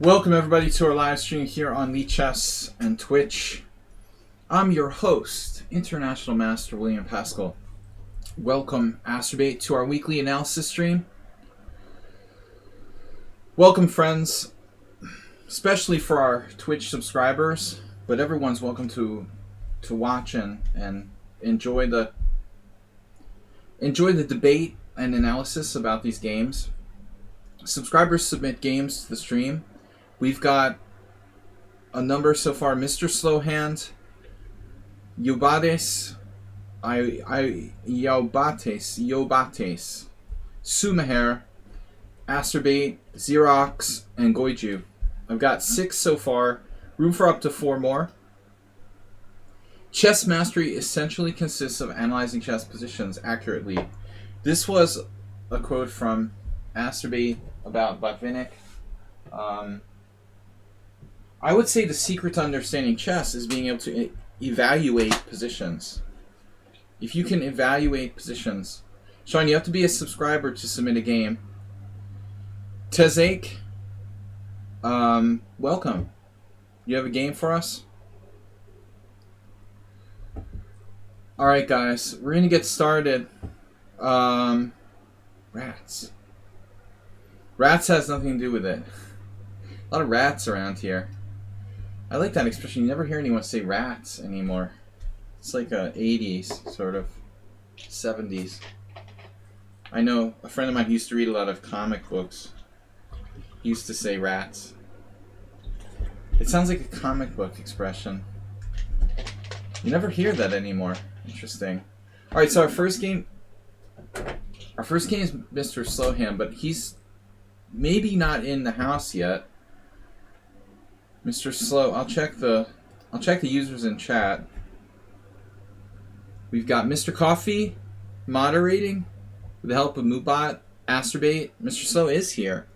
Welcome everybody to our live stream here on lichess and Twitch. I'm your host, International Master William Pascal. Welcome, Astrobate, to our weekly analysis stream. Welcome, friends, especially for our Twitch subscribers, but everyone's welcome to watch and enjoy the debate and analysis about these games. Subscribers submit games to the stream. We've got a number so far: Mr. Slowhand, Yobates, Yobates, Sumaher, Astrobate, Xerox, and Goiju. I've got 6 so far, room for up to 4 more. Chess mastery essentially consists of analyzing chess positions accurately. This was a quote from Astrobate about Botvinnik. I would say the secret to understanding chess is being able to evaluate positions. If you can evaluate positions. Sean, you have to be a subscriber to submit a game. Tezake, welcome. You have a game for us? Alright guys, we're going to get started. Rats. Rats has nothing to do with it. A lot of rats around here. I like that expression. You never hear anyone say rats anymore. It's like a 80s, sort of. 70s. I know a friend of mine who used to read a lot of comic books. He used to say rats. It sounds like a comic book expression. You never hear that anymore. Interesting. Alright, so our first game is Mr. Slowhand, but he's maybe not in the house yet. Mr. Slow, I'll check the users in chat. We've got Mr. Coffee moderating with the help of Moobot, Astrobate. Mr. Slow is here.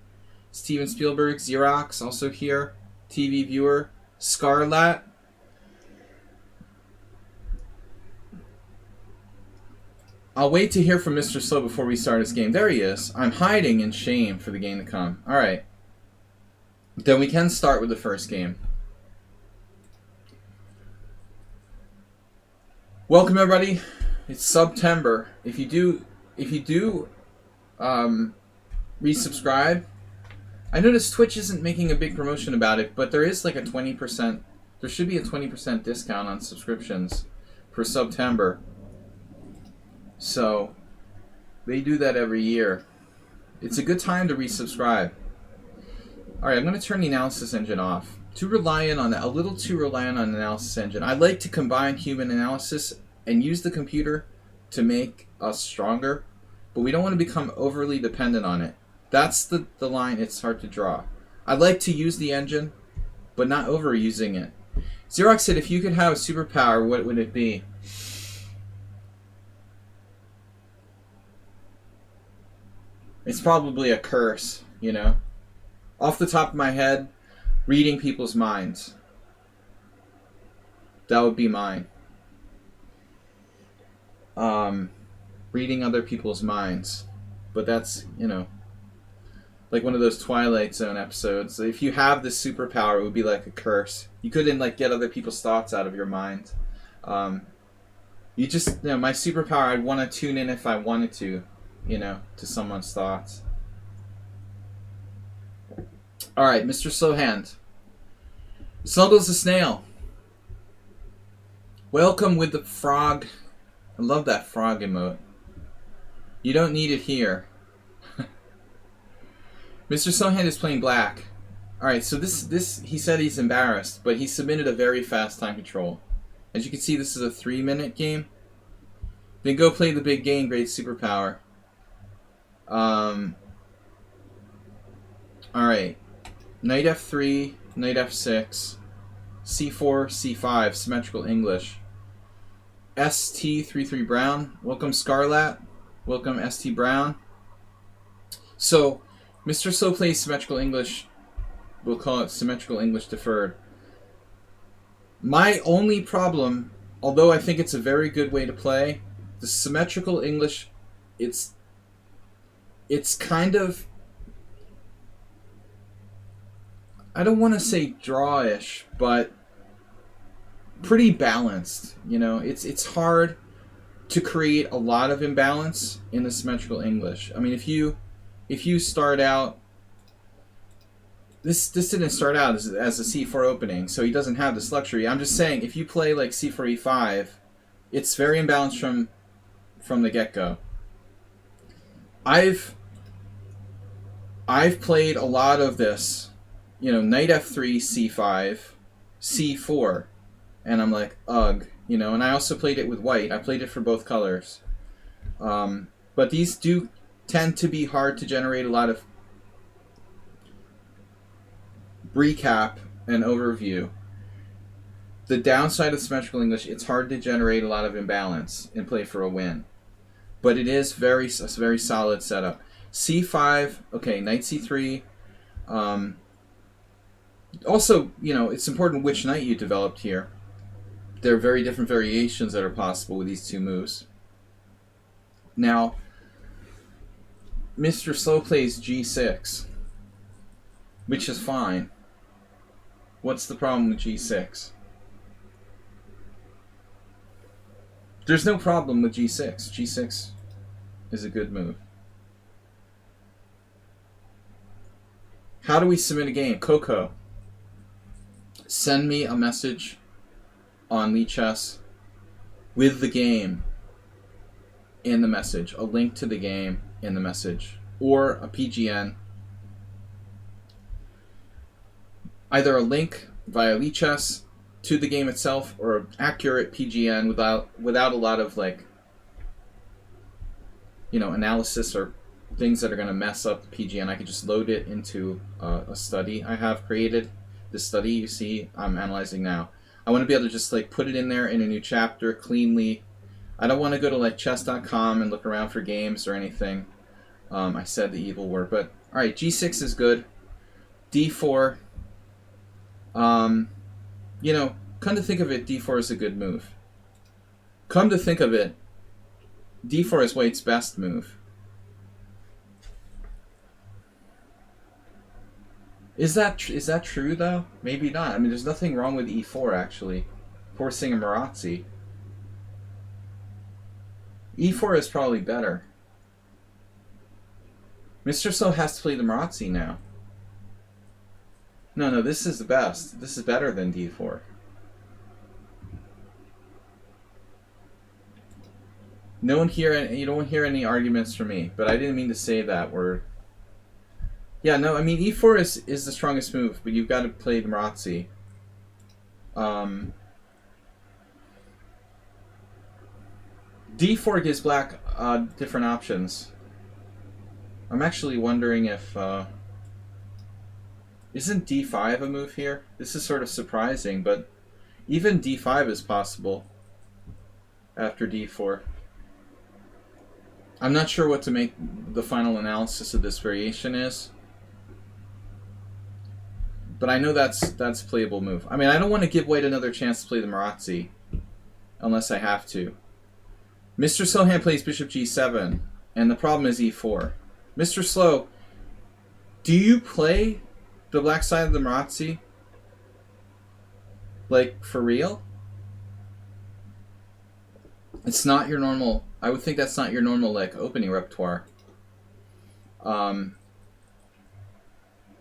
Steven Spielberg, Xerox also here. TV viewer, Scarlat. I'll wait to hear from Mr. Slow before we start his game. There he is. I'm hiding in shame for the game to come. Alright. Then we can start with the first game. Welcome everybody. It's September. If you do resubscribe, I noticed Twitch isn't making a big promotion about it, but there is like a 20%. There should be a 20% discount on subscriptions for September. So they do that every year. It's a good time to resubscribe. Alright, I'm going to turn the analysis engine off. A little too reliant on analysis engine. I like to combine human analysis and use the computer to make us stronger, but we don't want to become overly dependent on it. That's the line it's hard to draw. I like to use the engine, but not overusing it. Xerox said, if you could have a superpower, what would it be? It's probably a curse, you know? Off the top of my head, reading people's minds. That would be mine. Reading other people's minds. But that's, you know, like one of those Twilight Zone episodes. If you have this superpower, it would be like a curse. You couldn't, like, get other people's thoughts out of your mind. You just, you know, my superpower, I'd want to tune in if I wanted to, you know, to someone's thoughts. Alright, Mr. Slowhand. Snuggles the snail. Welcome with the frog. I love that frog emote. You don't need it here. Mr. Slowhand is playing black. Alright, so this he said he's embarrassed, but he submitted a very fast time control. As you can see, this is a 3-minute game. Then go play the big game, great superpower. Alright. Knight f3, knight f6, c4, c5, symmetrical English. ST33 Brown, welcome Scarlat, welcome ST Brown. So, Mr. Slow plays symmetrical English, we'll call it symmetrical English deferred. My only problem, although I think it's a very good way to play, the symmetrical English, it's kind of I don't want to say drawish, but pretty balanced. You know, it's hard to create a lot of imbalance in the symmetrical English. I mean, if you start out, this didn't start out as a c4 opening, so he doesn't have this luxury. I'm just saying, if you play like c4 e5, it's very imbalanced from the get-go. I've played a lot of this, you know, knight f3, c5, c4, and I'm like, ugh, you know. And I also played it with white. I played it for both colors. But these do tend to be hard to generate a lot of recap and overview. The downside of symmetrical English, it's hard to generate a lot of imbalance and play for a win. But it is a very solid setup. c5, okay, knight c3. Also, you know, it's important which knight you developed here. There are very different variations that are possible with these two moves. Now, Mr. Slow plays g6, which is fine. What's the problem with g6? There's no problem with g6. g6 is a good move. How do we submit a game? Coco, send me a message on lichess with the game in the message, a link to the game in the message, or a PGN. Either a link via lichess to the game itself, or an accurate PGN without a lot of, like, you know, analysis or things that are going to mess up the PGN. I could just load it into a study I have created. The study you see I'm analyzing now, I want to be able to just like put it in there in a new chapter cleanly. I don't want to go to like chess.com and look around for games or anything. I said the evil word, but all right, g6 is good. d4. You know, come to think of it, d4 is a good move. Come to think of it, d4 is White's best move. Is that true though? Maybe not. I mean, there's nothing wrong with e4 actually. Forcing a Marazzi. e4 is probably better. Mr. So has to play the Marazzi now. No, this is the best. This is better than d4. No one here, you don't hear any arguments from me, but I didn't mean to say that word. Yeah, no, I mean, e4 is the strongest move, but you've got to play the Marazzi. d4 gives black different options. I'm actually wondering if... isn't d5 a move here? This is sort of surprising, but even d5 is possible after d4. I'm not sure what to make the final analysis of this variation is. But I know that's a playable move. I mean, I don't want to give White another chance to play the Marazzi unless I have to. Mr. Slowhand plays bishop g7, and the problem is e4. Mr. Slow, do you play the black side of the Marazzi? Like, for real? It's not your normal... I would think that's not your normal, like, opening repertoire.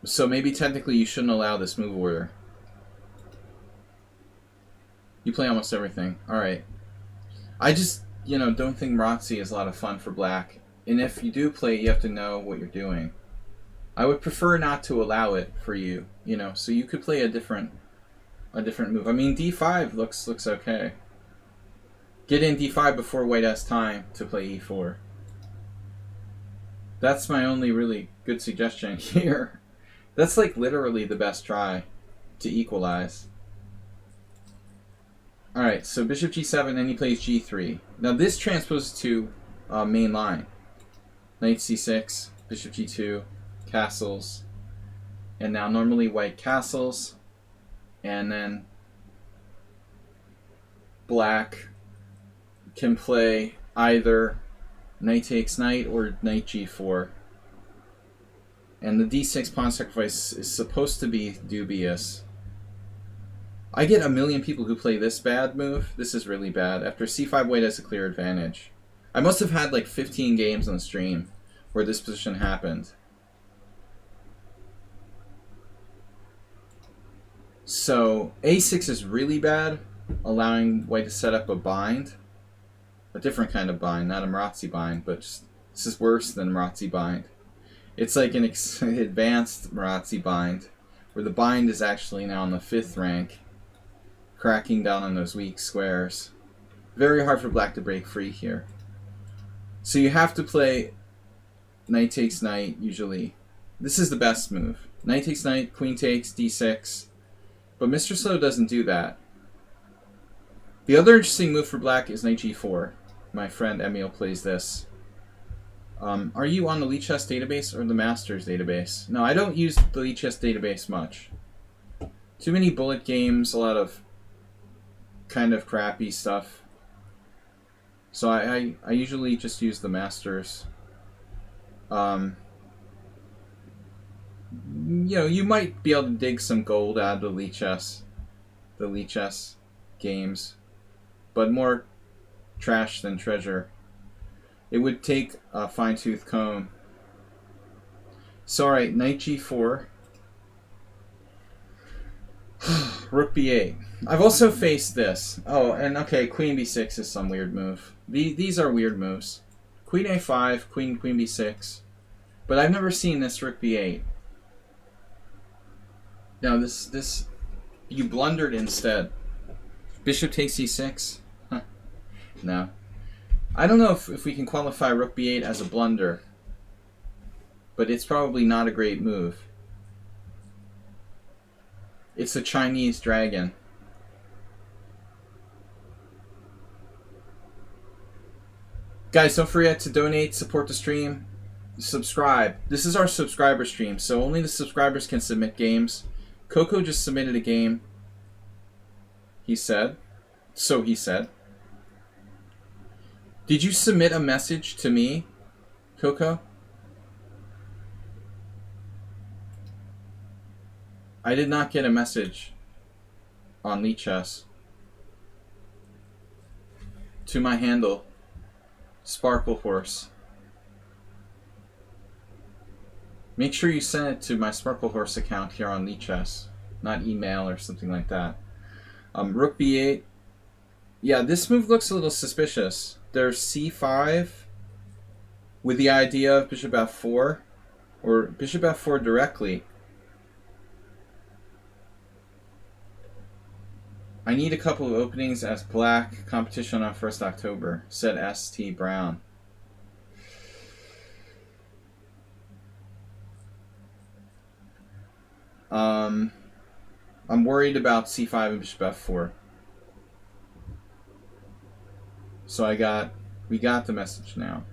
So maybe technically you shouldn't allow this move order. You play almost everything. Alright. I just, you know, don't think Marazzi is a lot of fun for black. And if you do play it, you have to know what you're doing. I would prefer not to allow it for you, you know, so you could play a different move. I mean, d5 looks okay. Get in d5 before White has time to play e4. That's my only really good suggestion here. That's like literally the best try to equalize. Alright, so bishop g7, then he plays g3. Now this transposes to main line. Knight c6, bishop g2, castles. And now normally White castles. And then black can play either knight takes knight or knight g4. And the d6 pawn sacrifice is supposed to be dubious. I get a million people who play this bad move. This is really bad. After c5, white has a clear advantage. I must have had like 15 games on the stream where this position happened. So a6 is really bad, allowing white to set up a bind. A different kind of bind, not a Marazzi bind, but just, this is worse than Marazzi bind. It's like an advanced Marazzi bind, where the bind is actually now in the 5th rank, cracking down on those weak squares. Very hard for black to break free here. So you have to play knight takes knight, usually. This is the best move. Knight takes knight, queen takes, d6. But Mr. Slow doesn't do that. The other interesting move for black is knight g4. My friend Emil plays this. Are you on the lichess database or the Masters database? No, I don't use the lichess database much. Too many bullet games, a lot of kind of crappy stuff. So I usually just use the Masters. You know, you might be able to dig some gold out of the lichess games, but more trash than treasure. It would take a fine-tooth comb. So, alright, knight g4. Rook b8. I've also faced this. Oh, and okay, queen b6 is some weird move. These are weird moves. Queen a5, queen b6. But I've never seen this rook b8. No, this you blundered instead. Bishop takes e6? Huh. No. I don't know if we can qualify rook b8 as a blunder, but it's probably not a great move. It's a Chinese dragon. Guys, don't forget to donate, support the stream, subscribe. This is our subscriber stream, so only the subscribers can submit games. Coco just submitted a game. He said. So he said. Did you submit a message to me, Coco? I did not get a message on lichess. To my handle, Sparkle Horse. Make sure you send it to my Sparkle Horse account here on lichess, not email or something like that. Rook b8. Yeah, this move looks a little suspicious. There's c5 with the idea of bishop f4, or bishop f4 directly. I need a couple of openings as black. Competition on 1st October, said S.T. Brown. I'm worried about c5 and bishop f4. So we got the message now.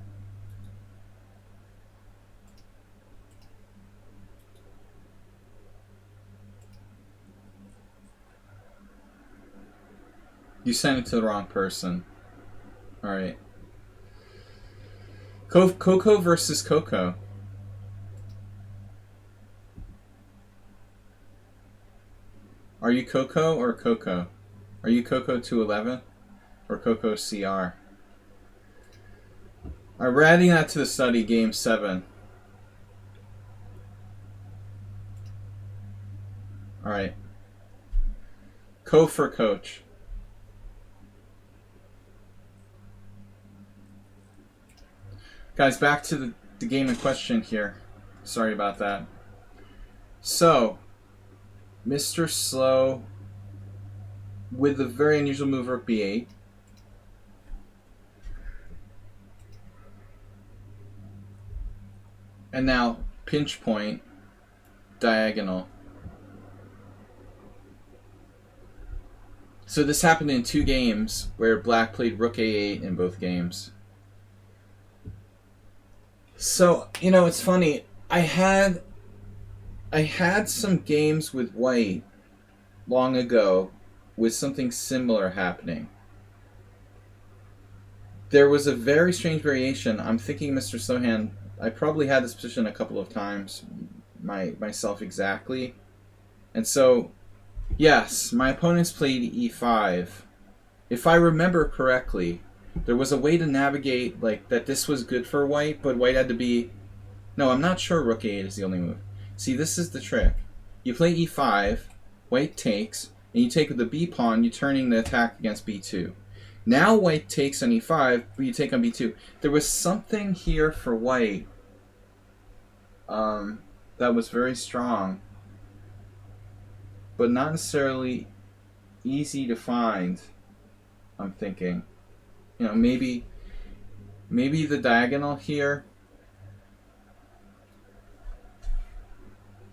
You sent it to the wrong person. Alright. Coco versus Coco. Are you Coco or Coco? Are you Coco 211 or Coco CR? Alright, we're adding that to the study, game 7. Alright. Co for coach. Guys, back to the game in question here. Sorry about that. So, Mr. Slow with the very unusual move rook b8. And now pinch point, diagonal. So this happened in 2 games where black played rook a8 in both games. So, you know, it's funny. I had some games with white long ago with something similar happening. There was a very strange variation. I'm thinking Mr. Sohan, I probably had this position a couple of times. myself exactly. And so, yes, my opponents played e5. If I remember correctly, there was a way to navigate like that this was good for white, but white had to be... No, I'm not sure rook a8 is the only move. See, this is the trick. You play e5, white takes, and you take with the b pawn, you're turning the attack against b2. Now white takes on e5, but you take on b2. There was something here for white that was very strong, but not necessarily easy to find, I'm thinking. You know, maybe the diagonal here.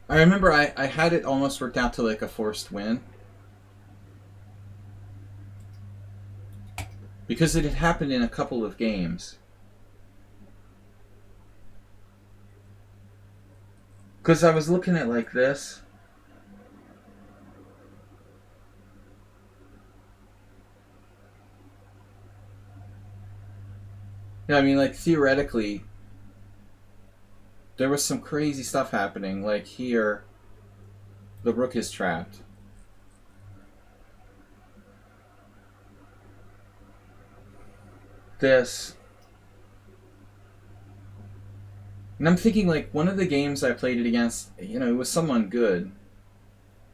I remember I had it almost worked out to like a forced win. Because it had happened in a couple of games. Because I was looking at like this. Yeah, I mean, like, theoretically, there was some crazy stuff happening. Like, here, the rook is trapped. This. And I'm thinking, like, one of the games I played it against, you know, it was someone good.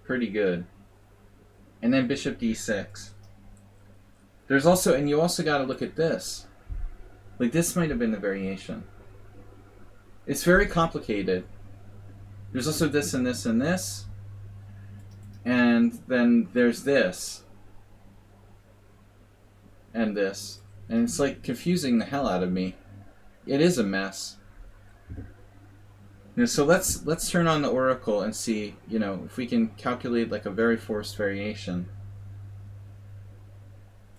Pretty good. And then bishop d6. There's also, and you also got to look at this. Like, this might have been the variation. It's very complicated. There's also this and this and this. And then there's this. And this. And it's like confusing the hell out of me. It is a mess. You know, so let's turn on the oracle and see, you know, if we can calculate like a very forced variation.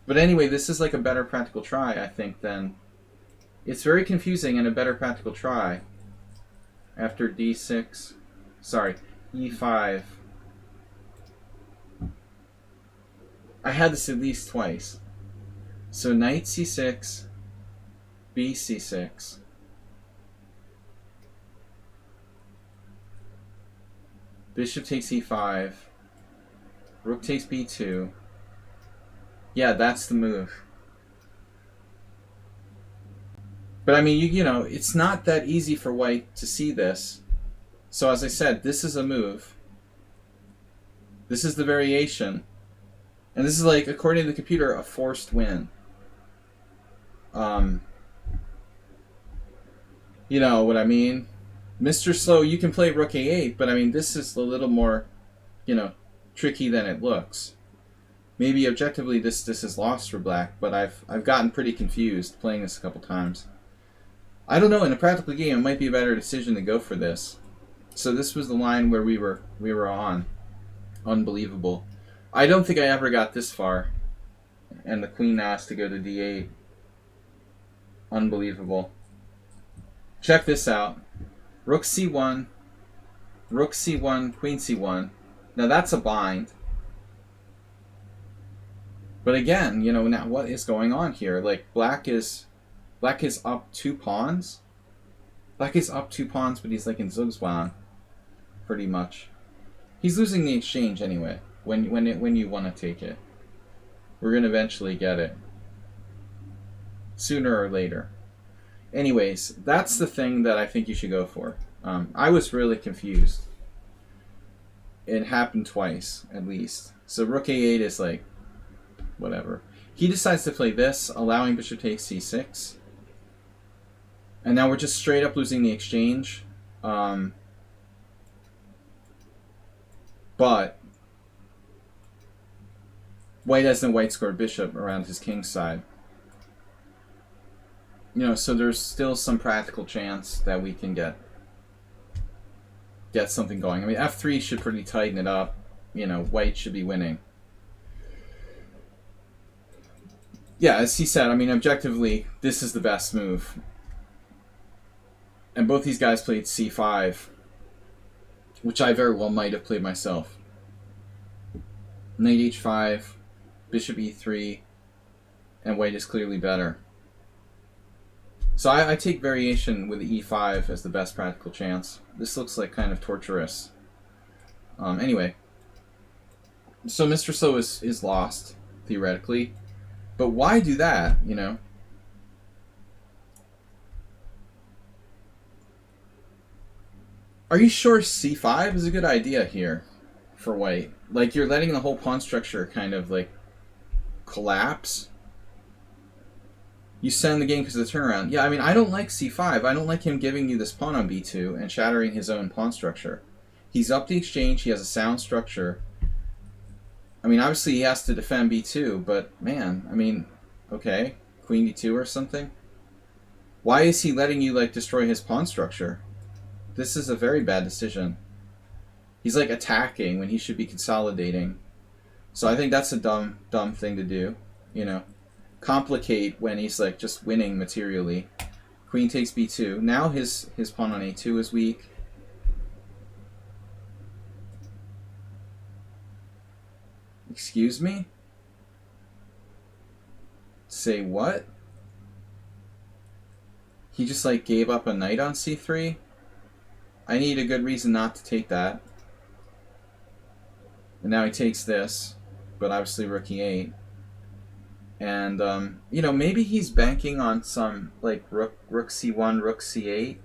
But anyway, this is like a better practical try, I think, than... It's very confusing and a better practical try. After d6... Sorry, e5. I had this at least twice. So knight c6, bc6. Bishop takes e5. Rook takes b2. Yeah, that's the move. But I mean, you know, it's not that easy for white to see this. So as I said, this is a move. This is the variation. And this is like, according to the computer, a forced win. You know what I mean? Mr. Slow, you can play rook a8, but I mean, this is a little more, you know, tricky than it looks. Maybe objectively this is lost for black, but I've gotten pretty confused playing this a couple times. I don't know, in a practical game it might be a better decision to go for this. So this was the line where we were on. Unbelievable. I don't think I ever got this far. And the queen now has to go to d8. Unbelievable. Check this out. Rook c1, rook c1, queen c1. Now that's a bind. But again, you know, now what is going on here? Like, black is up 2 pawns. Black is up 2 pawns, but he's like in Zugzwang, pretty much. He's losing the exchange anyway. When you want to take it, we're gonna eventually get it, sooner or later. Anyways, that's the thing that I think you should go for. I was really confused. It happened twice, at least. So rook a8 is like, whatever. He decides to play this, allowing bishop takes c6. And now we're just straight up losing the exchange. But white has no white squared bishop around his king's side. You know, so there's still some practical chance that we can get something going. I mean, f3 should pretty tighten it up. You know, white should be winning. Yeah, as he said, I mean, objectively, this is the best move. And both these guys played c5, which I very well might have played myself. Knight h5, bishop e3, and white is clearly better. So I take variation with e5 as the best practical chance. This looks like kind of torturous. Anyway, so Mr. Slow is lost, theoretically. But why do that, you know? Are you sure c5 is a good idea here for white? Like, you're letting the whole pawn structure kind of, like, collapse? You send the game because of the turnaround. Yeah, I mean, I don't like c5. I don't like him giving you this pawn on b2 and shattering his own pawn structure. He's up the exchange. He has a sound structure. I mean, obviously he has to defend b2, but, man, I mean, okay, queen d2 or something? Why is he letting you, like, destroy his pawn structure? This is a very bad decision. He's, like, attacking when he should be consolidating. So I think that's a dumb thing to do, you know. Complicate when he's, like, just winning materially. Queen takes b2. Now his pawn on a2 is weak. Excuse me? Say what? He just, like, gave up a knight on c3? I need a good reason not to take that. And now he takes this, but obviously rook e8. And, you know, maybe he's banking on some, like, rook c1, rook c8,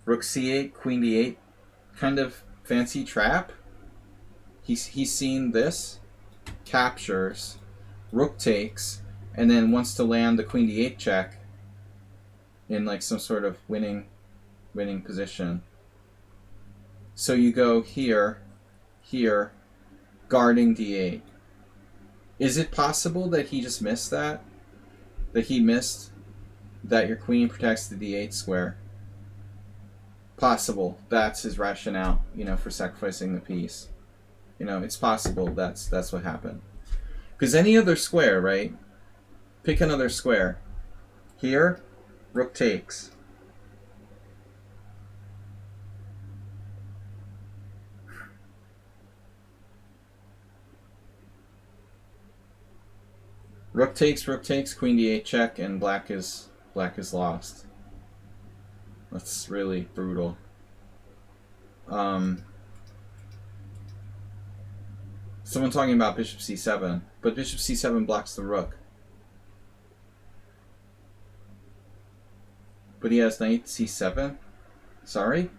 rook c8, queen d8 kind of fancy trap. He's seen this, captures, rook takes, and then wants to land the queen d8 check in, like, some sort of winning position. So you go here, here, guarding d8. Is it possible that he just missed that? That he missed that your queen protects the d8 square? Possible. That's his rationale, you know, for sacrificing the piece. You know, it's possible that's what happened. Because any other square, right? Pick another square. Here, rook takes. Rook takes, queen d8 check, and black is lost. That's really brutal. Someone talking about bishop c7, but bishop c7 blocks the rook. But he has knight c7? Sorry?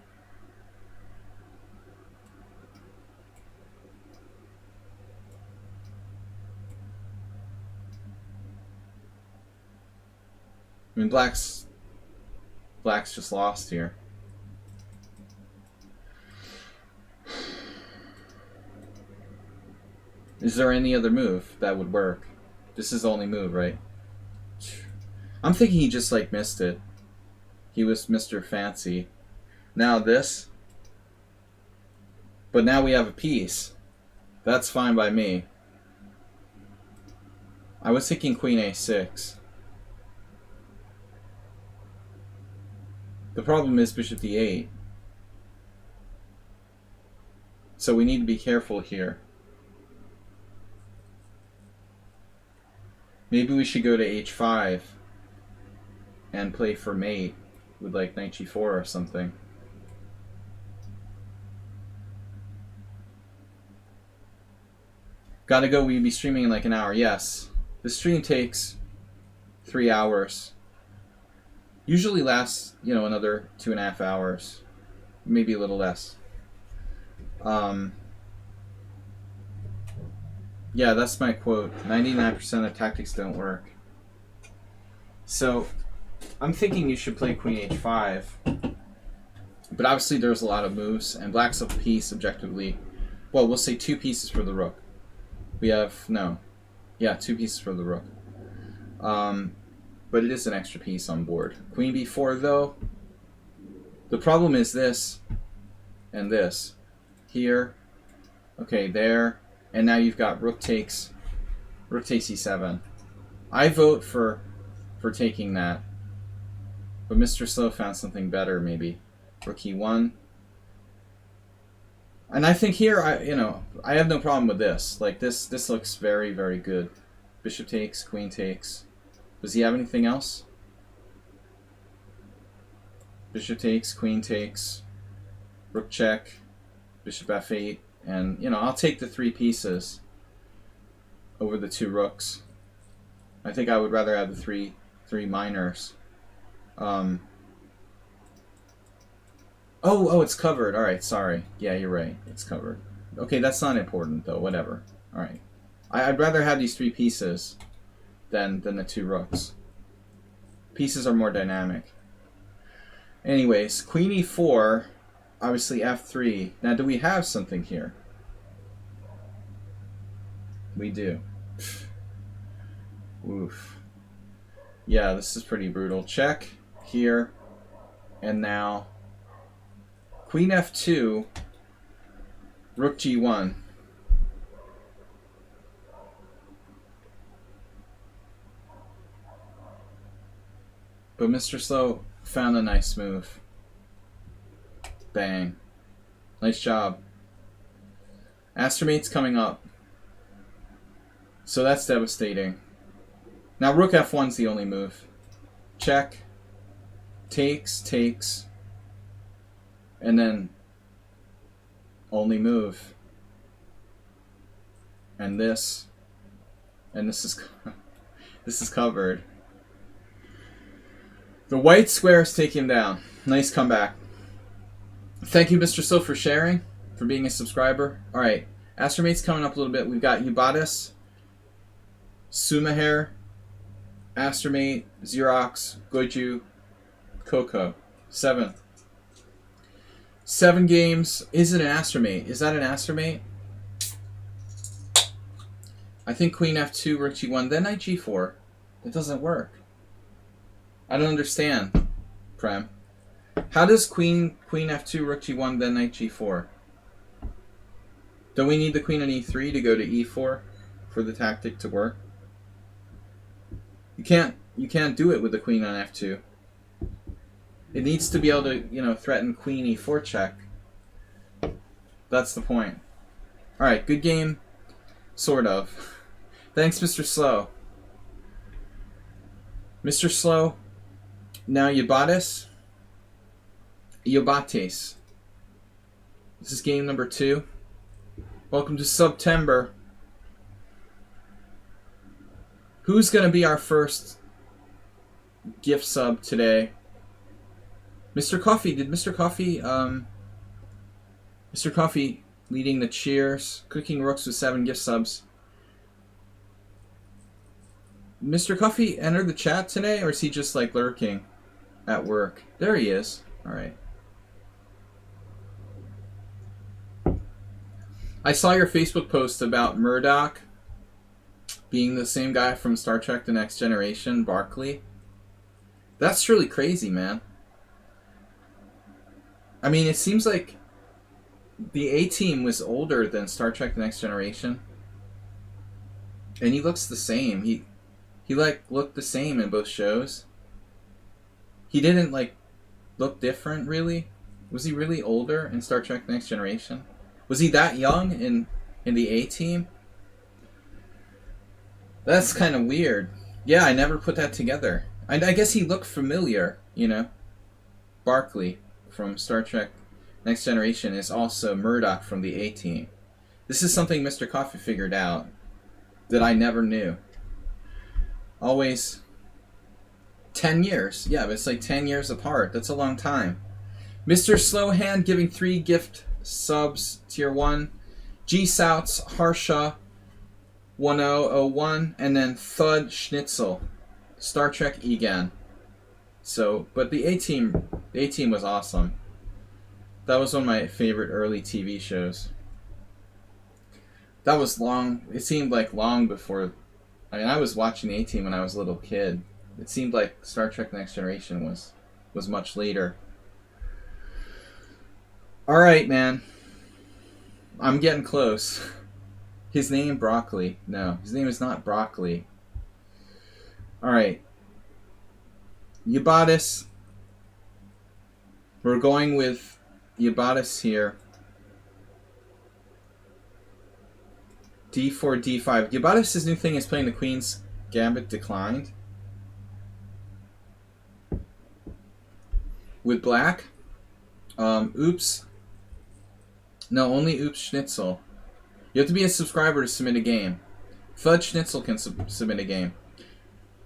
I mean, black's just lost here. Is there any other move that would work? This is the only move, right? I'm thinking he just, like, missed it. He was Mr. Fancy. Now this. But now we have a piece. That's fine by me. I was thinking queen a6. The problem is bishop d8. So we need to be careful here. Maybe we should go to h5 and play for mate with, like, knight g4 or something. Gotta go. We'd be streaming in like an hour. Yes. The stream takes 3 hours. Usually lasts, you know, another 2.5 hours. Maybe a little less. Yeah, that's my quote. 99% of tactics don't work. So, I'm thinking you should play queen h5. But obviously there's a lot of moves, and black's a piece objectively. Well, we'll say 2 pieces for the rook. We have, no. Yeah, 2 pieces for the rook. But it is an extra piece on board. Queen b4, though. The problem is this and this. Here. Okay, there. And now you've got rook takes e7. I vote for taking that. But Mr. Slow found something better, maybe. Rook e1. And I think here, I have no problem with this. Like, this looks very, very good. Bishop takes, queen takes. Does he have anything else? Bishop takes, queen takes, rook check, bishop f8, and, you know, I'll take the 3 pieces over the 2 rooks. I think I would rather have the three minors. Oh, it's covered. All right, sorry. Yeah, you're right. It's covered. Okay, that's not important, though. Whatever. All right. I'd rather have these 3 pieces than the 2 rooks. Pieces are more dynamic. Anyways, queen e4, obviously f3. Now, do we have something here? We do. Oof. Yeah, this is pretty brutal. Check here, and now queen f2, rook g1. But Mr. Slow found a nice move. Bang. Nice job. Astramate's coming up. So that's devastating. Now rook f1's the only move. Check. Takes, takes. And then only move. And this. And this is this is covered. The white squares take him down. Nice comeback. Thank you, Mr. So, for sharing, for being a subscriber. All right, Astromate's coming up a little bit. We've got Ubatis, Sumaher, Astromate, Xerox, Goju, Coco. 7. 7 games. Is it an Astromate? Is that an Astromate? I think Queen F2, Rook G1, then Knight G4. It doesn't work. I don't understand, Prem. How does Queen F2, Rook G1, then Knight G4? Don't we need the Queen on E3 to go to E4 for the tactic to work? You can't do it with the Queen on F2. It needs to be able to, you know, threaten Queen E4 check. That's the point. All right, good game, sort of. Thanks, Mr. Slow. Mr. Slow. Now Ubatis. This is game number 2. Welcome to September. Who's going to be our first gift sub today? Mr. Coffee. Did Mr. Coffee... Mr. Coffee leading the cheers. Cooking Rooks with 7 gift subs. Mr. Coffee entered the chat today, or is he just like lurking at work? There he is. All right. I saw your Facebook post about Murdoch being the same guy from Star Trek The Next Generation, Barkley. That's really crazy, man. I mean, it seems like the A-Team was older than Star Trek The Next Generation. And he looks the same. He like looked the same in both shows. He didn't like look different, really. Was he really older in Star Trek The Next Generation? Was he that young in the A-Team? That's kind of weird. Yeah, I never put that together. I guess he looked familiar, you know. Barkley from Star Trek Next Generation is also Murdoch from the A-Team. This is something Mr. Coffee figured out that I never knew. Always 10 years. Yeah, but it's like 10 years apart. That's a long time. Mr. Slowhand giving 3 gift subs, tier 1. G-Souts, Harsha, 1001, and then Thud Schnitzel, Star Trek Egan. So, but the A-Team was awesome. That was one of my favorite early TV shows. That was long. It seemed like long before. I mean, I was watching the A-Team when I was a little kid. It seemed like Star Trek Next Generation was much later. Alright, man. I'm getting close. His name, Broccoli. No, his name is not Broccoli. Alright. Ubatis. We're going with Ubatis here. D4, D5. Ubatis' new thing is playing the Queen's Gambit declined. with black. Oops. No, only Oops Schnitzel. You have to be a subscriber to submit a game. Fudge Schnitzel can submit a game.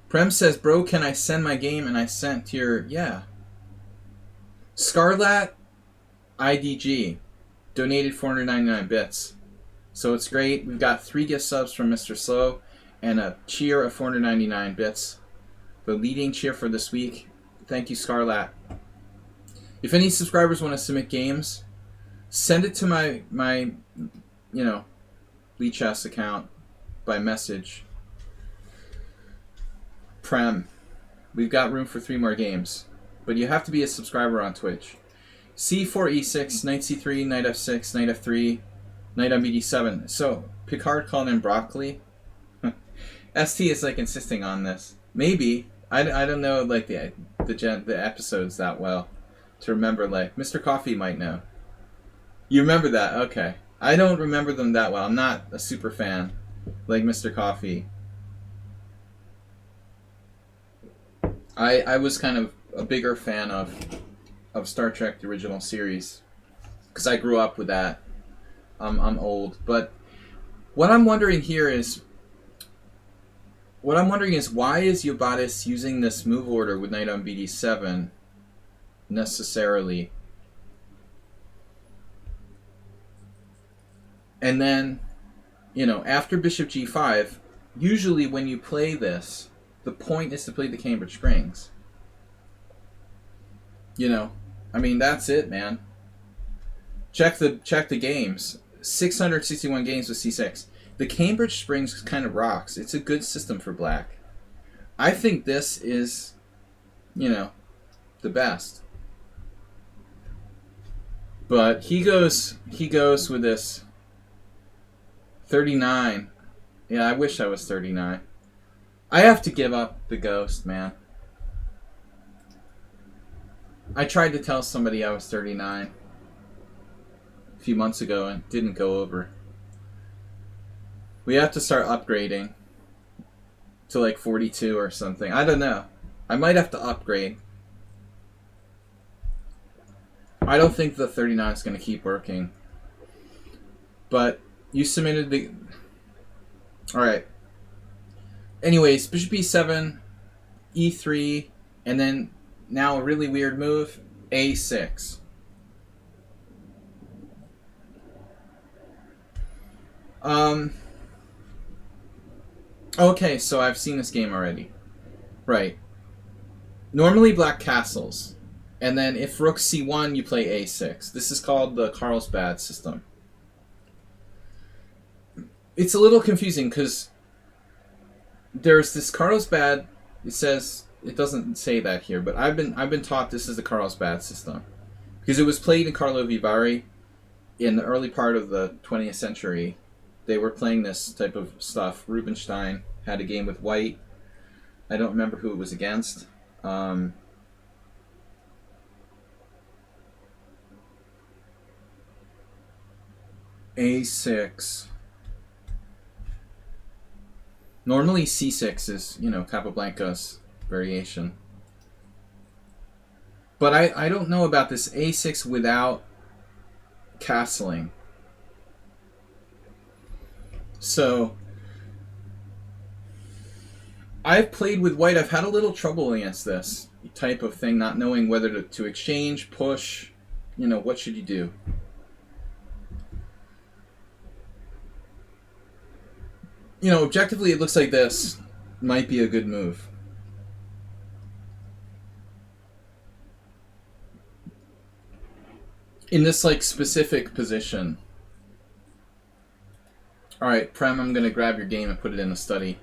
Prem says, bro, can I send my game? And I sent your... Yeah. Scarlat IDG donated 499 bits. So it's great. We've got 3 gift subs from Mr. Slow and a cheer of 499 bits. The leading cheer for this week. Thank you, Scarlat. If any subscribers want to submit games, send it to my lichess account by message. Prem. We've got room for 3 more games. But you have to be a subscriber on Twitch. C4, E6, Knight C3, Knight F6, Knight F3, Knight on BD7. So, Picard called him broccoli. ST is like insisting on this. Maybe. I don't know like the episodes that well to remember. Like Mr. Coffee might know. You remember that? Okay. I don't remember them that well. I'm not a super fan like Mr. Coffee. I was kind of a bigger fan of Star Trek the original series because I grew up with that. I'm old, but what I'm wondering here is why is Yobatis using this move order with Knight on BD7 necessarily? And then, after Bishop G5, usually when you play this, the point is to play the Cambridge Springs. I mean, that's it, man. Check the games. 661 games with C6. The Cambridge Springs kind of rocks. It's a good system for black. I think this is, the best. But he goes with this 39. Yeah, I wish I was 39. I have to give up the ghost, man. I tried to tell somebody I was 39 a few months ago and didn't go over. We have to start upgrading to like 42 or something. I don't know. I might have to upgrade. I don't think the 39 is going to keep working. But you submitted the... Alright. Anyways, Bishop E7, E3, and then now a really weird move, A6. Okay, so I've seen this game already. Right. Normally black castles. And then if rook C1, you play A6. This is called the Carlsbad system. It's a little confusing because there's this Carlsbad. It doesn't say that here, but I've been taught this is the Carlsbad system because it was played in Karlovy Vary in the early part of the 20th century. They were playing this type of stuff. Rubinstein had a game with white. I don't remember who it was against. A6. Normally C6 is, Capablanca's variation. But I don't know about this A6 without castling. So, I've played with white. I've had a little trouble against this type of thing, not knowing whether to exchange, push, what should you do? Objectively, it looks like this might be a good move. In this, specific position. Alright, Prem, I'm going to grab your game and put it in the study.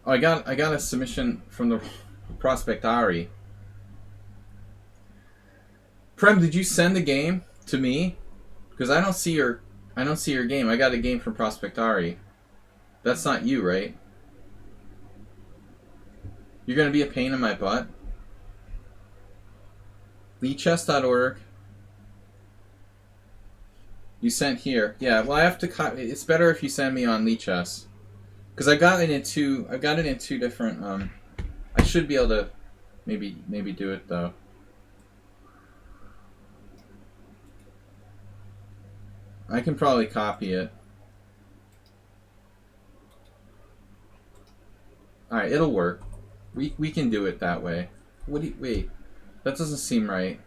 Oh, I got a submission from the Prospectari. Prem, did you send the game to me? Because I don't see your game. I got a game from Prospectari. That's not you, right? You're going to be a pain in my butt? lichess.org. You sent here. Yeah, well, I have to... It's better if you send me on lichess. Because I got it in two different... I should be able to Maybe do it though. I can probably copy it. Alright, it'll work. We can do it that way. What do you, wait, that doesn't seem right.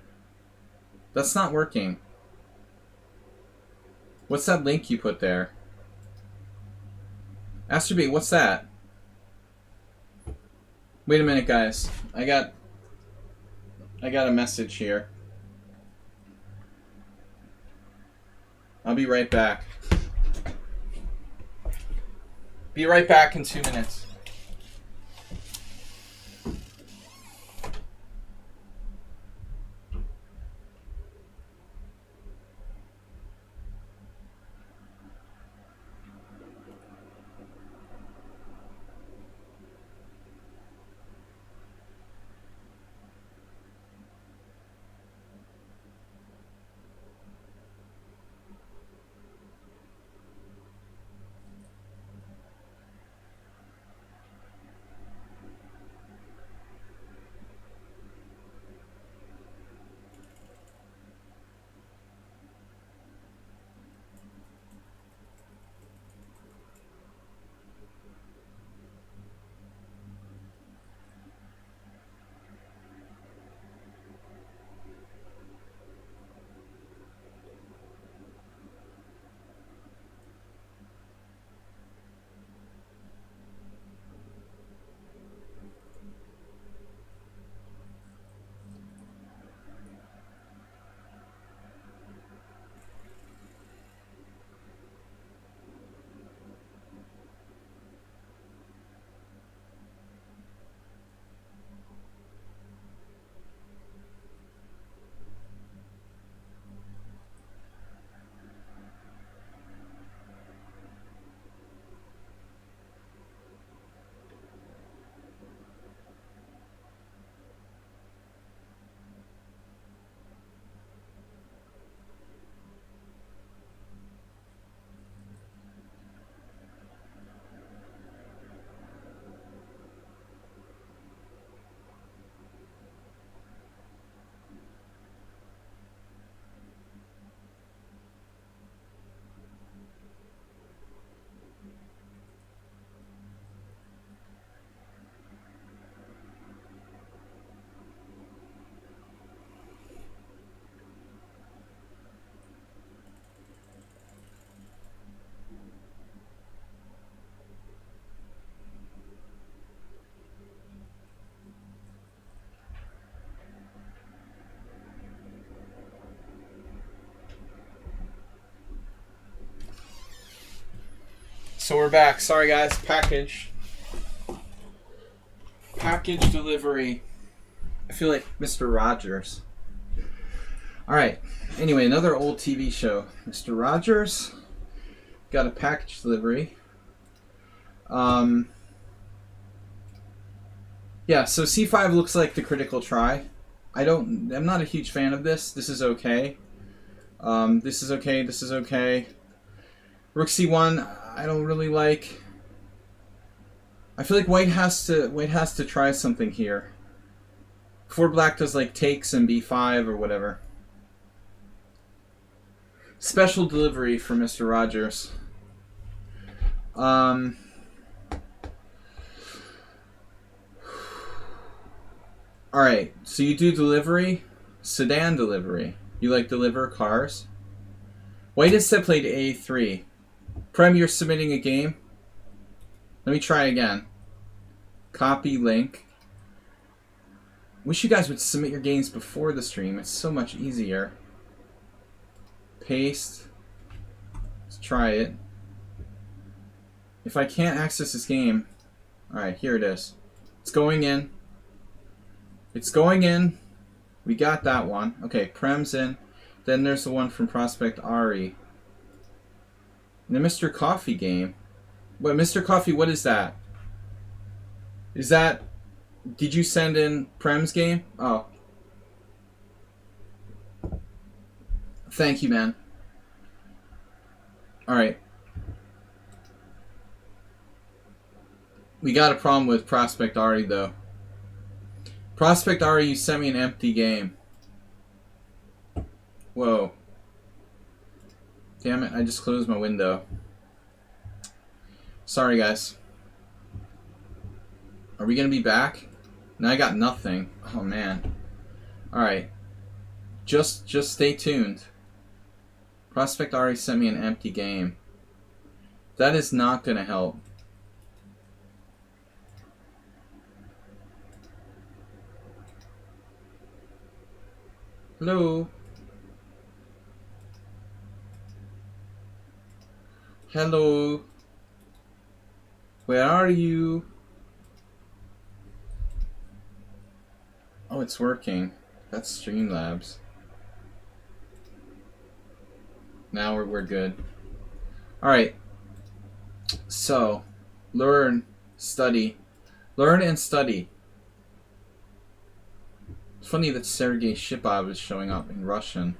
That's not working. What's that link you put there? Asterbait, what's that? Wait a minute, guys. I got a message here. I'll be right back. Be right back in 2 minutes. So we're back. Sorry guys, package delivery. I feel like Mr. Rogers. Alright, anyway, another old TV show. Mr. Rogers got a package delivery. Yeah, so C5 looks like the critical try. I'm not a huge fan of this. This is okay. This is okay, this is okay. Rook C1, I don't really like. I feel like white has to try something here. Before black does like takes and B5 or whatever. Special delivery for Mr. Rogers. Alright, so you do delivery, sedan delivery. You like deliver cars. White instead played A3. Prem, you're submitting a game. Let me try again. Copy link. Wish you guys would submit your games before the stream. It's so much easier. Paste. Let's try it. If I can't access this game... Alright, here it is. It's going in. It's going in. We got that one. Okay, Prem's in. Then there's the one from Prospect Ari. The Mr. Coffee game. What, Mr. Coffee, what is that? Is that... Did you send in Prem's game? Oh. Thank you, man. Alright. We got a problem with Prospect Ari, though. Prospect Ari, you sent me an empty game. Whoa. Damn it, I just closed my window. Sorry, guys. Are we going to be back? No, I got nothing. Oh, man. Alright. Just stay tuned. Prospect Ari sent me an empty game. That is not going to help. Hello? Hello? Where are you? Oh, it's working. That's Streamlabs. Now we're good. Alright. So, learn, study. Learn and study. It's funny that Sergei Shipov is showing up in Russian.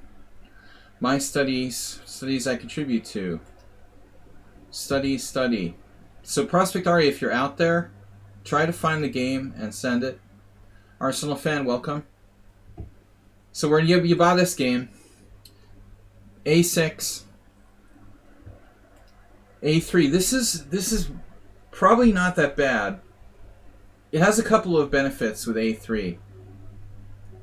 My studies I contribute to. Study. So Prospect Ari, if you're out there, try to find the game and send it. Arsenal fan, welcome. So we're in Yabada's game. A6. A3. This is probably not that bad. It has a couple of benefits with A3.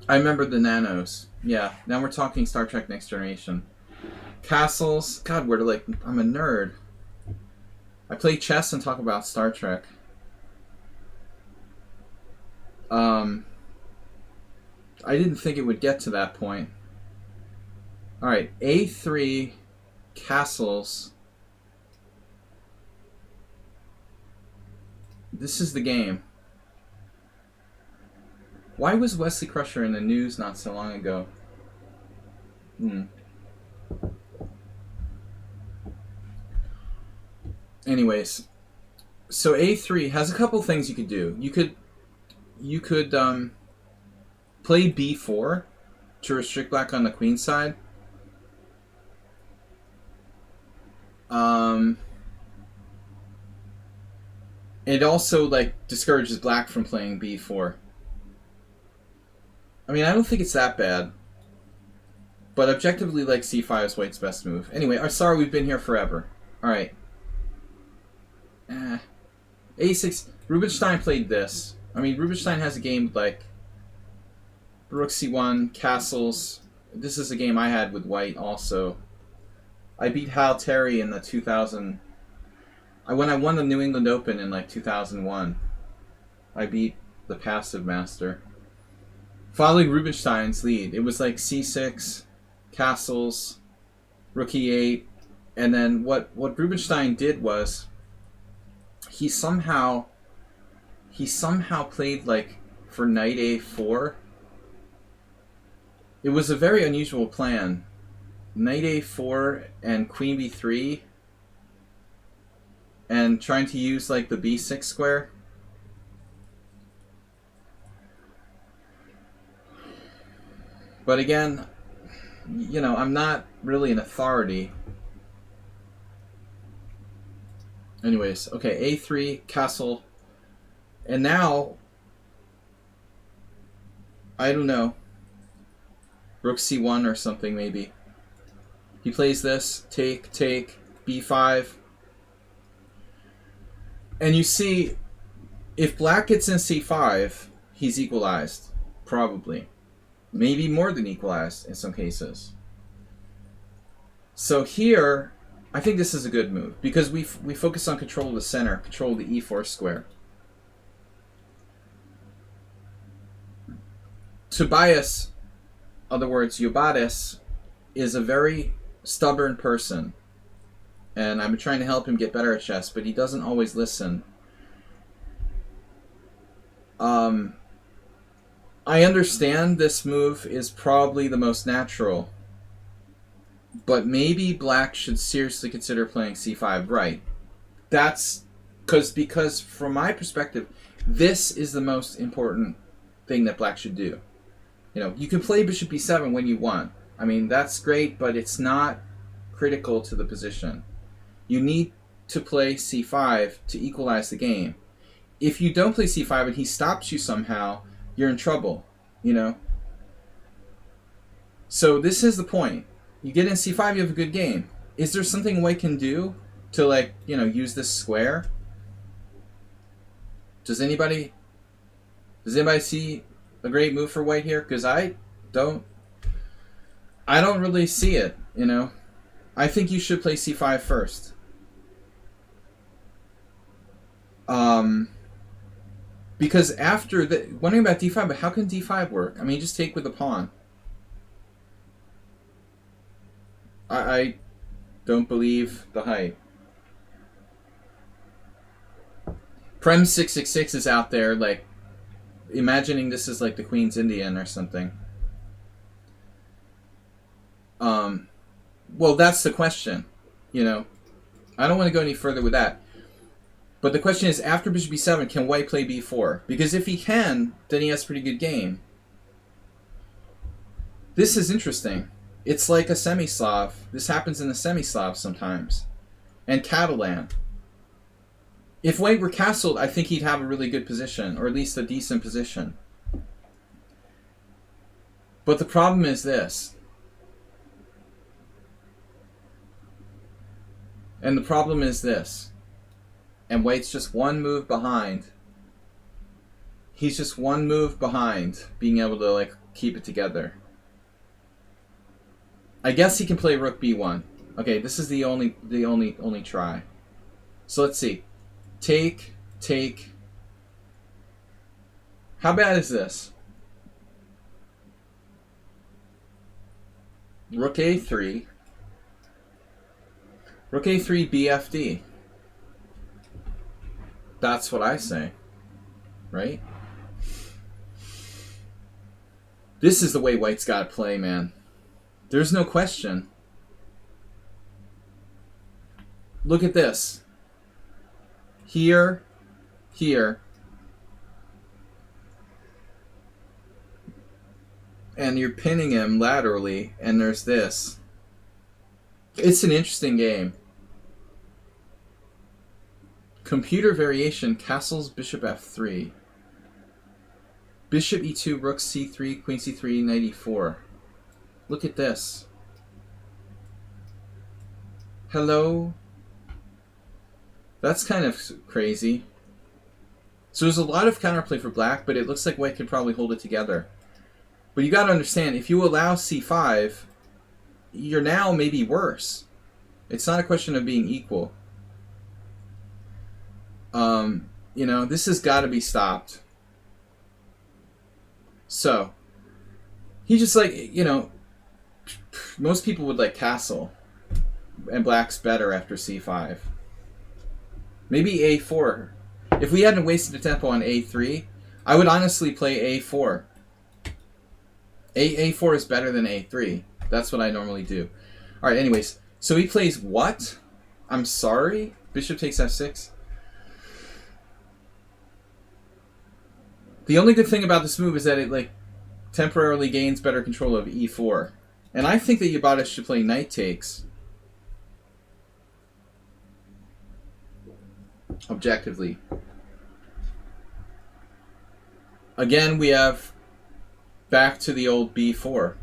I remember the nanos. Yeah, now we're talking Star Trek Next Generation. Castles. God, I'm a nerd. I play chess and talk about Star Trek. I didn't think it would get to that point. Alright, A3, castles. This is the game. Why was Wesley Crusher in the news not so long ago? Anyways, so A3 has a couple things you could do. You could play B4 to restrict black on the queen side. It also discourages black from playing B4. I mean, I don't think it's that bad. But objectively, C5 is white's best move. Anyway, sorry, we've been here forever. Alright. A6. Rubinstein played this. I mean, Rubinstein has a game like Rook C1, castles. This is a game I had with white also. I beat Hal Terry in the 2000... When I won the New England Open in 2001. I beat the passive master. Following Rubinstein's lead. It was C6, castles, Rook E8, and then what Rubinstein did was he somehow played for knight A4. It was a very unusual plan. Knight A4 and queen B3 and trying to use the B6 square. But again, I'm not really an authority. Anyways, okay, A3, castle. And now, I don't know, Rook C1 or something maybe. He plays this, take, B5. And you see, if black gets in C5, he's equalized, probably. Maybe more than equalized in some cases. So here, I think this is a good move because we focus on control of the center, control of the E4 square. Tobias, other words, Yobadis, is a very stubborn person. And I'm trying to help him get better at chess, but he doesn't always listen. I understand this move is probably the most natural. But maybe black should seriously consider playing C5. Right. That's because from my perspective, this is the most important thing that black should do. You can play bishop B7 when you want. I mean, that's great, but it's not critical to the position. You need to play C5 to equalize the game. If you don't play C5 and he stops you somehow, you're in trouble, you know? So this is the point. You get in c5, you have a good game. Is there something white can do to, like, you know, use this square? Does anybody see a great move for white here? Because I don't really see it, you know? I think you should play c5 first. Because after wondering about d5, but how can d5 work? I mean, just take with the pawn. I don't believe the hype. Prem 666 is out there, like, imagining this is like the Queen's Indian or something. Well, that's the question, you know. I don't want to go any further with that. But the question is, after bishop b7, can white play b4? Because if he can, then he has a pretty good game. This is interesting. It's like a semi-Slav. This happens in the semi-Slav sometimes. And Catalan. If white were castled, I think he'd have a really good position, or at least a decent position. But the problem is this. And the problem is this. And white's just one move behind. He's just one move behind being able to, like, keep it together. I guess he can play rook b1. Okay, this is the only try. So let's see. Take. How bad is this? Rook a3. Rook a3 BFD. That's what I say. Right? This is the way white's got to play, man. There's no question. Look at this. Here. And you're pinning him laterally, and there's this. It's an interesting game. Computer variation, castles, bishop f3. Bishop e2, rook c3, queen c3, knight e4. Look at this. Hello? That's kind of crazy. So there's a lot of counterplay for black, but it looks like white could probably hold it together. But you got to understand, if you allow c5, you're now maybe worse. It's not a question of being equal. You know, this has got to be stopped. So, he just, like, you know, most people would like castle, and black's better after c5. Maybe a4. If we hadn't wasted a tempo on a3, I would honestly play a4. A4 is better than a3. That's what I normally do. Alright, anyways. So he plays what? I'm sorry? Bishop takes f6? The only good thing about this move is that it, like, temporarily gains better control of e4. And I think that Yabata should play knight takes. Objectively. Again, we have back to the old b4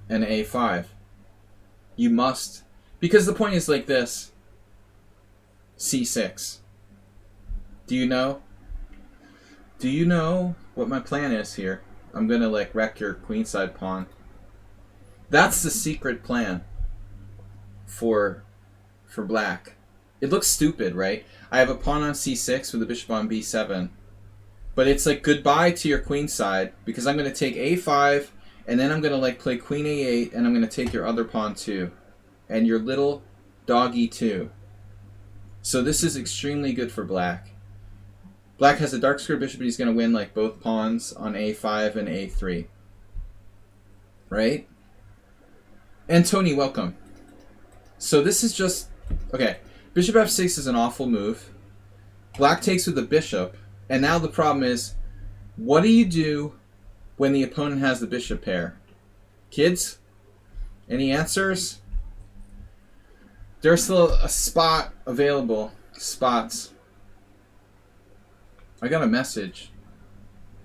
and a5. You must, because the point is like this. c6. Do you know? Do you know what my plan is here? I'm gonna, like, wreck your queenside pawn. That's the secret plan for black. It looks stupid, right? I have a pawn on c6 with a bishop on b7. But it's like goodbye to your queenside, because I'm going to take a5, and then I'm going to, like, play queen a8, and I'm going to take your other pawn too. And your little dog e2. So this is extremely good for black. Black has a dark square bishop, but he's going to win, like, both pawns on a5 and a3. Right? And Tony, welcome. So this is just... Okay, bishop f6 is an awful move. Black takes with the bishop. And now the problem is, what do you do when the opponent has the bishop pair? Kids? Any answers? There's still a spot available. Spots. I got a message.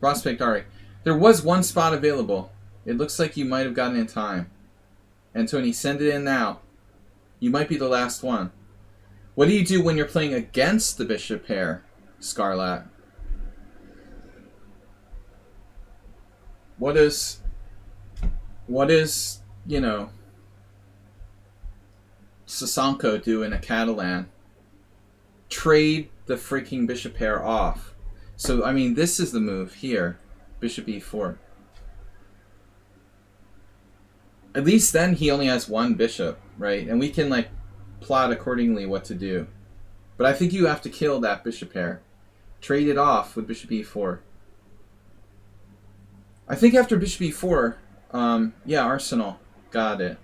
Prospect Ari. There was one spot available. It looks like you might have gotten in time. Antony, send it in now. You might be the last one. What do you do when you're playing against the bishop pair, Scarlat? What is, you know, Sasanko do in a Catalan? Trade the freaking bishop pair off. So, I mean, this is the move here. Bishop e4. At least then he only has one bishop, right? And we can, like, plot accordingly what to do. But I think you have to kill that bishop pair. Trade it off with bishop e4. I think after bishop e4, yeah, Arsenal. Got it.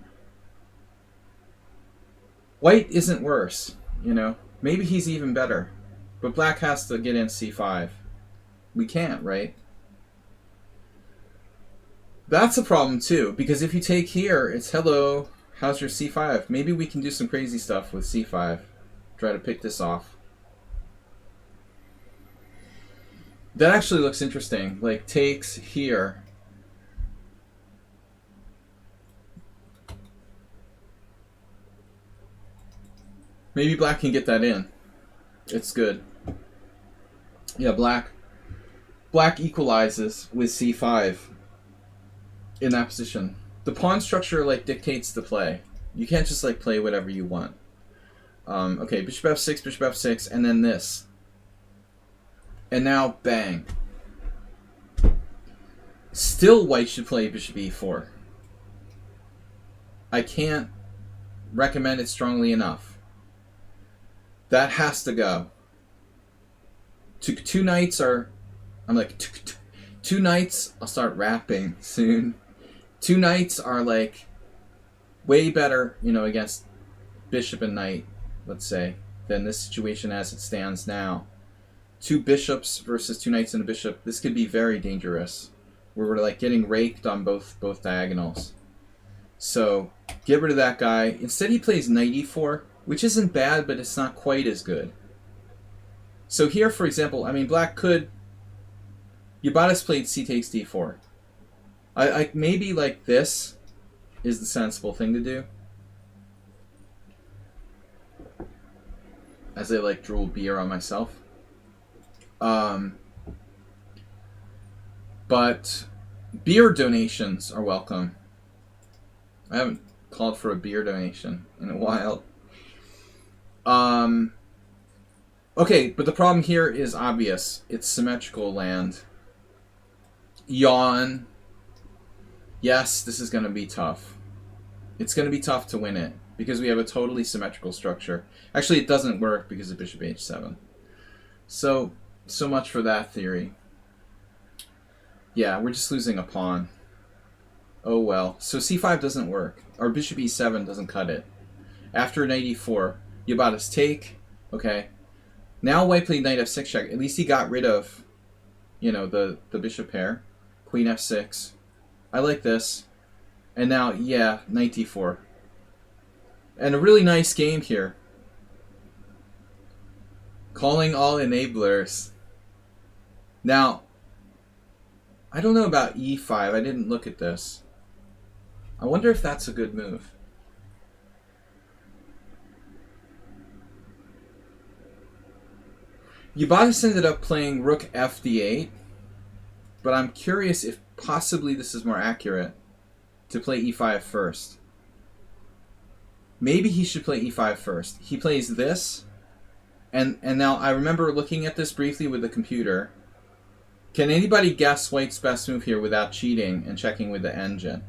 White isn't worse, you know. Maybe he's even better. But black has to get in c5. We can't, right? That's a problem too, because if you take here, it's hello, how's your c5? Maybe we can do some crazy stuff with c5. Try to pick this off. That actually looks interesting. Like, takes here. Maybe black can get that in. It's good. Yeah, black equalizes with c5 in that position. The pawn structure, like, dictates the play. You can't just, like, play whatever you want. Okay, bishop f6, and then this. And now, bang. Still white should play bishop e4. I can't recommend it strongly enough. That has to go. Two knights are... I'm like... Two knights... I'll start rapping soon. Two knights are, like, way better, you know, against bishop and knight, let's say, than this situation as it stands now. Two bishops versus two knights and a bishop. This could be very dangerous. Where we're, like, getting raked on both diagonals. So, get rid of that guy. Instead he plays knight e4, which isn't bad, but it's not quite as good. So here, for example, I mean, black could... Ubatis played c takes d4. I maybe, like, this is the sensible thing to do. As I, like, drool beer on myself. But beer donations are welcome. I haven't called for a beer donation in a while. Okay, but the problem here is obvious. It's symmetrical land. Yawn. Yes, this is going to be tough. It's going to be tough to win it because we have a totally symmetrical structure. Actually, it doesn't work because of bishop h7. So much for that theory. Yeah, we're just losing a pawn. Oh well. So c5 doesn't work. Or bishop e7 doesn't cut it. After knight e4, Ubatis take. Okay. Now white played knight f6 check. At least he got rid of, you know, the bishop pair. Queen f6. I like this. And now, yeah, knight d4. And a really nice game here. Calling all enablers. Now, I don't know about e5. I didn't look at this. I wonder if that's a good move. Ubatis ended up playing rook fd8, but I'm curious if possibly this is more accurate to play e5 first. Maybe he should play e5 first. He plays this, and now I remember looking at this briefly with the computer. Can anybody guess white's best move here without cheating and checking with the engine?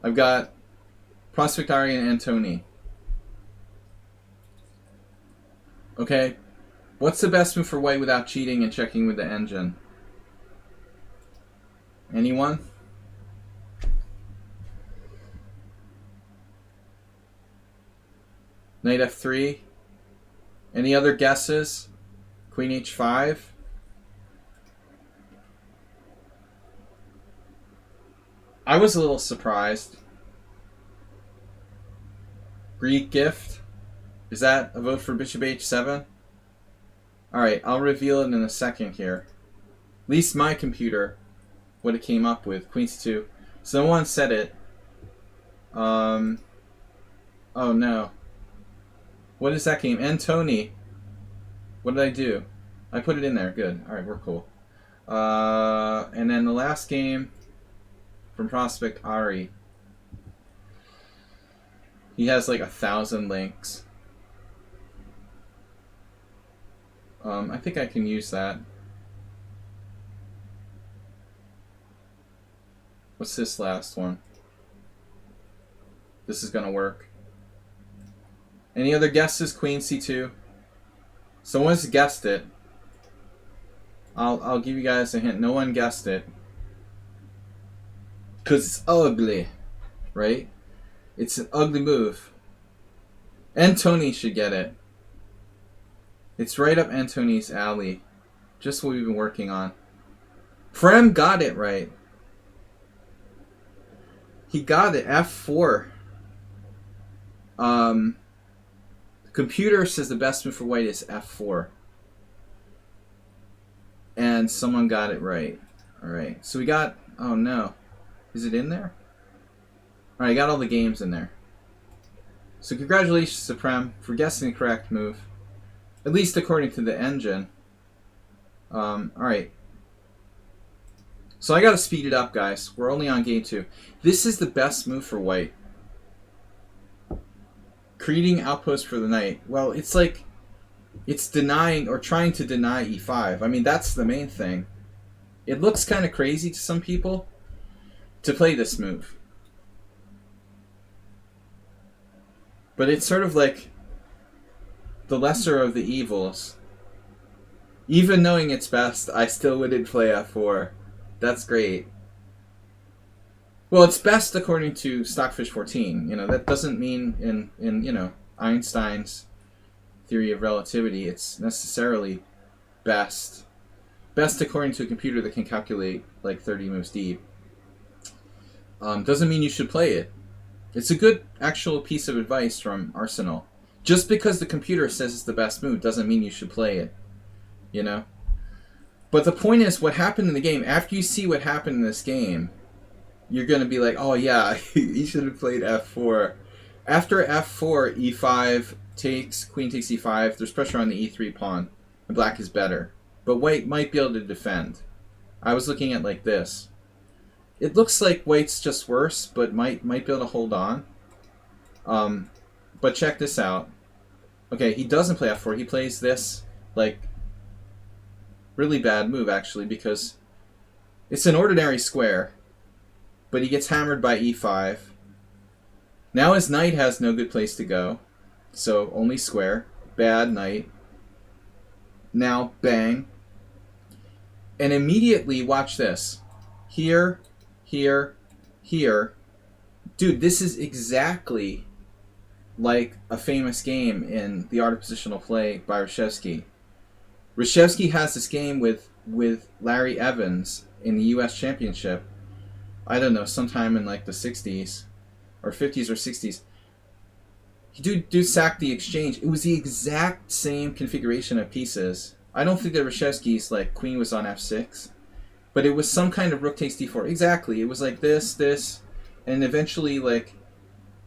I've got Prospect Ari and Antony. Okay, what's the best move for white without cheating and checking with the engine? Anyone? Knight f3. Any other guesses? Queen h5. I was a little surprised. Greek gift. Is that a vote for bishop h7? Alright, I'll reveal it in a second here. At least my computer, what it came up with. Queen c2. Someone said it. Oh no. What is that game? Antony. What did I do? I put it in there. Good. Alright, we're cool. And then the last game from Prospect Ari. He has like 1,000 links. I think I can use that. What's this last one? This is gonna work. Any other guesses? Queen c2. Someone's guessed it. I'll give you guys a hint. No one guessed it. Cause it's ugly, right? It's an ugly move. Antony should get it. It's right up Antony's alley. Just what we've been working on. Frem got it right. He got it. F4. The computer says the best move for white is F4. And someone got it right. Alright. So we got... Oh no. Is it in there? Alright, I got all the games in there. So congratulations, Supreme, for guessing the correct move. At least according to the engine. Alright. So I gotta speed it up, guys. We're only on game 2. This is the best move for white. Creating outpost for the knight. Well, it's like... It's denying or trying to deny e5. I mean, that's the main thing. It looks kind of crazy to some people to play this move. But it's sort of like the lesser of the evils. Even knowing it's best, I still wouldn't play f4. That's great. Well, it's best according to Stockfish 14. You know, that doesn't mean in you know, Einstein's theory of relativity, it's necessarily best. Best according to a computer that can calculate like 30 moves deep. Doesn't mean you should play it. It's a good actual piece of advice from Arsenal. Just because the computer says it's the best move doesn't mean you should play it. You know? But the point is, what happened in the game, after you see what happened in this game, you're going to be like, oh yeah, he should have played f4. After f4, e5 takes, queen takes e5, there's pressure on the e3 pawn, and black is better. But white might be able to defend. I was looking at like this. It looks like white's just worse, but might be able to hold on. But check this out. Okay, he doesn't play f4, he plays this, like, really bad move actually, because it's an ordinary square, but he gets hammered by e5. Now his knight has no good place to go, so only square. Bad knight. Now bang. And immediately, watch this. Here, here, here. Dude, this is exactly like a famous game in The Art of Positional Play by Reshevsky. Reshevsky has this game with Larry Evans in the U.S. Championship. I don't know, sometime in like the 60s or 50s or 60s. Dude sacked the exchange. It was the exact same configuration of pieces. I don't think that Reshevsky's like queen was on f6, but it was some kind of rook takes d4. Exactly. It was like this, and eventually like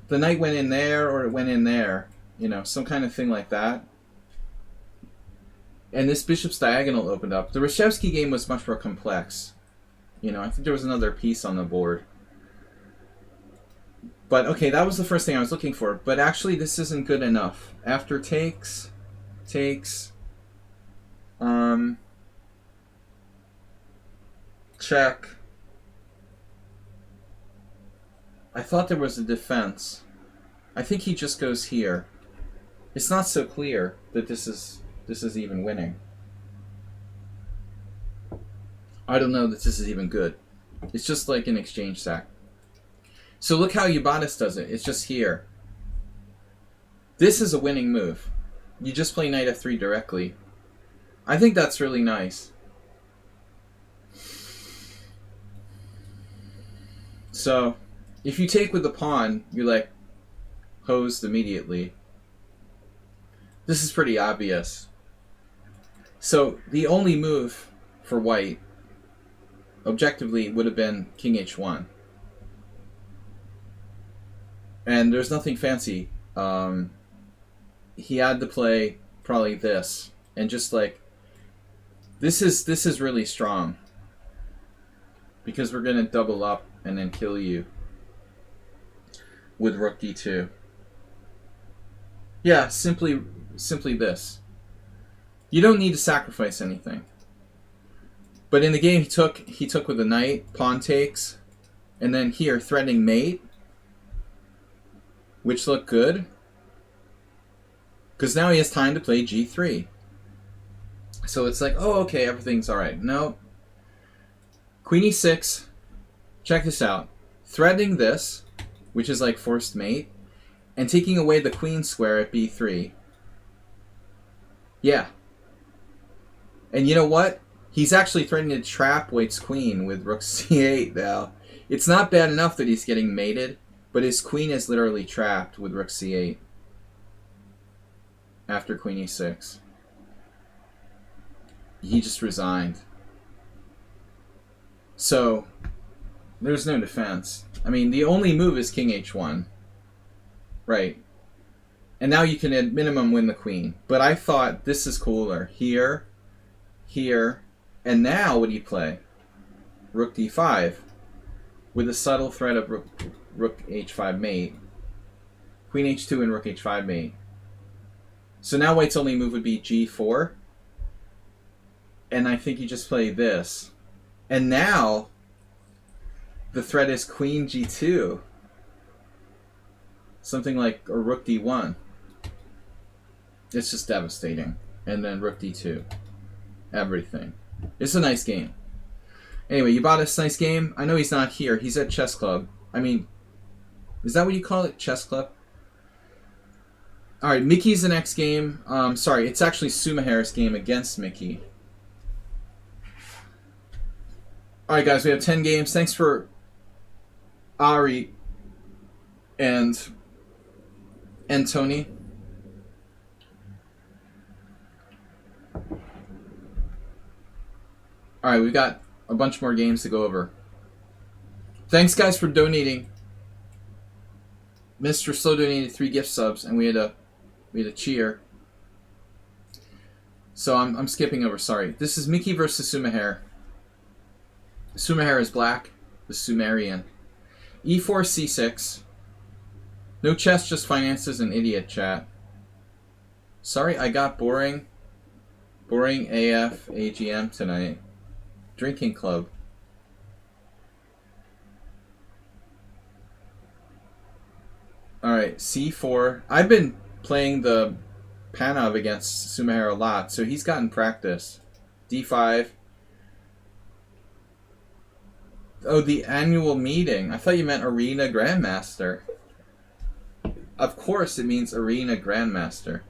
the knight went in there or it went in there. You know, some kind of thing like that. And this bishop's diagonal opened up. The Reshevsky game was much more complex. You know, I think there was another piece on the board. But, okay, that was the first thing I was looking for. But actually, this isn't good enough. After takes, check. I thought there was a defense. I think he just goes here. It's not so clear that this is even winning. I don't know that this is even good. It's just like an exchange sack. So look how Ubatis does it. It's just here. This is a winning move. You just play knight f3 directly. I think that's really nice. So, if you take with the pawn, you're like hosed immediately. This is pretty obvious. So the only move for white, objectively, would have been king h1. And there's nothing fancy. He had to play probably this, and just like this is really strong because we're gonna double up and then kill you with rook d2. Yeah, simply this. You don't need to sacrifice anything. But in the game he took with the knight, pawn takes, and then here threatening mate, which looked good. Because now he has time to play g3. So it's like, oh, okay, everything's alright. No. Queen e6. Check this out. Threatening this, which is like forced mate, and taking away the queen square at b3. Yeah. And you know what? He's actually threatening to trap white's queen with rook c8 now. It's not bad enough that he's getting mated, but his queen is literally trapped with rook c8 after queen e6. He just resigned. So, there's no defense. I mean, the only move is king h1. Right. And now you can at minimum win the queen. But I thought this is cooler. Here, here, and now what do you play? Rook d5 with a subtle threat of rook h5 mate. Queen h2 and rook h5 mate. So now white's only move would be g4. And I think you just play this. And now the threat is queen g2. Something like a rook d1. It's just devastating. And then rook d2. Everything. It's a nice game. Anyway, you bought this nice game. I know he's not here. He's at chess club. I mean, is that what you call it? Chess club? Alright, Mickey's the next game. Sorry, it's actually Sumaher's game against Mickey. Alright guys, we have 10 games. Thanks for Ari and Tony. Alright, we've got a bunch more games to go over. Thanks guys for donating. Mr. Slow donated 3 gift subs and we had a cheer. So I'm skipping over, sorry. This is Mickey versus Sumaher. Sumaher is black, the Sumerian. E4 c6. No chess, just finances and idiot chat. Sorry, I got boring AF AGM tonight. Drinking club. Alright, c4. I've been playing the Panov against Sumaher a lot, so he's gotten practice. d5. Oh, the annual meeting. I thought you meant Arena Grandmaster. Of course it means Arena Grandmaster.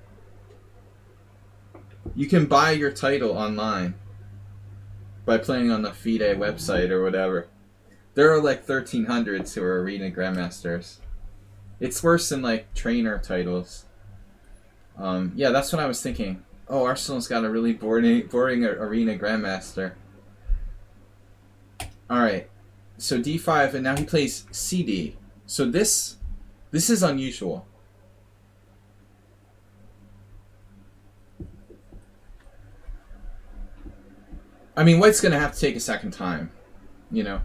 You can buy your title online by playing on the FIDE website or whatever. There are like 1300s who are Arena Grandmasters. It's worse than like trainer titles. Yeah, that's what I was thinking. Oh, Arsenal's got a really boring Arena Grandmaster. Alright. So d5, and now he plays cd. So this is unusual. I mean, white's going to have to take a second time. You know?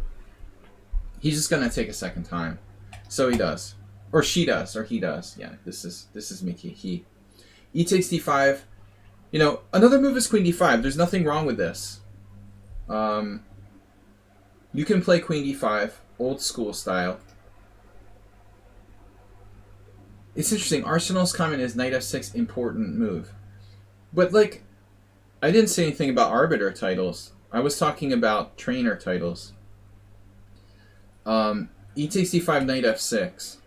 He's just going to take a second time. So he does. Or she does. Or he does. Yeah, this is Mickey. He. E takes d5. You know, another move is queen d5. There's nothing wrong with this. You can play queen d5, old school style. It's interesting. Arsenal's comment is knight f6, important move. But, like, I didn't say anything about arbiter titles. I was talking about trainer titles. E takes d5, knight f6.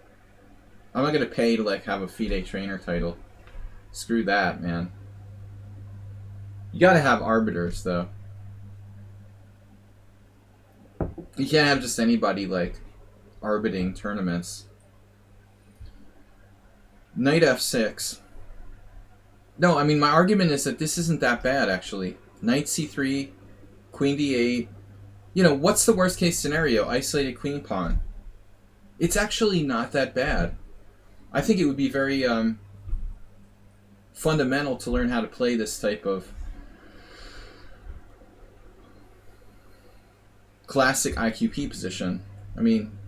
I'm not going to pay to, like, have a FIDE trainer title. Screw that, man. You got to have arbiters, though. You can't have just anybody, like, arbiting tournaments. Knight f6. No, I mean, my argument is that this isn't that bad, actually. Knight c3, queen d8. You know, what's the worst case scenario? Isolated queen pawn. It's actually not that bad. I think it would be very fundamental to learn how to play this type of classic IQP position. I mean,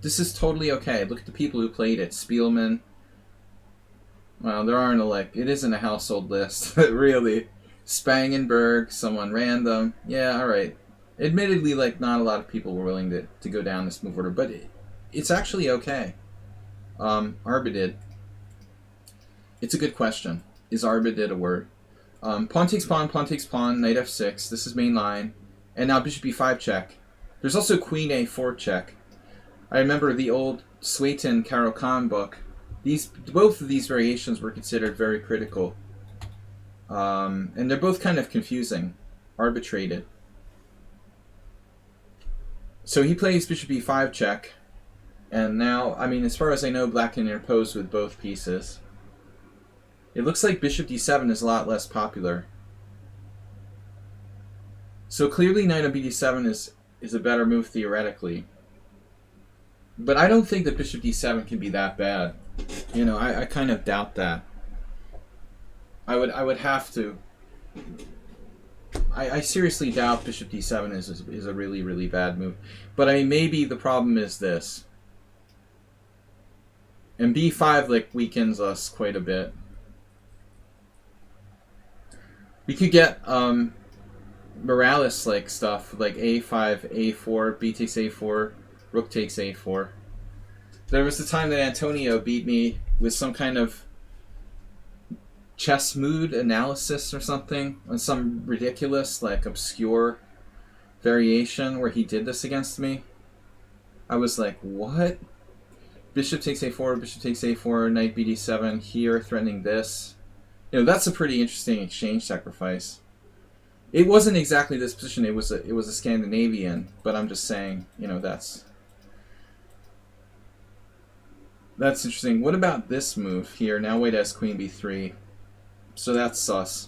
this is totally okay. Look at the people who played it. Spielman. Well, there aren't it isn't a household list, really. Spangenberg, someone random. Yeah, alright. Admittedly, not a lot of people were willing to go down this move order, but it's actually okay. Arbitid. It's a good question. Is arbitid a word? Pawn takes pawn, knight f6. This is main line. And now bishop e5 check. There's also queen a4 check. I remember the old Swayton Karo Khan book. Both of these variations were considered very critical. And they're both kind of confusing. Arbitrated. So he plays bishop e5 check. And now, I mean, as far as I know, black can interpose with both pieces. It looks like bishop d7 is a lot less popular. So clearly knight on bd7 is a better move theoretically. But I don't think that bishop d7 can be that bad. You know, I kind of doubt that. I would have to. I seriously doubt bishop d7 is a really, really bad move. But I mean, maybe the problem is this. And b5 weakens us quite a bit. We could get Morales stuff like a5, a4, b takes a4, rook takes a4. There was the time that Antonio beat me with some kind of chess mood analysis or something on some ridiculous, obscure variation where he did this against me. I was like, what? Bishop takes a4, bishop takes a4, knight bd7 here, threatening this. You know, that's a pretty interesting exchange sacrifice. It wasn't exactly this position, it was a Scandinavian, but I'm just saying, you know, that's interesting. What about this move here? Now white has queen b3. So that's sus.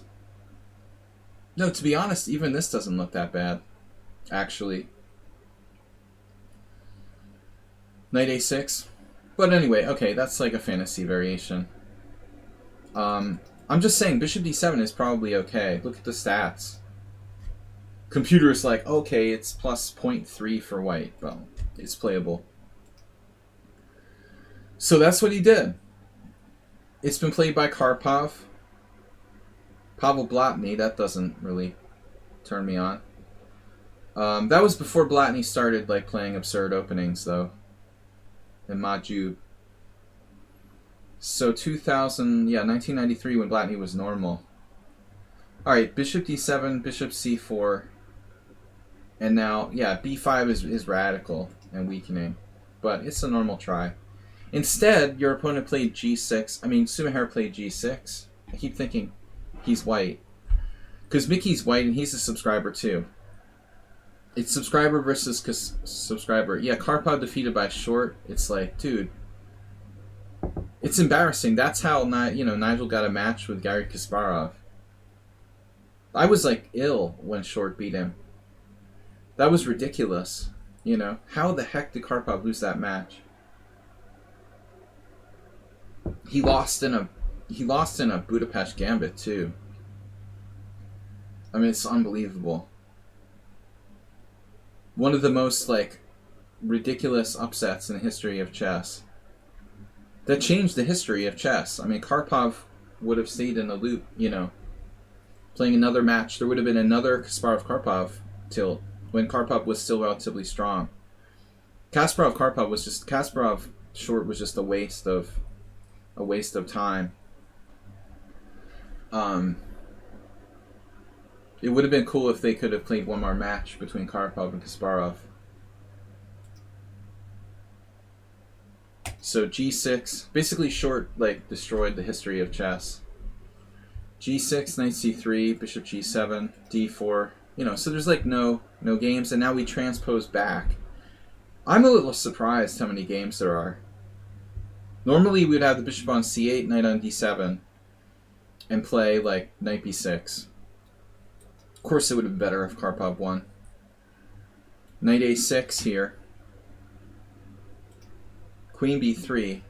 No, to be honest, even this doesn't look that bad, actually. Knight a6. But anyway, okay, that's like a fantasy variation. I'm just saying bishop d7 is probably okay. Look at the stats. Computer's like, okay, it's plus 0.3 for white. Well, it's playable. So that's what he did. It's been played by Karpov. Pavel Blatny, that doesn't really turn me on. That was before Blatny started playing absurd openings, though. And Majub. So 1993 when Blatny was normal. Alright, bishop d7, bishop c4. And now, yeah, b5 is radical and weakening. But it's a normal try. Instead, your opponent played g6. I mean, Sumaher played g6. I keep thinking he's white. Because Mickey's white and he's a subscriber too. It's subscriber versus subscriber. Yeah, Karpov defeated by short. It's like, dude, it's embarrassing. That's how Nigel got a match with Garry Kasparov. I was ill when short beat him. That was ridiculous. You know, how the heck did Karpov lose that match? He lost in a Budapest Gambit too. I mean, it's unbelievable. One of the most ridiculous upsets in the history of chess. That changed the history of chess. I mean, Karpov would have stayed in a loop, playing another match. There would have been another Kasparov-Karpov tilt when Karpov was still relatively strong. Kasparov-Karpov was just Kasparov-Short was just a waste of time. It would have been cool if they could have played one more match between Karpov and Kasparov. So g6, basically short destroyed the history of chess. g6, knight c3, bishop g7, d4. So there's no games, and now we transpose back. I'm a little surprised how many games there are. Normally we'd have the bishop on c8, knight on d7. and play like knight b6. Of course, it would have been better if Karpov won. Knight a6 here. Queen b3.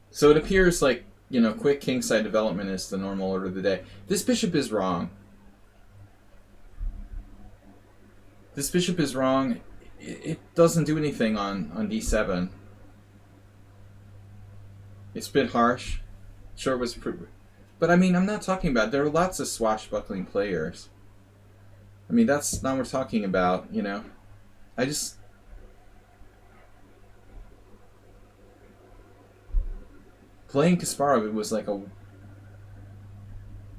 So it appears like, you know, quick kingside development is the normal order of the day. This bishop is wrong. This bishop is wrong. It doesn't do anything on d7. It's a bit harsh. Sure, it was... But I mean, I'm not talking about... There are lots of swashbuckling players. I mean, that's not what we're talking about, you know. I just... Playing Kasparov, it was like a...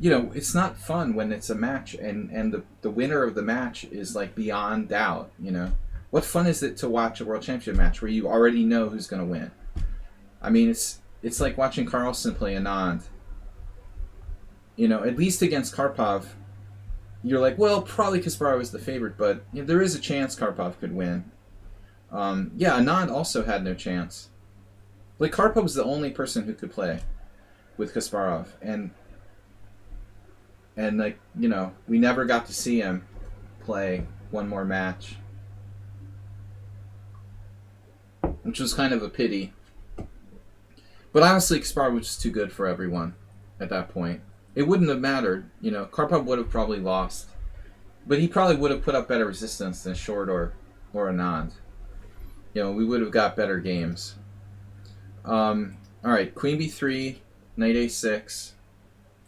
You know, it's not fun when it's a match and the winner of the match is like beyond doubt, you know. What fun is it to watch a World Championship match where you already know who's going to win? I mean, it's like watching Carlsen play Anand. You know, at least against Karpov, you're like, well, probably Kasparov is the favorite, but you know, there is a chance Karpov could win. Yeah, Anand also had no chance. Like, Karpov was the only person who could play with Kasparov, and like, you know, we never got to see him play one more match, which was kind of a pity. But honestly, Kasparov was just too good for everyone at that point. It wouldn't have mattered, you know. Karpov would have probably lost, but he probably would have put up better resistance than Short or Anand. You know, we would have got better games. All right, Queen b3, Knight a6,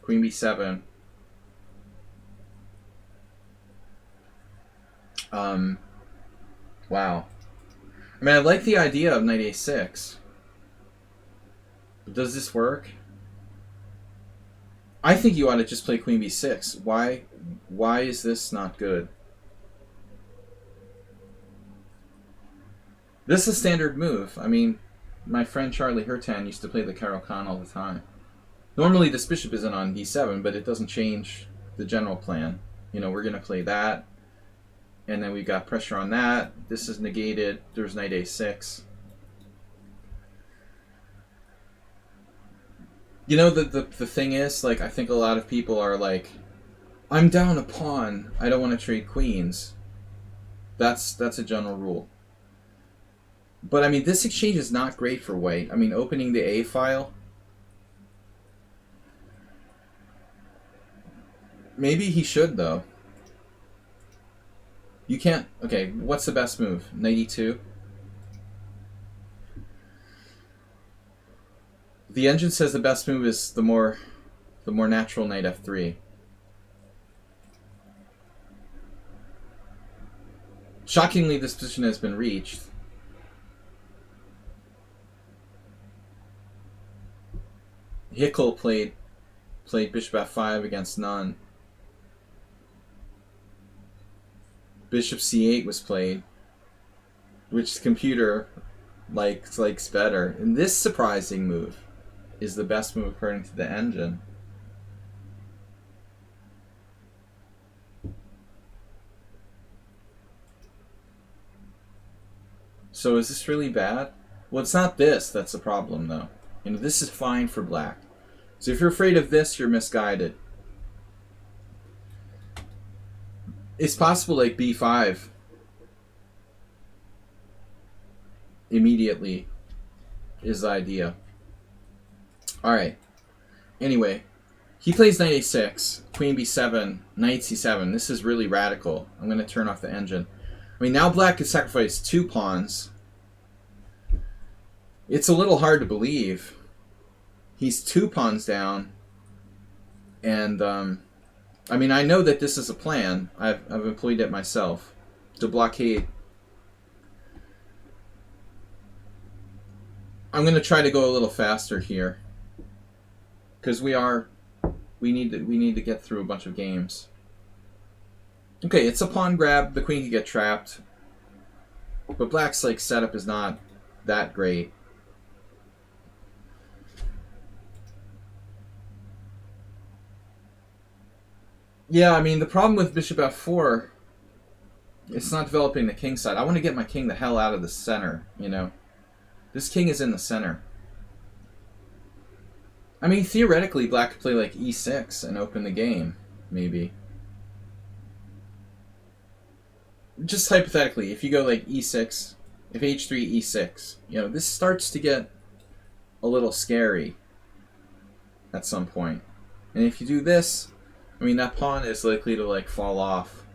Queen b7. Wow. I mean, I like the idea of Knight a6. But does this work? I think you ought to just play Queen b6. Why is this not good? This is a standard move. I mean, my friend Charlie Hurtan used to play the Caro-Kann all the time. Normally this bishop isn't on d7, but it doesn't change the general plan. You know, we're going to play that, and then we got pressure on that. This is negated. There's Knight a6. You know, the thing is, like, I think a lot of people are like, I'm down a pawn. I don't want to trade queens. That's a general rule. But, I mean, this exchange is not great for white. I mean, opening the A file. Maybe he should, though. You can't... Okay, what's the best move? Knight e2? The engine says the best move is the more natural Knight f3. Shockingly, this position has been reached. Hickel played bishop f5 against none. Bishop c8 was played, which the computer likes better. And this surprising move is the best move according to the engine. So is this really bad? Well, it's not this that's the problem, though. You know, this is fine for black. So if you're afraid of this, you're misguided. It's possible like b5 immediately is the idea. Alright. Anyway, he plays Knight a6, Queen b7, Knight c7. This is really radical. I'm going to turn off the engine. I mean, now black has sacrificed 2 pawns. It's a little hard to believe. He's 2 pawns down. And, I mean, I know that this is a plan. I've employed it myself to blockade. I'm going to try to go a little faster here, because we need to get through a bunch of games. Okay, it's a pawn grab. The queen can get trapped, but black's like setup is not that great. Yeah, I mean, the problem with bishop f4 It's not developing the king side. I want to get my king the hell out of the center, you know. This king is in the center. I mean, theoretically, black could play like e6 and open the game, maybe. Just hypothetically, if you go like e6, if h3, e6, you know, this starts to get a little scary at some point. And if you do this, I mean, that pawn is likely to like fall off,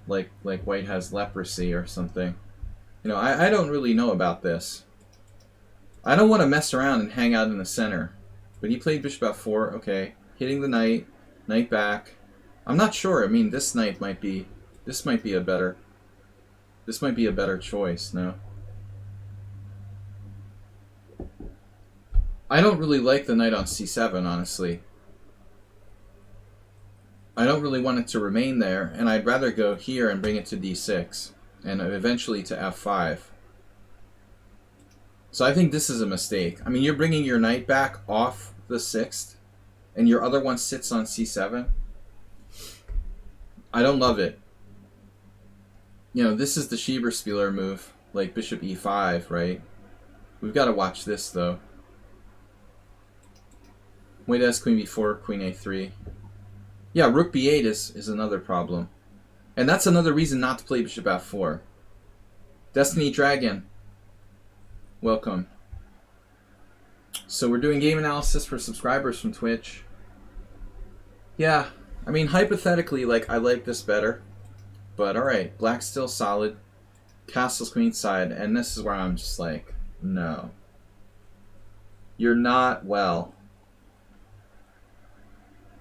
like white has leprosy or something. You know, I don't really know about this. I don't want to mess around and hang out in the center. But he played bishop f4, okay. Hitting the knight, knight back. I'm not sure. I mean, this knight might be, this might be a better choice, no? I don't really like the knight on c7, honestly. I don't really want it to remain there, and I'd rather go here and bring it to d6, and eventually to f5. So I think this is a mistake. I mean, you're bringing your knight back off the 6th, and your other one sits on c7. I don't love it. You know, this is the Schieberspieler move, like bishop e5, right? We've got to watch this, though. White has queen b4, queen a3. Yeah, rook b8 is another problem. And that's another reason not to play bishop f4. Destiny Dragon, welcome. So we're doing game analysis for subscribers from Twitch. Yeah, I mean, hypothetically, like, I like this better. But alright, black's still solid. Castle's queenside, and this is where I'm just like, no. You're not well.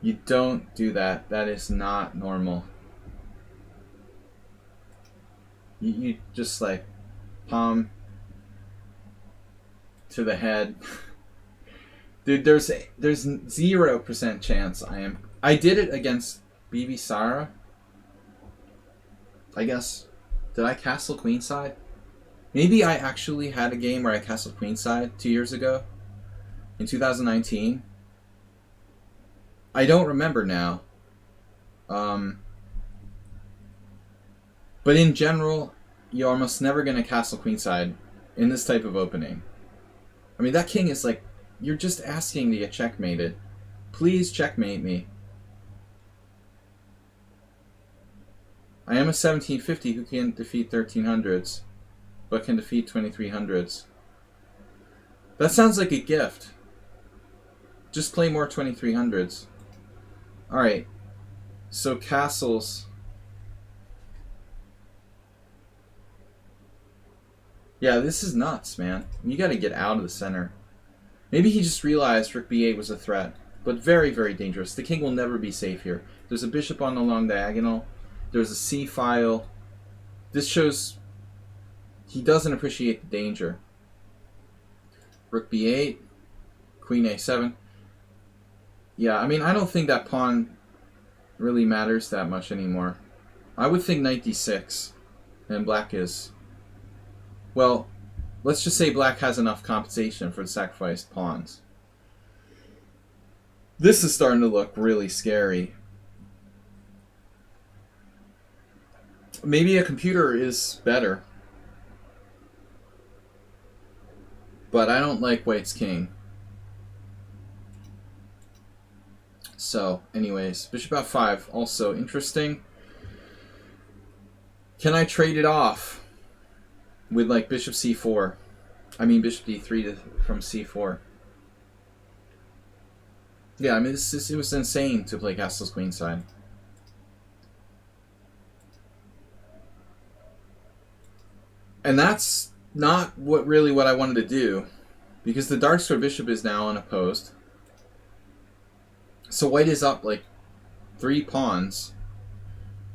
You don't do that. That is not normal. You just like palm to the head. Dude, there's 0% chance I did it against BB Sara. I guess. Did I castle queenside? Maybe I actually had a game where I castled queenside 2 years ago. In 2019. I don't remember now. But in general, you're almost never going to castle queenside in this type of opening. I mean, that king is like, you're just asking to get checkmated. Please checkmate me. I am a 1750 who can defeat 1300s, but can defeat 2300s. That sounds like a gift. Just play more 2300s. Alright, so castles. Yeah, this is nuts, man. You gotta get out of the center. Maybe he just realized rook b8 was a threat, but very, very dangerous. The king will never be safe here. There's a bishop on the long diagonal. There's a c-file. This shows he doesn't appreciate the danger. Rook b8, queen a7. Yeah, I mean, I don't think that pawn really matters that much anymore. I would think knight d6, and black is... Well, let's just say black has enough compensation for the sacrificed pawns. This is starting to look really scary. Maybe a computer is better. But I don't like white's king. So, anyways, bishop f5, also interesting. Can I trade it off with like bishop c4? I mean bishop d3 from c4. Yeah, I mean it was insane to play castles queenside. And that's not what I wanted to do, because the dark square bishop is now unopposed. So white is up like 3 pawns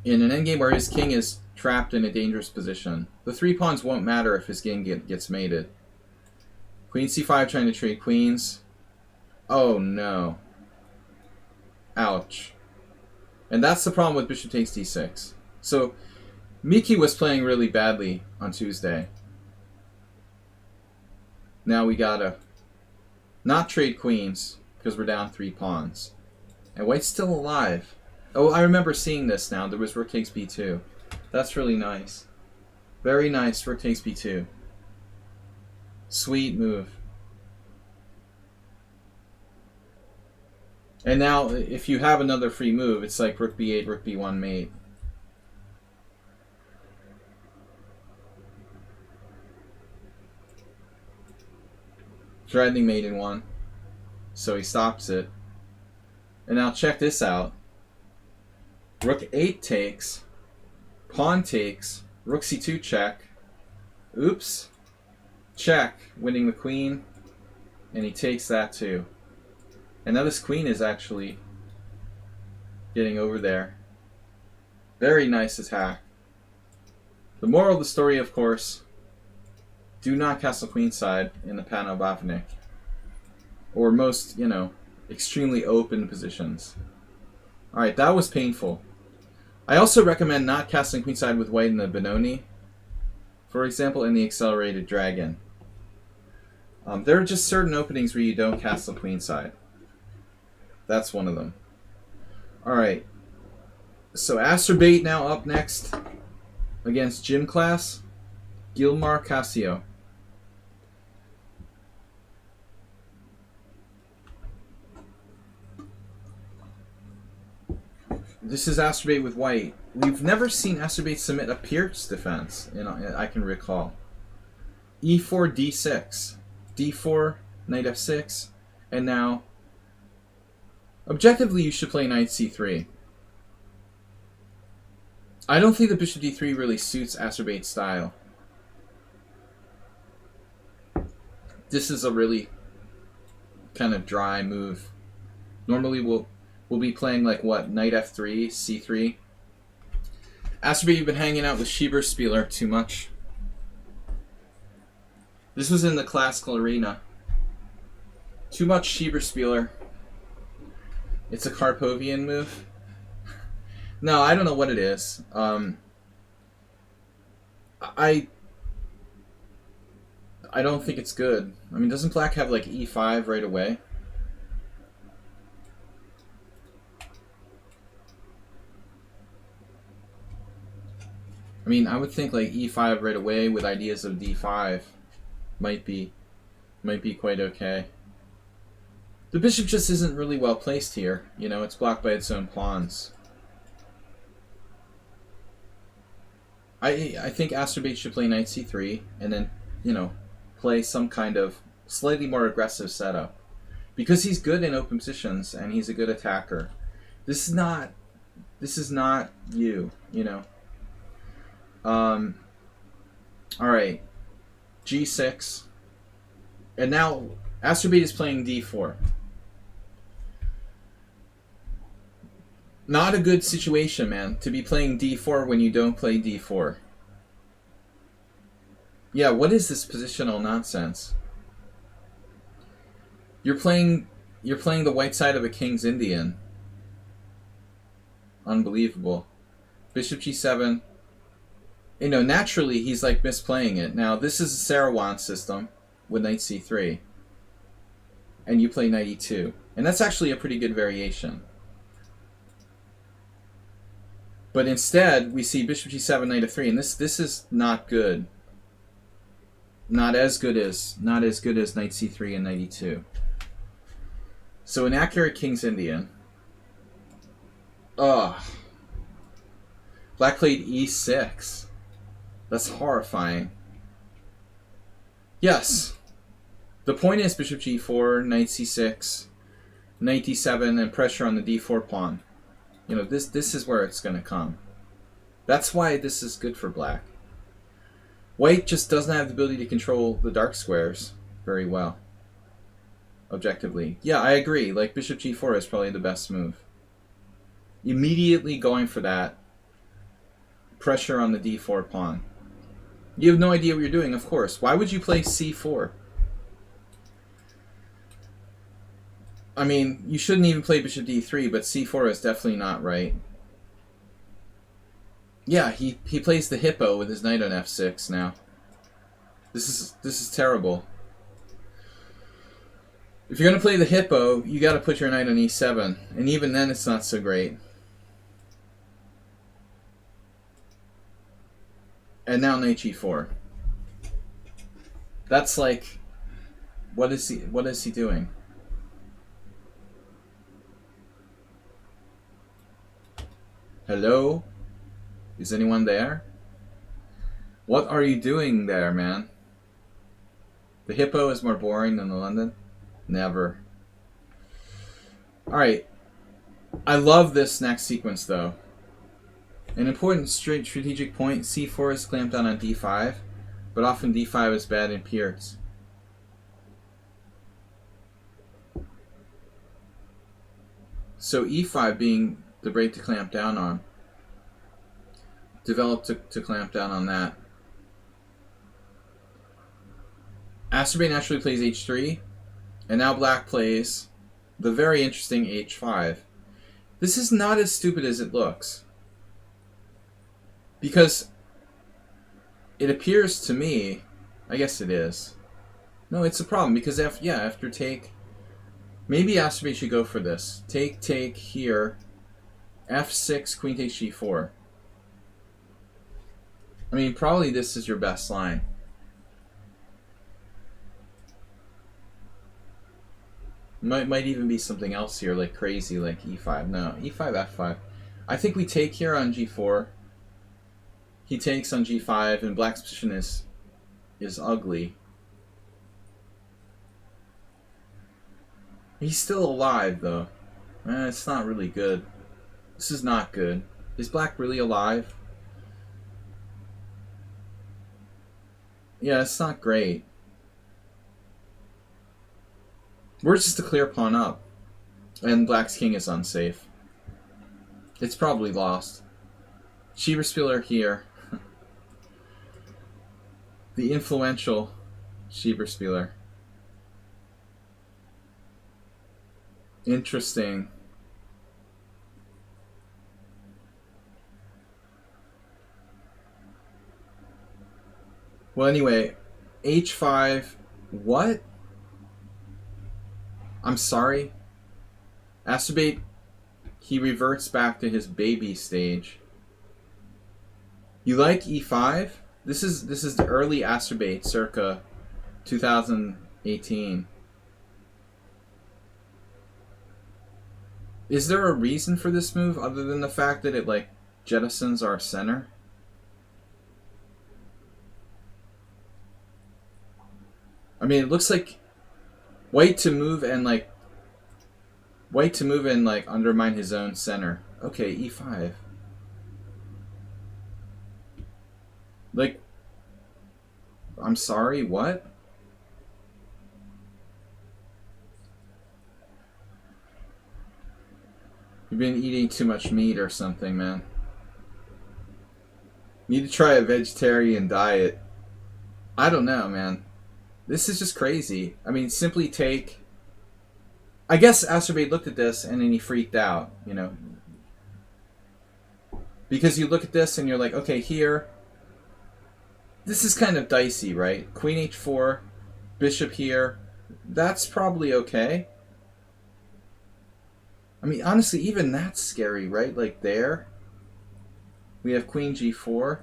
in an endgame where his king is trapped in a dangerous position. The 3 pawns won't matter if his king gets mated. Queen c5 trying to trade queens. Oh no. Ouch. And that's the problem with bishop takes d6. So Miki was playing really badly on Tuesday. Now we gotta not trade queens because we're down 3 pawns. And white's still alive. Oh, I remember seeing this now. There was rook takes b2. That's really nice. Very nice. Rook takes b2. Sweet move. And now, if you have another free move, it's like rook b8, rook b1 mate. Threatening mate in one. So he stops it. And now check this out. Rook 8 takes. Pawn takes. Rook c2 check. Oops. Check. Winning the queen. And he takes that too. And now this queen is actually getting over there. Very nice attack. The moral of the story, of course, do not castle queenside in the Pano Bavnik. Or most, you know, extremely open positions. Alright, that was painful. I also recommend not castling queenside with white in the Benoni, for example, in the Accelerated Dragon. There are just certain openings where you don't castle queenside. That's one of them. Alright. So Asterbait now up next against Gym Class, Gilmar Casio. This is Asterbait with white. We've never seen Asterbait submit a Pierce defense, I can recall. E4, D6. D4, Knight F6, and now objectively you should play Knight C3. I don't think the Bishop D3 really suits Acerbate's style. This is a really kind of dry move. Normally we'll be playing like what, Knight F3, C3. Acerbate, you've been hanging out with Schieberspieler too much. This was in the classical arena. Too much Schieberspieler. It's a Karpovian move. No, I don't know what it is. I don't think it's good. I mean, doesn't black have like E5 right away? I mean, I would think like E5 right away with ideas of D5 might be quite okay. The bishop just isn't really well placed here. You know, it's blocked by its own pawns. I think Asterbate should play Knight C3 and then, you know, play some kind of slightly more aggressive setup. Because he's good in open positions and he's a good attacker. This is not you, you know. Alright. G6. And now Asterbate is playing D4. Not a good situation, man, to be playing D4 when you don't play D4. Yeah, what is this positional nonsense? You're playing the white side of a King's Indian. Unbelievable. Bishop G7. You know, naturally he's like misplaying it. Now, this is a Sarawant system with Knight C3. And you play Knight E2. And that's actually a pretty good variation. But instead, we see Bishop G7, Knight F3, and this is not good. Not as good as Knight C3 and Knight E2. So an accurate King's Indian. Ugh. Black played E6. That's horrifying. Yes. The point is Bishop G4, Knight C6, Knight D7, and pressure on the D4 pawn. You know, this is where it's going to come. That's why this is good for black. White just doesn't have the ability to control the dark squares very well. Objectively. Yeah, I agree. Like, Bishop G4 is probably the best move. Immediately going for that. Pressure on the D4 pawn. You have no idea what you're doing, of course. Why would you play C4? I mean, you shouldn't even play Bishop D3, but C4 is definitely not right. Yeah, he plays the hippo with his knight on F6 now. This is terrible. If you're gonna play the hippo, you gotta put your knight on E7, and even then it's not so great. And now knight g4. That's like, what is he doing? Hello? Is anyone there? What are you doing there, man? The hippo is more boring than the London? Never. Alright. I love this next sequence, though. An important strategic point, c4 is clamped down on d5, but often d5 is bad in Pierts. So e5 being the break to clamp down on, developed to clamp down on that. Asterbate naturally plays h3, and now black plays the very interesting h5. This is not as stupid as it looks. Because it appears to me, I guess it is. No, it's a problem because after take, maybe Asterbate should go for this. Take here, f6, queen takes g4. I mean, probably this is your best line. Might even be something else here, like crazy, like e5. No, e5, f5. I think we take here on g4. He takes on g5, and black's position is ugly. He's still alive, though. It's not really good. This is not good. Is black really alive? Yeah, it's not great. We're just a clear pawn up. And black's king is unsafe. It's probably lost. Schieberspieler here. The influential Schieberspieler. Interesting. Well, anyway, h5. What? I'm sorry. Asterbate, he reverts back to his baby stage. You like e5? This is the early Asterbate, circa 2018. Is there a reason for this move other than the fact that it like jettisons our center? I mean, it looks like white to move and undermine his own center. Okay, e5. Like, I'm sorry, what? You've been eating too much meat or something, man. Need to try a vegetarian diet. I don't know, man. This is just crazy. I mean, simply take... I guess Asterbate looked at this and then he freaked out, you know. Because you look at this and you're like, okay, here... This is kind of dicey, right? Queen h4, bishop here. That's probably okay. I mean, honestly, even that's scary, right? Like there. We have queen g4.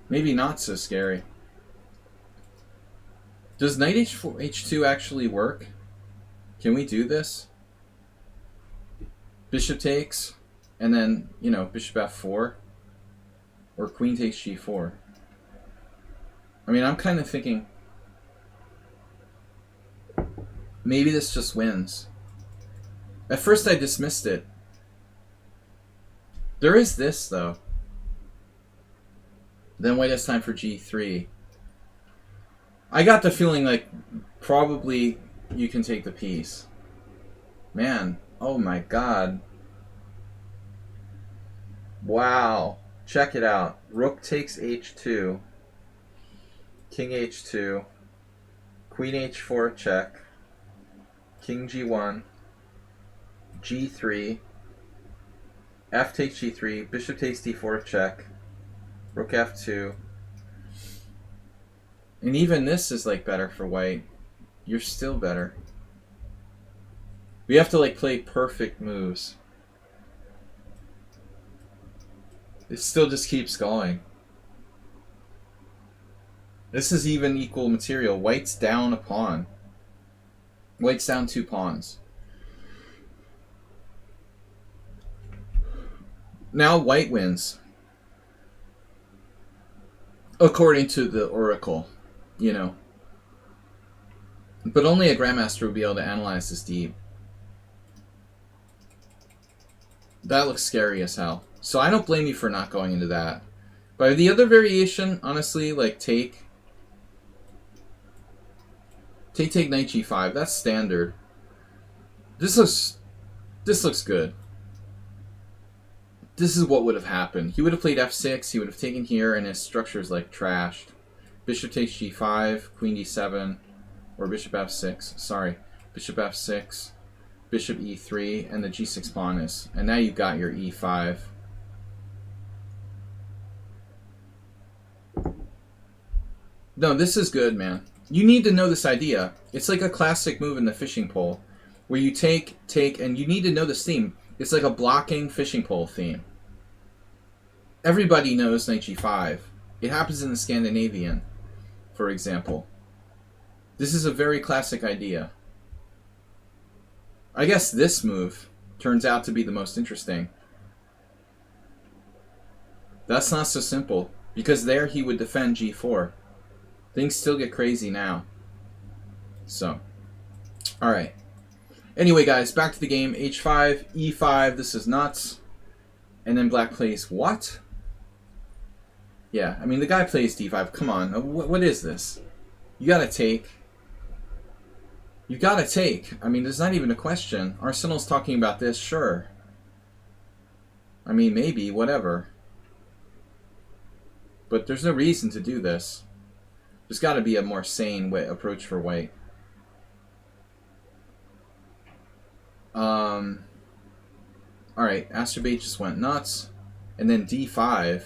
Maybe not so scary. Does knight h4, h2 actually work? Can we do this? Bishop takes, and then, you know, bishop f4. Or queen takes g4. I mean, I'm kind of thinking maybe this just wins. At first I dismissed it. There is this, though. Then white has time for g3. I got the feeling like probably you can take the piece. Man, oh my god. Wow. Check it out. Rook takes h2. King h2. Queen h4 check. King g1. g3. F takes g3. Bishop takes d4 check. Rook f2. And even this is like better for white. You're still better. We have to like play perfect moves. It still just keeps going. This is even equal material. White's down a pawn. White's down 2 pawns. Now white wins. According to the oracle, you know. But only a grandmaster would be able to analyze this deep. That looks scary as hell. So I don't blame you for not going into that. But the other variation, honestly, like take knight g5. That's standard. This looks good. This is what would have happened. He would have played f6. He would have taken here, and his structure is like trashed. Bishop takes g5, queen d7, or bishop f6. Sorry, bishop f6, bishop e3, and the g6 pawn is. And now you've got your e5. No, this is good, man. You need to know this idea. It's like a classic move in the fishing pole, where you take, and you need to know this theme. It's like a blocking fishing pole theme. Everybody knows knight g5. It happens in the Scandinavian, for example. This is a very classic idea. I guess this move turns out to be the most interesting. That's not so simple, because there he would defend g4. Things still get crazy now. So, alright. Anyway, guys, back to the game. h5, e5, this is nuts. And then black plays what? Yeah, I mean, the guy plays d5. Come on, what is this? You gotta take. You gotta take. I mean, there's not even a question. Arsenal's talking about this, sure. I mean, maybe, whatever. But there's no reason to do this. There's gotta be a more sane approach for white. Alright, Asterbate just went nuts. And then d5.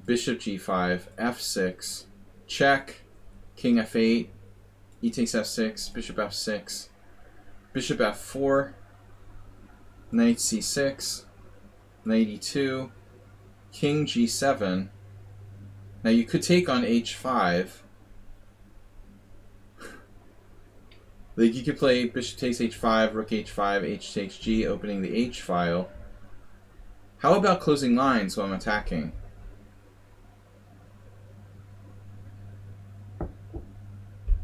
Bishop g5, f6, check, king f8, e takes f6, bishop f6, bishop f4, knight c6, knight e2, king g7. Now you could take on h5. Like you could play bishop takes h5, rook h5, h takes g, opening the h file. How about closing lines while I'm attacking?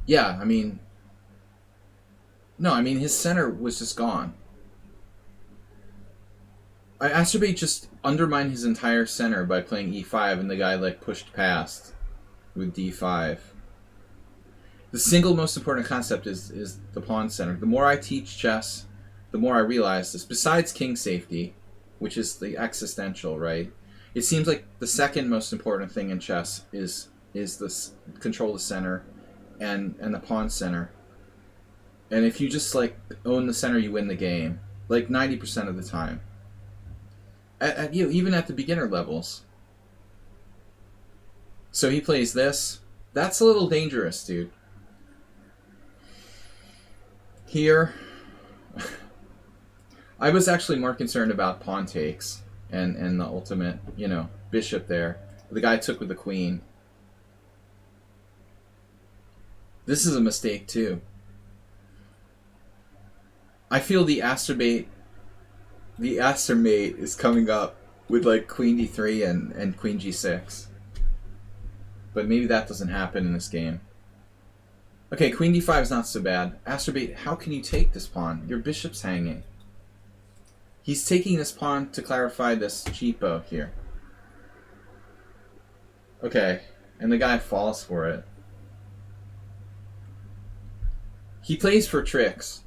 Yeah, I mean... No, I mean, his center was just gone. Asterbate just undermined his entire center by playing e5, and the guy, like, pushed past with d5. The single most important concept is the pawn center. The more I teach chess, the more I realize this. Besides king safety, which is the existential, right? It seems like the second most important thing in chess is this control the center and the pawn center. And if you just like own the center, you win the game, like 90% of the time. Even at the beginner levels. So he plays this. That's a little dangerous, dude. Here, I was actually more concerned about pawn takes and the ultimate, you know, bishop there. The guy took with the queen. This is a mistake too. I feel the Asterbate is coming up with like queen d3 and queen g6. But maybe that doesn't happen in this game. Okay, queen d5 is not so bad. Asterbate, how can you take this pawn? Your bishop's hanging. He's taking this pawn to clarify this cheapo here. Okay, and the guy falls for it. He plays for tricks.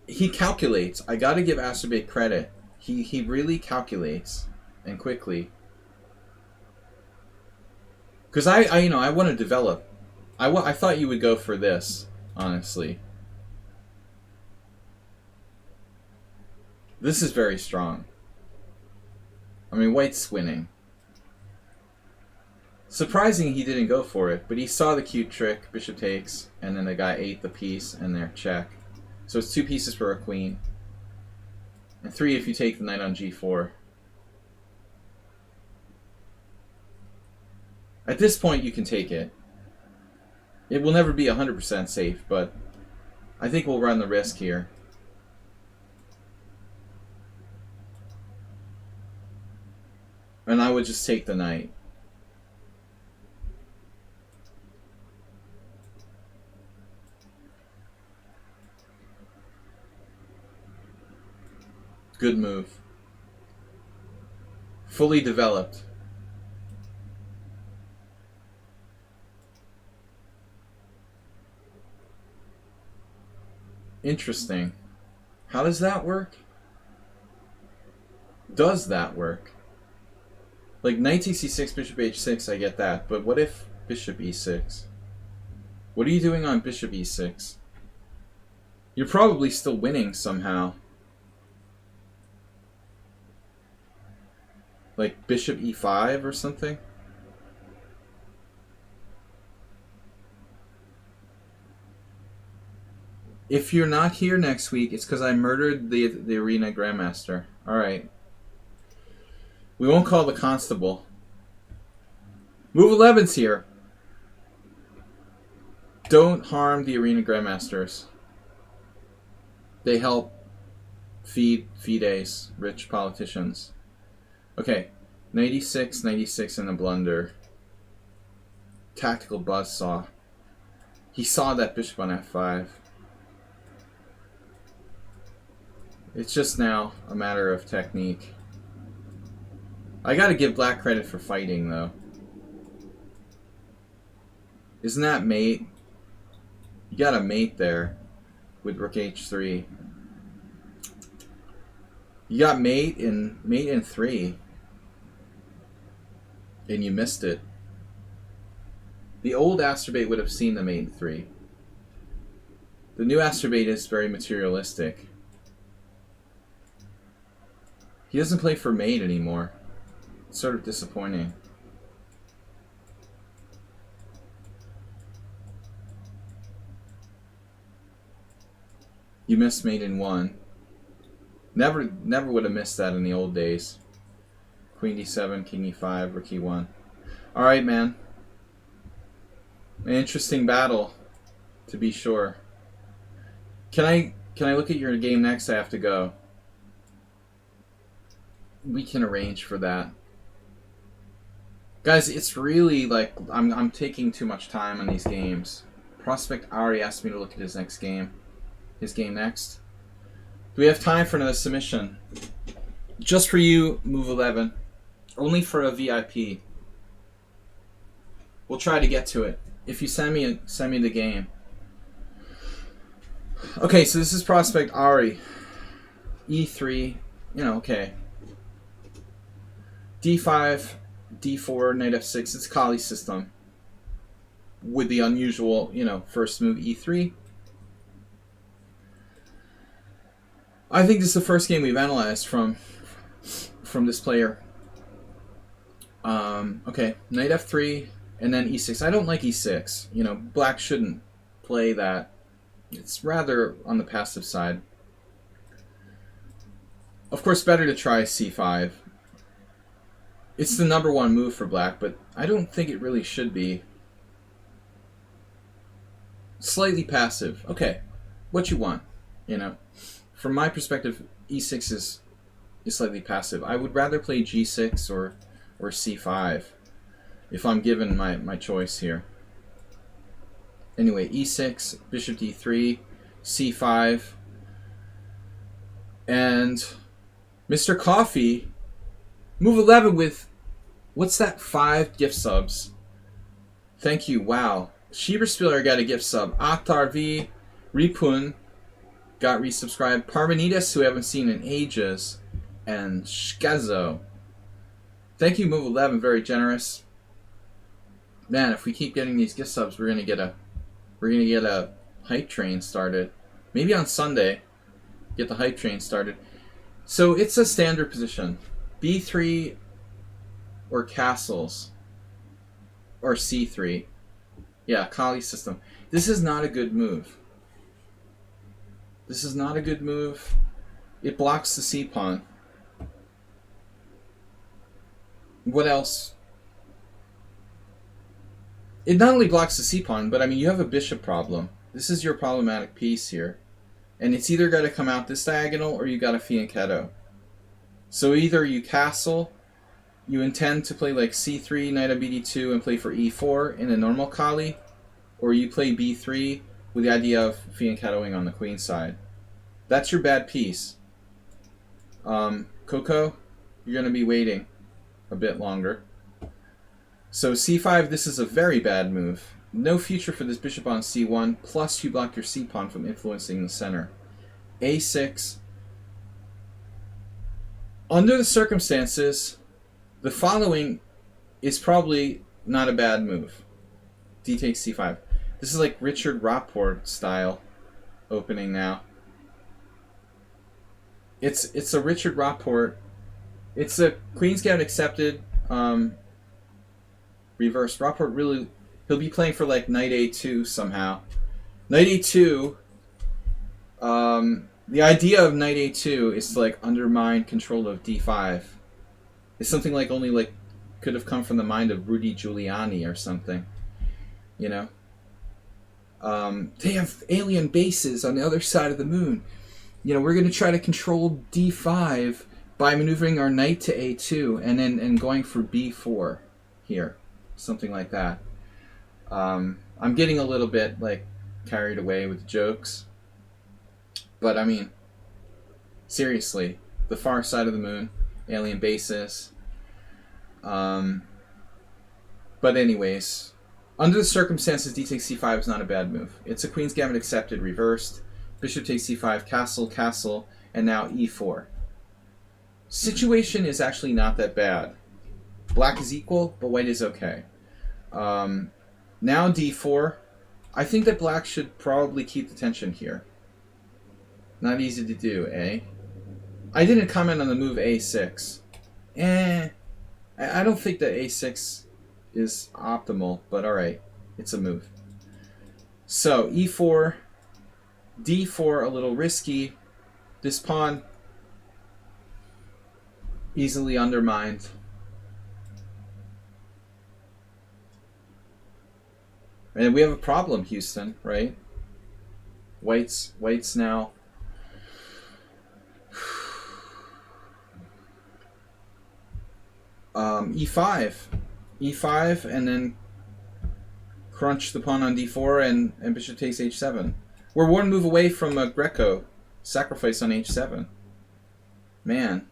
He calculates. I gotta give Asterbate credit. He really calculates, and quickly. Because I want to develop. I thought you would go for this, honestly. This is very strong. I mean, white's winning. Surprising he didn't go for it, but he saw the cute trick, bishop takes, and then the guy ate the piece, and there, check. So it's 2 pieces for a queen. And 3 if you take the knight on g4. At this point, you can take it. It will never be 100% safe, but I think we'll run the risk here. And I would just take the knight. Good move. Fully developed. Interesting. How does that work? Does that work? Like knight takes e6, bishop h6, I get that. But what if bishop e6? What are you doing on bishop e6? You're probably still winning somehow. Like bishop e5 or something? If you're not here next week, it's because I murdered the arena grandmaster. Alright. We won't call the constable. Move 11's here. Don't harm the arena grandmasters. They help feed fides, rich politicians. Okay. 96, 96 in a blunder. Tactical buzzsaw. He saw that bishop on f5. It's just now a matter of technique. I gotta give black credit for fighting, though. Isn't that mate? You got a mate there with rook h3. You got mate in 3. And you missed it. The old Astrobate would have seen the mate in 3. The new Astrobate is very materialistic. He doesn't play for mate anymore. It's sort of disappointing. You missed mate in 1. Never would have missed that in the old days. Queen d7, king e5, rook e1. Alright, man. An interesting battle, to be sure. Can I look at your game next? I have to go. We can arrange for that. Guys, it's really like I'm taking too much time on these games. Prospect Ari asked me to look at his next game. His game next. Do we have time for another submission? Just for you, move 11. Only for a VIP. We'll try to get to it. If you send me the game. Okay, so this is Prospect Ari. E3, you know, okay. D5, D4, knight f6. It's Kali's system. With the unusual, you know, first move E3. I think this is the first game we've analyzed from this player. Okay, knight f3 and then e6. I don't like e6. You know, black shouldn't play that. It's rather on the passive side. Of course, better to try c5. It's the #1 move for black, but I don't think it really should be. Slightly passive. Okay, what you want, you know. From my perspective, e6 is slightly passive. I would rather play g6 or c5 if I'm given my choice here. Anyway, e6, bishop d3, c5, and Mr. Coffee, move 11 with, what's that, 5 gift subs. Thank you, wow. Schieberspieler got a gift sub. Akhtar V, Ripun got resubscribed. Parmenides, who I haven't seen in ages, and Shkazo. Thank you, move 11, very generous. Man, if we keep getting these gift subs, we're gonna get a hype train started. Maybe on Sunday, get the hype train started. So it's a standard position. B3 or castles or C3. Yeah, Kali's system. This is not a good move. This is not a good move. It blocks the c-pawn. What else? It not only blocks the c-pawn, but I mean, you have a bishop problem. This is your problematic piece here. And it's either got to come out this diagonal or you got a fianchetto. So either you castle, you intend to play like c3, knight on bd2, and play for e4 in a normal Kali, or you play b3 with the idea of fianchettoing on the queen side. That's your bad piece. Coco, you're going to be waiting a bit longer. So c5, this is a very bad move. No future for this bishop on c1, plus you block your c-pawn from influencing the center. a6. Under the circumstances, the following is probably not a bad move. D takes c5. This is like Richard Rapport style opening now. It's a Richard Rapport. It's a Queen's Gambit accepted reversed. Rapport really, he'll be playing for like knight a2 somehow. Knight a2, the idea of knight a2 is to like undermine control of d5. It's something like only like could have come from the mind of Rudy Giuliani or something, you know. They have alien bases on the other side of the moon. You know, we're going to try to control d5 by maneuvering our knight to a2 and going for b4 here, something like that. I'm getting a little bit like carried away with jokes, but I mean, seriously, the far side of the moon, alien bases. But anyways, under the circumstances, d takes c5 is not a bad move. It's a Queen's Gambit accepted reversed. Bishop takes c5, castle, castle, and now e4. Situation is actually not that bad. Black is equal, but white is okay. Now d4. I think that black should probably keep the tension here. Not easy to do, eh? I didn't comment on the move a6. I don't think that a6 is optimal, but alright. It's a move. So, e4, d4, a little risky. This pawn, easily undermined. And we have a problem, Houston, right? White's now... e5, and then crunch the pawn on d4, and bishop takes h7. We're one move away from a Greco sacrifice on h7. Man,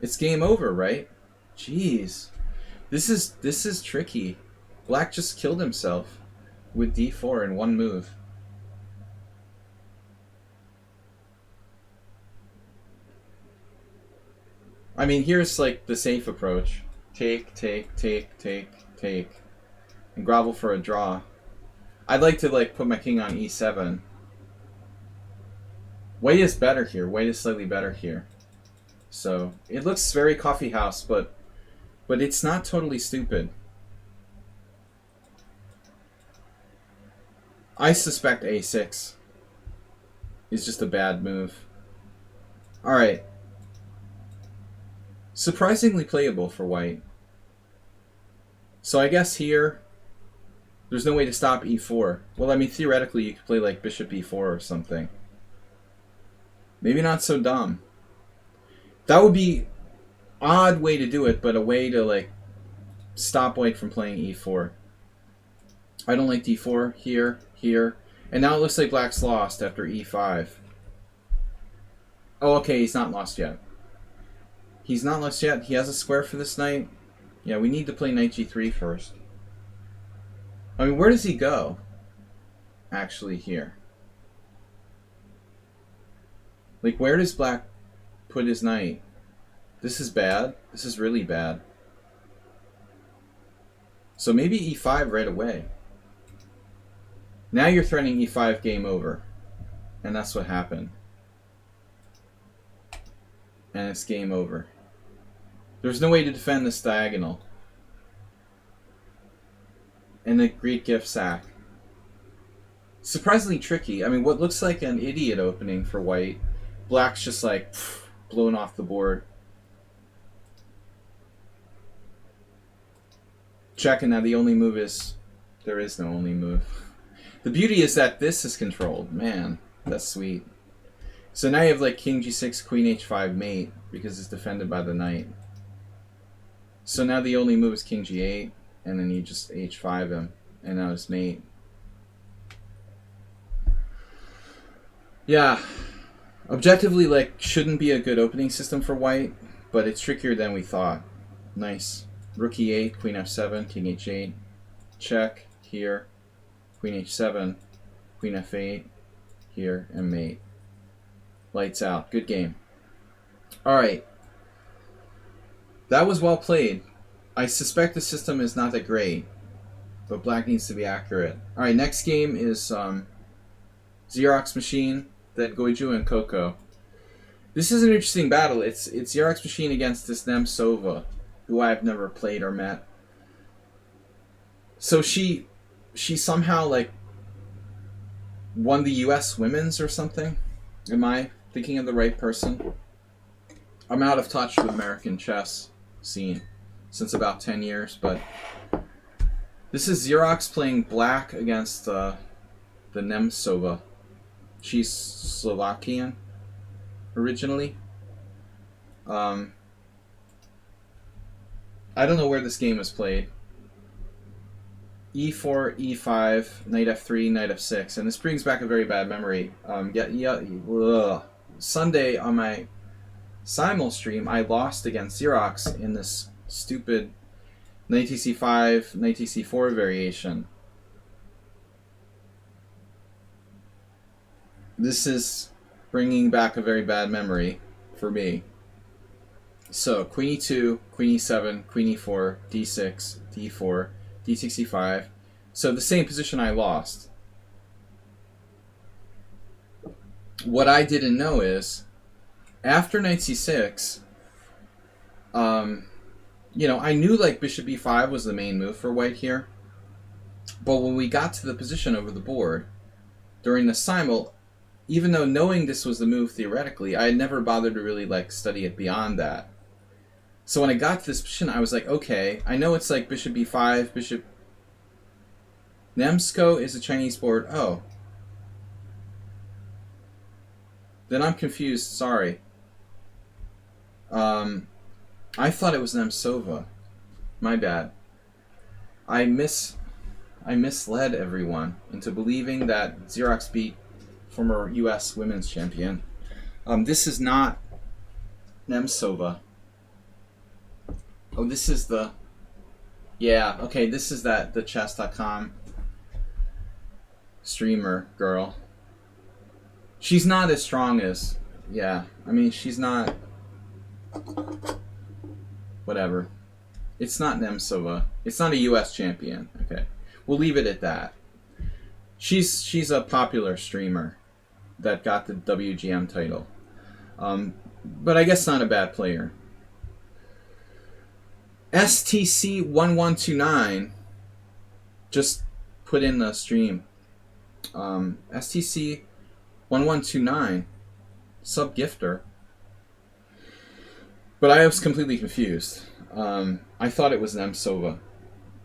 it's game over, right? Jeez, this is tricky. Black just killed himself with d4 in one move. I mean, here's like the safe approach. Take, take, take, take, take. And grovel for a draw. I'd like to like put my king on e7. White is better here. White is slightly better here. So it looks very coffee house, but it's not totally stupid. I suspect a6 is just a bad move. Alright. Surprisingly playable for white. So I guess here, there's no way to stop e4. Well, I mean, theoretically, you could play like bishop e4 or something. Maybe not so dumb. That would be odd way to do it, but a way to like stop white from playing e4. I don't like d4 here, here. And now it looks like black's lost after e5. Oh, okay, he's not lost yet. He's not lost yet. He has a square for this knight. Yeah, we need to play knight g3 first. I mean, where does he go? Actually, here. Like, where does black put his knight? This is bad. This is really bad. So maybe e5 right away. Now you're threatening e5 game over. And that's what happened. And it's game over. There's no way to defend this diagonal. And the Greek gift sack. Surprisingly tricky. I mean, what looks like an idiot opening for white Black's just like blown off the board. Check, and now the only move is... There is no only move. The beauty is that this is controlled. Man, that's sweet. So now you have like king g6, queen h5 mate, because it's defended by the knight. So now the only move is king g8, and then you just h5 him, and now it's mate. Yeah. Objectively, like, shouldn't be a good opening system for white, but it's trickier than we thought. Nice. Rook e8, queen f7, king h8. Check, here. Queen h7, queen f8, here, and mate. Lights out. Good game. Alright. That was well played. I suspect the system is not that great, but black needs to be accurate. Alright, next game is Xerox Machine, then Goiju and Coco. This is an interesting battle. It's Xerox Machine against this Nemtsova, who I've never played or met. So she somehow like won the US women's or something? Am I thinking of the right person? I'm out of touch with American chess scene since about 10 years, but this is Xerox playing black against the Nemtsova. She's Slovakian originally. I don't know where this game is played. E4, E5, knight F3, knight F6, and this brings back a very bad memory. Sunday on my Simul stream, I lost against Xerox in this stupid knight TC5, knight TC4 variation. This is bringing back a very bad memory for me. So, queen e2, queen e7, queen e4, d6, d4, d65. So the same position I lost. What I didn't know is, after knight c6, you know, I knew like bishop e5 was the main move for white here. But when we got to the position over the board, during the simul, even though knowing this was the move theoretically, I had never bothered to really like study it beyond that. So when I got to this position, I was like, okay, I know it's like bishop b5, bishop... Nemsko is a Chinese board. Oh. Then I'm confused, sorry. I thought it was Nemtsova. My bad. I misled everyone into believing that Xerox beat former US women's champion. This is not Nemtsova. Oh, this is the... Yeah, okay, this is the chess.com streamer girl. She's not as strong as... Yeah, I mean, she's not... Whatever. It's not Nemtsova. It's not a US champion. Okay. We'll leave it at that. She's a popular streamer that got the WGM title. But I guess not a bad player. STC1129 just put in the stream. STC1129 sub gifter. But I was completely confused. I thought it was Nemtsova.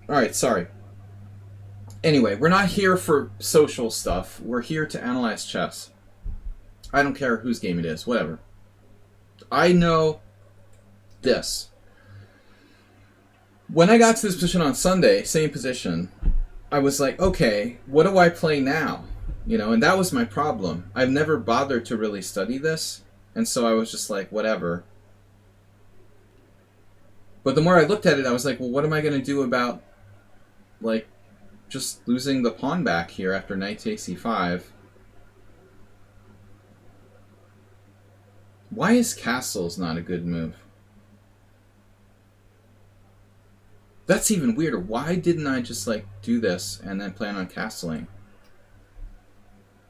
Alright, sorry. Anyway, we're not here for social stuff. We're here to analyze chess. I don't care whose game it is, whatever. I know this. When I got to this position on Sunday, same position, I was like, okay, what do I play now? You know, and that was my problem. I've never bothered to really study this, and so I was just like, whatever. But the more I looked at it, I was like, well, what am I going to do about, like, just losing the pawn back here after knight takes e5? Why is castles not a good move? That's even weirder. Why didn't I just, like, do this and then plan on castling?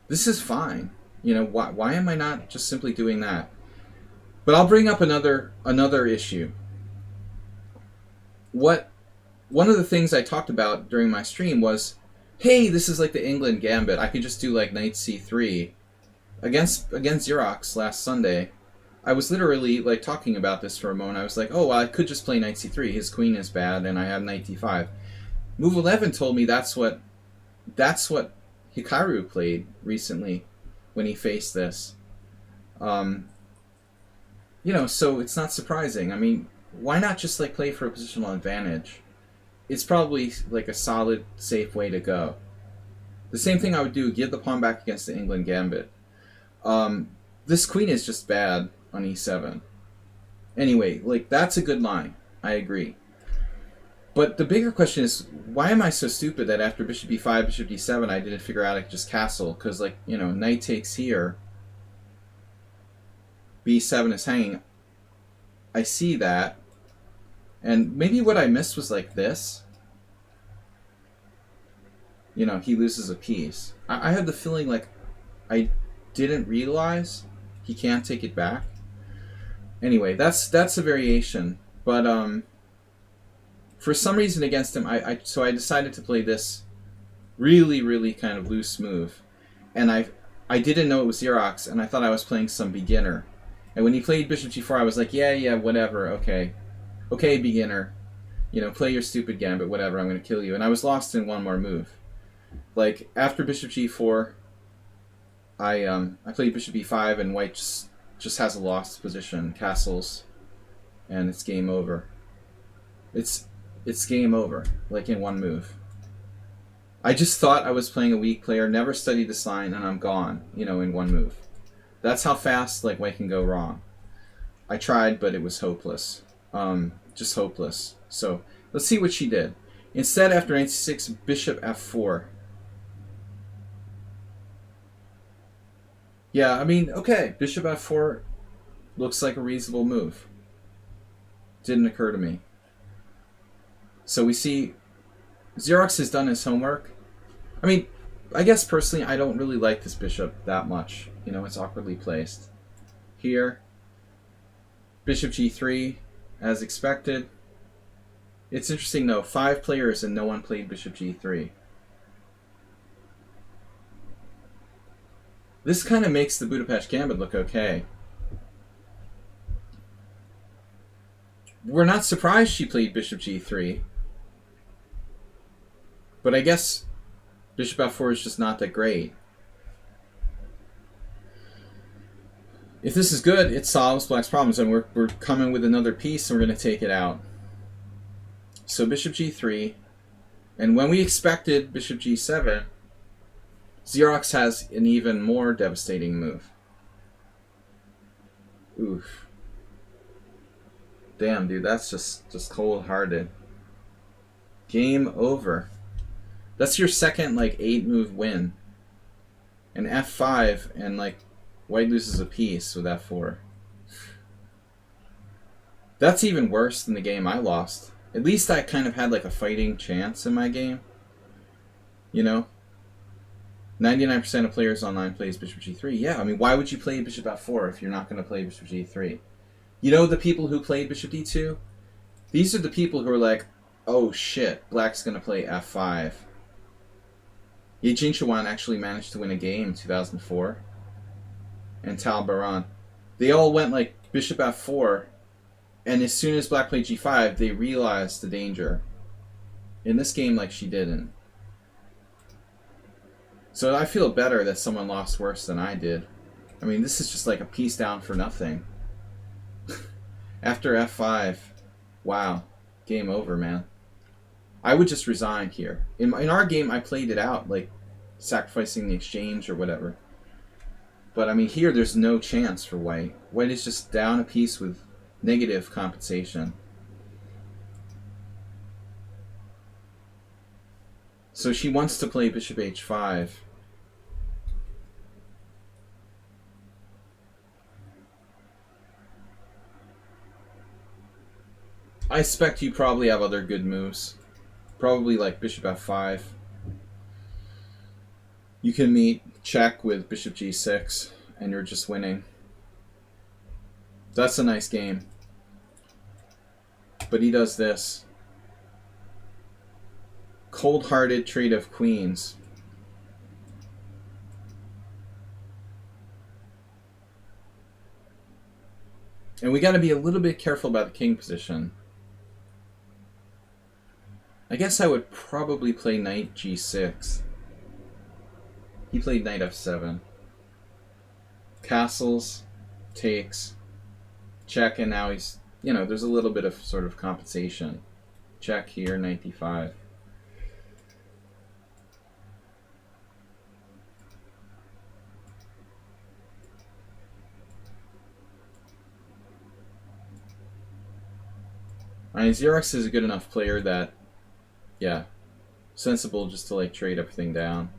This is fine. You know, why am I not just simply doing that? But I'll bring up another issue. One of the things I talked about during my stream was, hey, this is like the England gambit. I could just do, like, knight c3 against Xerox last Sunday, I was literally like talking about this for a moment. I was like, oh, well, I could just play knight c3. His queen is bad, and I have knight d5. Move 11 told me that's what Hikaru played recently when he faced this. You know, so it's not surprising. I mean, why not just like play for a positional advantage? It's probably like a solid, safe way to go. The same thing I would do, give the pawn back against the England gambit. This queen is just bad on e7. Anyway, like, that's a good line. I agree. But the bigger question is, why am I so stupid that after bishop e5, bishop d7, I didn't figure out I could just castle? Because, like, you know, knight takes here, b7 is hanging. I see that. And maybe what I missed was, like, this. You know, he loses a piece. I have the feeling, like, I didn't realize he can't take it back. Anyway, that's a variation. But, for some reason against him, so I decided to play this really, really kind of loose move. And I didn't know it was Xerox, and I thought I was playing some beginner. And when he played bishop g4, I was like, yeah, whatever, okay. Okay, beginner. You know, play your stupid gambit, whatever, I'm going to kill you. And I was lost in one more move. Like, after bishop g4, I played bishop e5, and white just has a lost position, castles, and it's game over. It's game over, like in one move. I just thought I was playing a weak player, never studied this line, and I'm gone, you know, in one move. That's how fast like white can go wrong. I tried, but it was hopeless. Just hopeless. So let's see what she did. Instead, after knight c6, bishop f4. Yeah, I mean, okay, bishop f4 looks like a reasonable move. Didn't occur to me. So we see Xerox has done his homework. I mean, I guess personally I don't really like this bishop that much. You know, it's awkwardly placed. Here, bishop g3, as expected. It's interesting though, 5 players and no one played bishop g3. This kind of makes the Budapest Gambit look okay. We're not surprised she played bishop g3. But I guess bishop f4 is just not that great. If this is good, it solves black's problems, and we're coming with another piece, and we're going to take it out. So bishop g3, and when we expected bishop g7, Xerox has an even more devastating move. Oof. Damn, dude, that's just cold-hearted. Game over. That's your second, like, 8-move win. And f5, and, like, white loses a piece with f4. That's even worse than the game I lost. At least I kind of had, like, a fighting chance in my game. You know? 99% of players online plays bishop g3. Yeah, I mean, why would you play bishop f4 if you're not going to play bishop g3? You know the people who played bishop d2? These are the people who are like, oh shit, black's going to play f5. Ye Jingchuan actually managed to win a game in 2004. And Tal Baran. They all went like bishop f4, and as soon as black played g5, they realized the danger. In this game, like, she didn't. So I feel better that someone lost worse than I did. I mean, this is just like a piece down for nothing. After f5, wow, game over, man. I would just resign here. In our game, I played it out, like sacrificing the exchange or whatever. But I mean, here there's no chance for white. White is just down a piece with negative compensation. So she wants to play bishop h5. I expect you probably have other good moves. Probably like bishop f5. You can meet check with bishop g6 and you're just winning. That's a nice game. But he does this. Cold-hearted trade of queens. And we got to be a little bit careful about the king position. I guess I would probably play knight g6. He played knight f7. Castles, takes, check, and now he's, you know, there's a little bit of sort of compensation. Check here, knight d5. I mean, Xerox is a good enough player that, yeah, sensible just to like trade everything down.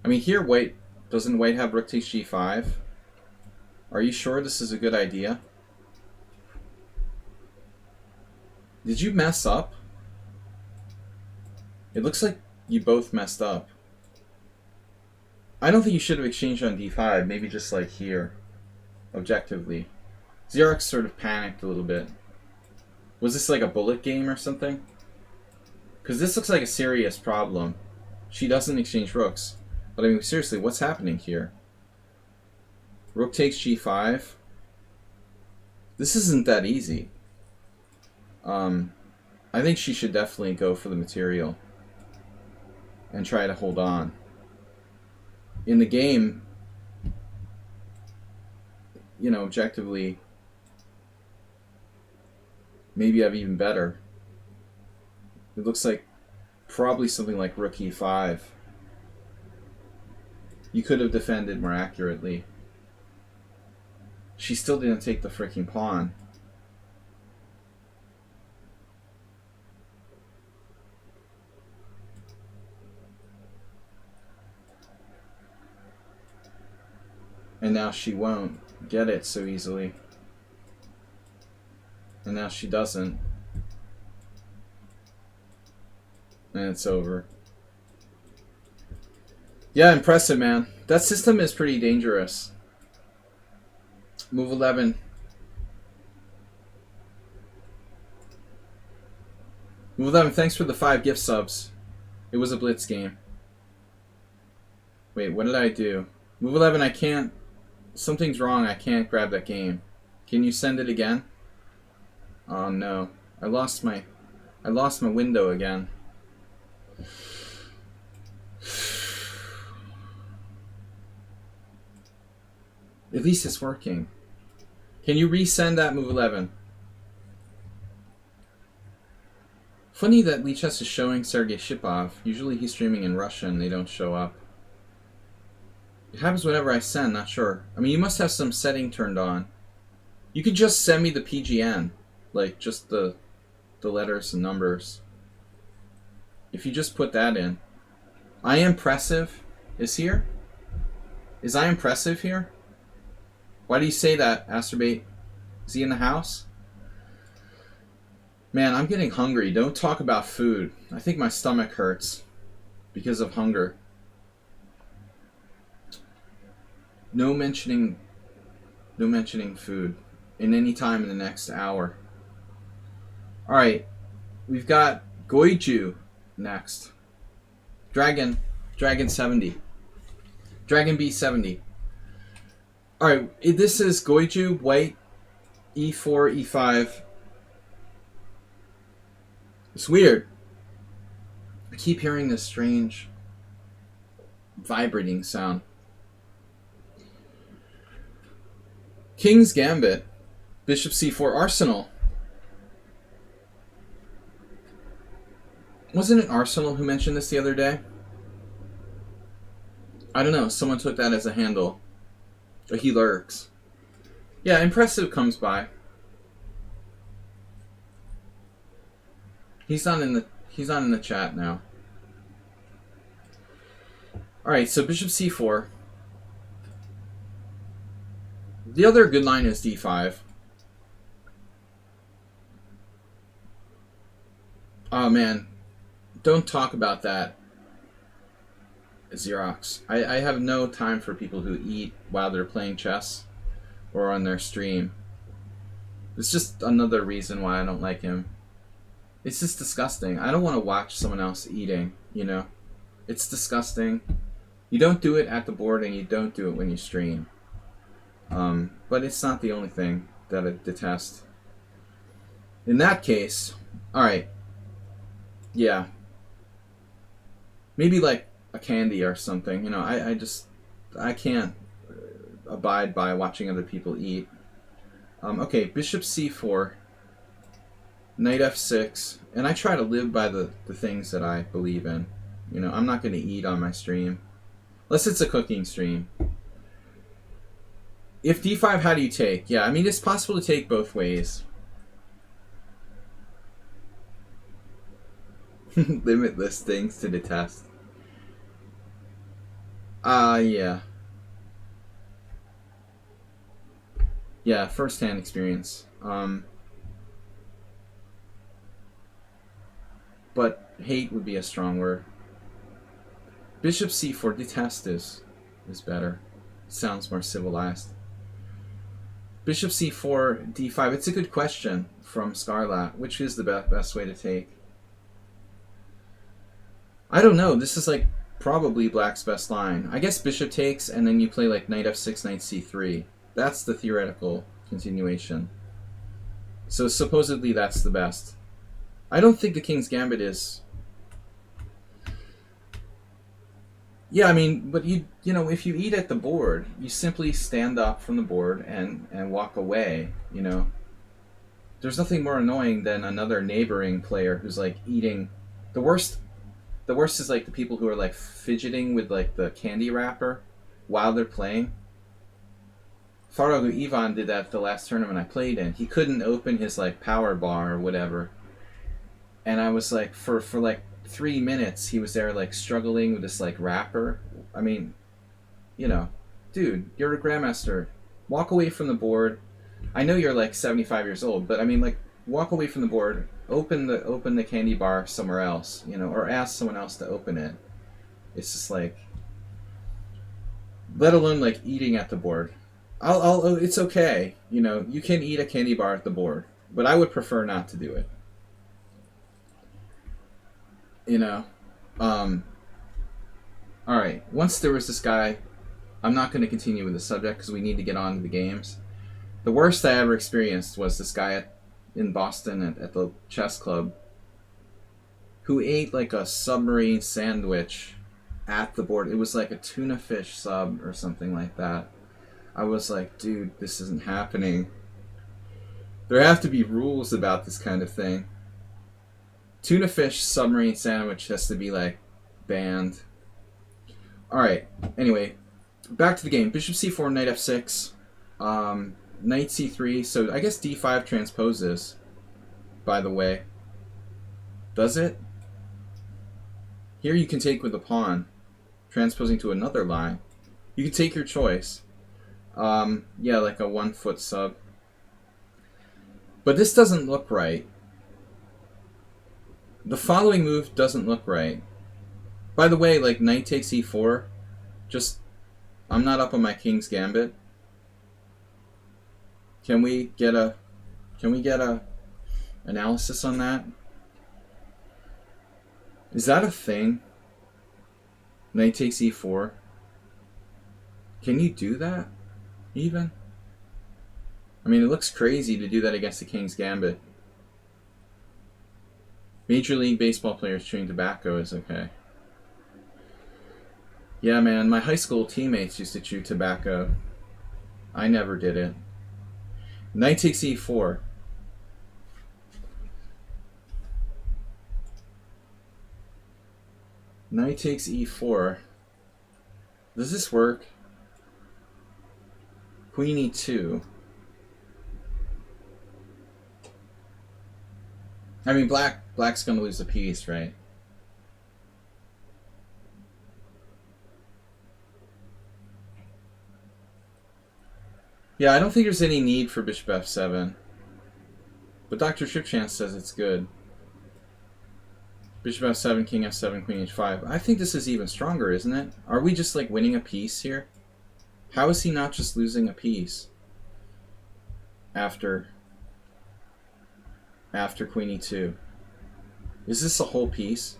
I mean, here doesn't white have rook takes g5? Are you sure this is a good idea? Did you mess up? It looks like you both messed up. I don't think you should have exchanged on d5, maybe just like here, objectively. Xerox sort of panicked a little bit. Was this like a bullet game or something? Because this looks like a serious problem. She doesn't exchange rooks. But I mean, seriously, what's happening here? Rook takes g5. This isn't that easy. I think she should definitely go for the material and try to hold on. In the game, you know, objectively, maybe I've even better. It looks like probably something like rook e5. You could have defended more accurately. She still didn't take the freaking pawn. And now she won't get it so easily. And now she doesn't. And it's over. Yeah, impressive, man. That system is pretty dangerous. Move 11. Move 11, thanks for the 5 gift subs. It was a blitz game. Wait, what did I do? Move 11, I can't. Something's wrong, I can't grab that game. Can you send it again? Oh no. I lost my window again. At least it's working. Can you resend that move 11? Funny that lichess is showing Sergei Shipov. Usually he's streaming in Russian, they don't show up. It happens whenever I send, not sure. I mean, you must have some setting turned on. You could just send me the PGN. Like, just the letters and numbers. If you just put that in. I Impressive is here? Is I Impressive here? Why do you say that, Asterbait? Is he in the house? Man, I'm getting hungry. Don't talk about food. I think my stomach hurts because of hunger. No mentioning food in any time in the next hour. Alright, we've got Goiju next. Dragon 70. Dragon B70. Alright, this is Goiju, white, e4, e5. It's weird. I keep hearing this strange vibrating sound. King's Gambit. Bishop c4, Arsenal. Wasn't it Arsenal who mentioned this the other day? I don't know. Someone took that as a handle. But he lurks. Yeah, Impressive comes by. He's not in the chat now. Alright, so Bishop c4. The other good line is d5. Oh man. Don't talk about that, Xerox. I have no time for people who eat while they're playing chess or on their stream. It's just another reason why I don't like him. It's just disgusting. I don't want to watch someone else eating, you know? It's disgusting. You don't do it at the board and you don't do it when you stream. But it's not the only thing. that I detest. In that case, alright, yeah. Maybe like a candy or something. You know, I can't abide by watching other people eat. Okay, bishop c4, knight f6, and I try to live by the things that I believe in. You know, I'm not going to eat on my stream. Unless it's a cooking stream. If d5, how do you take? Yeah, I mean, it's possible to take both ways. Limitless things to detest. Yeah. Yeah, first-hand experience. But hate would be a strong word. Bishop c4, detest is better. Sounds more civilized. Bishop c4, d5. It's a good question from Scarlat. Which is the best way to take? I don't know. This is like probably black's best line. I guess bishop takes, and then you play like knight f6, knight c3. That's the theoretical continuation. So supposedly that's the best. I don't think the King's Gambit is... Yeah, I mean, but you know, if you eat at the board, you simply stand up from the board and walk away, you know. There's nothing more annoying than another neighboring player who's like eating. The worst is like the people who are like fidgeting with like the candy wrapper while they're playing. Farogu Ivan did that the last tournament I played in. He couldn't open his like power bar or whatever. And I was like, for like 3 minutes, he was there like struggling with this like wrapper. I mean, you know, dude, you're a grandmaster. Walk away from the board. I know you're like 75 years old, but I mean, like, walk away from the board. Open the candy bar somewhere else, you know, or ask someone else to open it. It's just like, let alone like eating at the board. It's okay, you know, you can eat a candy bar at the board, but I would prefer not to do it. You know, all right. Once there was this guy. I'm not going to continue with the subject because we need to get on to the games. The worst I ever experienced was this guy in Boston at the chess club who ate like a submarine sandwich at the board. It was like a tuna fish sub or something like that. I was like, dude, this isn't happening. There have to be rules about this kind of thing. Tuna fish submarine sandwich has to be like banned. Alright, anyway, back to the game. Bishop c4, knight f6, knight c3. So I guess d5 transposes, by the way. Does it? Here you can take with the pawn, transposing to another line. You can take your choice. Yeah, like a 1 foot sub. But this doesn't look right. The following move doesn't look right. By the way, like knight takes e4, just, I'm not up on my King's Gambit. Can we get a analysis on that? Is that a thing? Knight takes e4. Can you do that, even? I mean, it looks crazy to do that against the King's Gambit. Major League Baseball players chewing tobacco is okay. Yeah, man, my high school teammates used to chew tobacco. I never did it. Knight takes e4. Knight takes e4. Does this work? Queen e2. I mean, black's gonna lose a piece, right? Yeah, I don't think there's any need for bishop f7. But Dr. Tripchance says it's good. Bishop f7, king f7, queen h5. I think this is even stronger, isn't it? Are we just like winning a piece here? How is he not just losing a piece after queen e2? Is this a whole piece?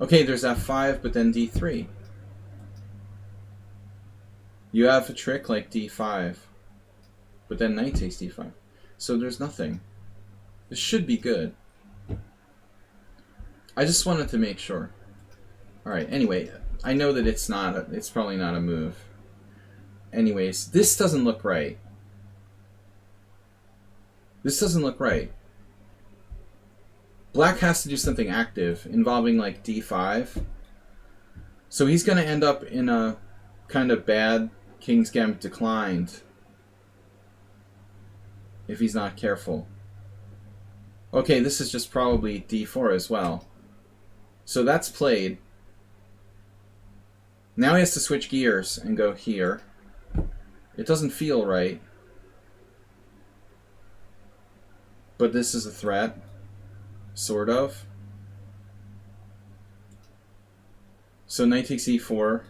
Okay, there's f5, but then d3. You have a trick like d5. But then knight takes d5. So there's nothing. This should be good. I just wanted to make sure. Alright, anyway, I know that it's probably not a move. Anyways, this doesn't look right. This doesn't look right. Black has to do something active involving like d5. So he's going to end up in a kind of bad King's Gambit declined if he's not careful. Okay, this is just probably d4 as well. So that's played. Now he has to switch gears and go here. It doesn't feel right. But this is a threat. Sort of. So knight takes e4.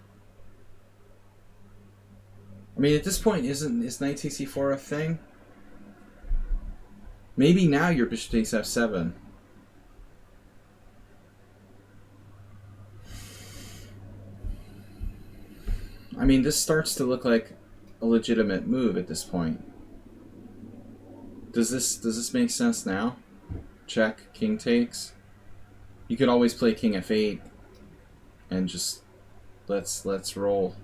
I mean, at this point, is knight takes e4 a thing? Maybe now your bishop takes f7. I mean, this starts to look like a legitimate move at this point. Does this make sense now? Check, king takes. You could always play king f8 and just let's roll.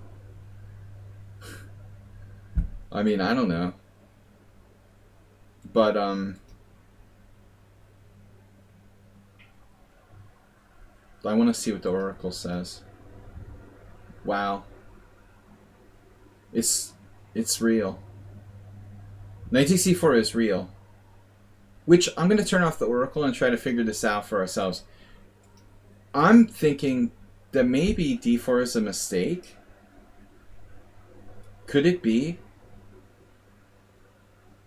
I mean, I don't know. But I want to see what the oracle says. Wow. It's real. Knight takes c4 is real. Which, I'm going to turn off the oracle and try to figure this out for ourselves. I'm thinking that maybe d4 is a mistake. Could it be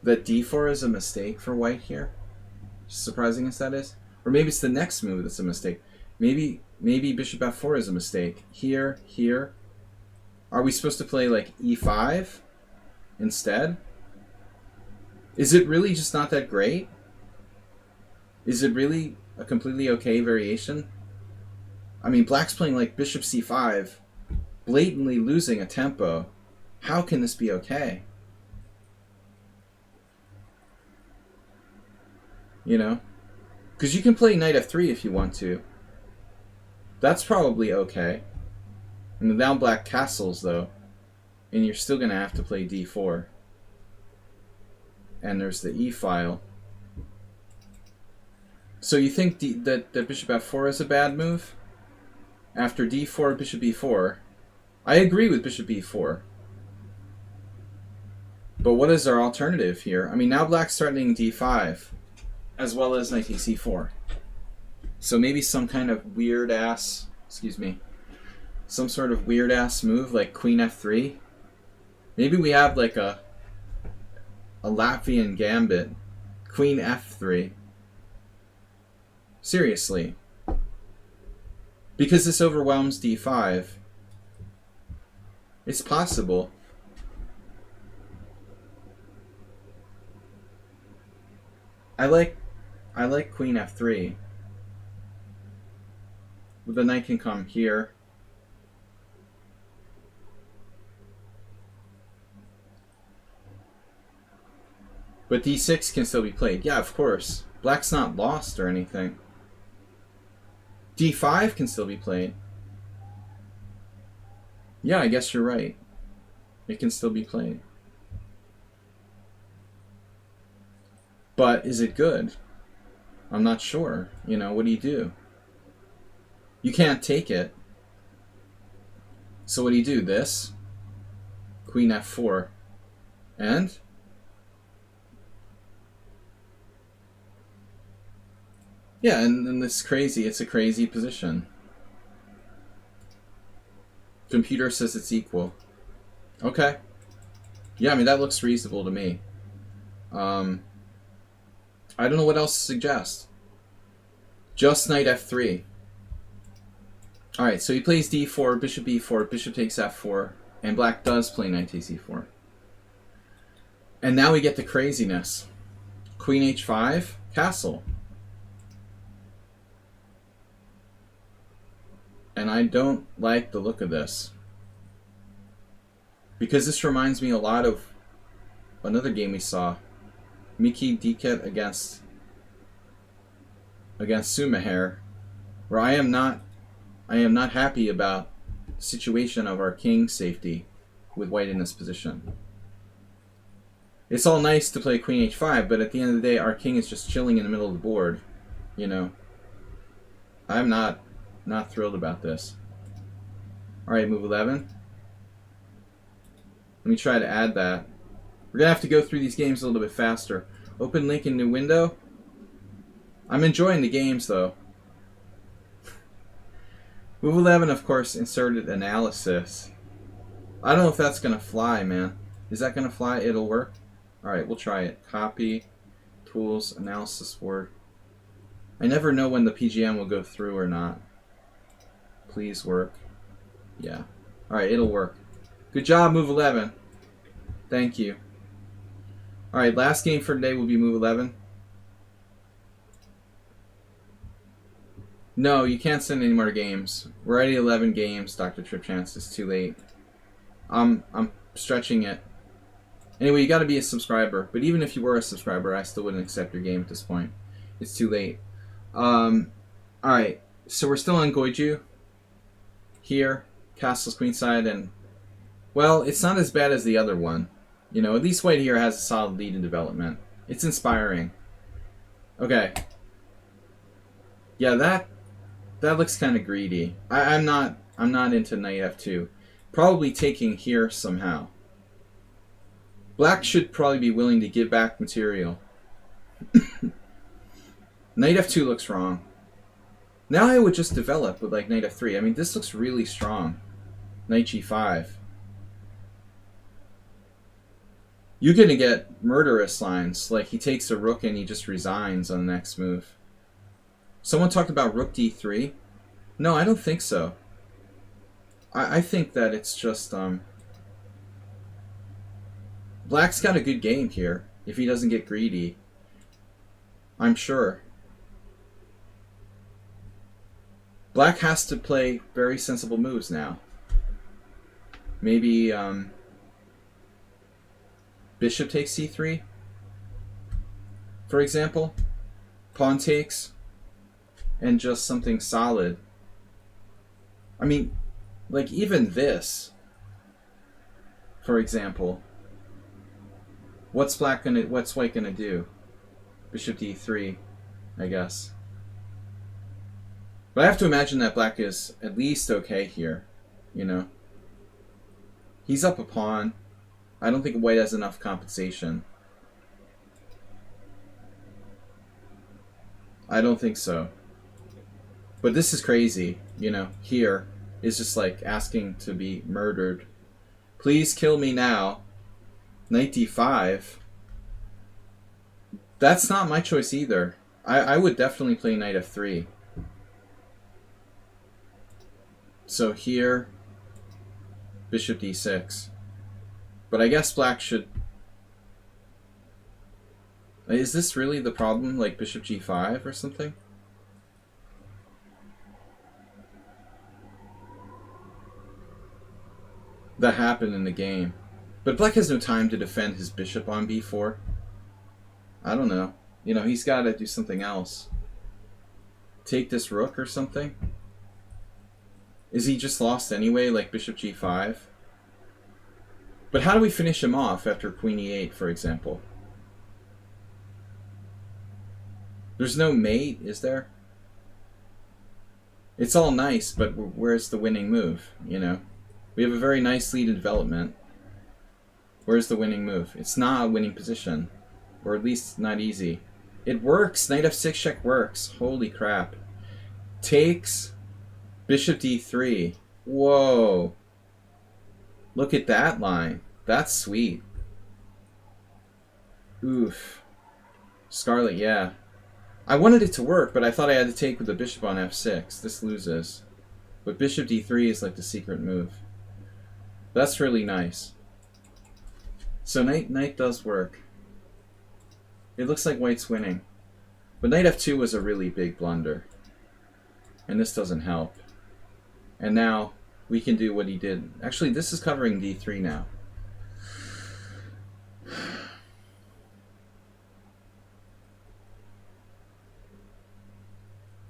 that d4 is a mistake for white here? Surprising as that is. Or maybe it's the next move that's a mistake. Maybe bishop f4 is a mistake. Here, here. Are we supposed to play like e5 instead? Is it really just not that great? Is it really a completely okay variation? I mean, black's playing like bishop c5, blatantly losing a tempo. How can this be okay? You know? Because you can play knight f3 if you want to. That's probably okay. And now black castles, though. And you're still going to have to play d4. And there's the e file. So you think that bishop f4 is a bad move? After d4, bishop e4. I agree with bishop e4. But what is our alternative here? I mean, now black's threatening d5, as well as knight takes e4. So maybe some kind of weird-ass, some sort of weird-ass move like queen f3. Maybe we have like a Latvian gambit. Queen f3. Seriously. Because this overwhelms d5. It's possible. I like queen f3. The knight can come here. But d6 can still be played. Yeah, of course. Black's not lost or anything. d5 can still be played. Yeah, I guess you're right. It can still be played. But is it good? I'm not sure. You know, what do you do? You can't take it. So what do? This? Queen f4. And? Yeah, and it's crazy. It's a crazy position. Computer says it's equal. Okay. Yeah, I mean, that looks reasonable to me. I don't know what else to suggest. Just knight f3. Alright, so he plays d4, bishop e4, bishop takes f4, and black does play knight takes e4. And now we get the craziness. Queen h5, castle. And I don't like the look of this. Because this reminds me a lot of another game we saw. Miki Diket against Sumaher, where I am not happy about the situation of our king's safety with white in this position. It's all nice to play queen h5, but at the end of the day, our king is just chilling in the middle of the board. You know, I'm not thrilled about this. All right, move 11. Let me try to add that. We're gonna have to go through these games a little bit faster. Open link in new window. I'm enjoying the games though. Move 11, of course, inserted analysis. I don't know if that's gonna fly, man. Is that gonna fly? It'll work. All right, we'll try it. Copy, tools, analysis word. I never know when the PGM will go through or not. Please work. Yeah. All right, it'll work. Good job, move 11. Thank you. All right, last game for today will be move 11. No, you can't send any more games. We're already 11 games, Dr. Tripchance. It's too late. I'm stretching it. Anyway, you got to be a subscriber. But even if you were a subscriber, I still wouldn't accept your game at this point. It's too late. All right, so we're still on Goju. Here, castles queenside, and well, it's not as bad as the other one. You know, at least white here has a solid lead in development. It's inspiring. Okay. Yeah, that looks kind of greedy. I'm not into knight f2. Probably taking here somehow. Black should probably be willing to give back material. Knight f2 looks wrong. Now I would just develop with like knight f3. I mean, this looks really strong. Knight g5. You're going to get murderous lines, like he takes a rook and he just resigns on the next move. Someone talked about rook d3. No, I don't think so. I think that it's just... Black's got a good game here, if he doesn't get greedy. I'm sure. Black has to play very sensible moves now. Maybe bishop takes c3, for example. Pawn takes, and just something solid. I mean, like even this, for example. What's white gonna do? Bishop d3, I guess. But I have to imagine that black is at least okay here, you know. He's up a pawn. I don't think white has enough compensation. I don't think so. But this is crazy, you know. Here is just like asking to be murdered. Please kill me now. Knight d5. That's not my choice either. I would definitely play knight f3. So here, bishop d6. But I guess black should... Is this really the problem? Like bishop g5 or something? That happened in the game. But black has no time to defend his bishop on b4. I don't know. You know, he's got to do something else. Take this rook or something? Is he just lost anyway, like bishop g5? But how do we finish him off after queen e8, for example? There's no mate, is there? It's all nice, but where's the winning move, you know? We have a very nice lead in development. Where's the winning move? It's not a winning position. Or at least not easy. It works! Knight f6 check works. Holy crap. Takes bishop d3. Whoa. Look at that line. That's sweet. Oof. Scarlet, yeah. I wanted it to work, but I thought I had to take with the bishop on f6. This loses. But bishop d3 is like the secret move. That's really nice. So knight does work. It looks like white's winning. But knight f2 was a really big blunder. And this doesn't help. And now we can do what he did. Actually, this is covering d3 now.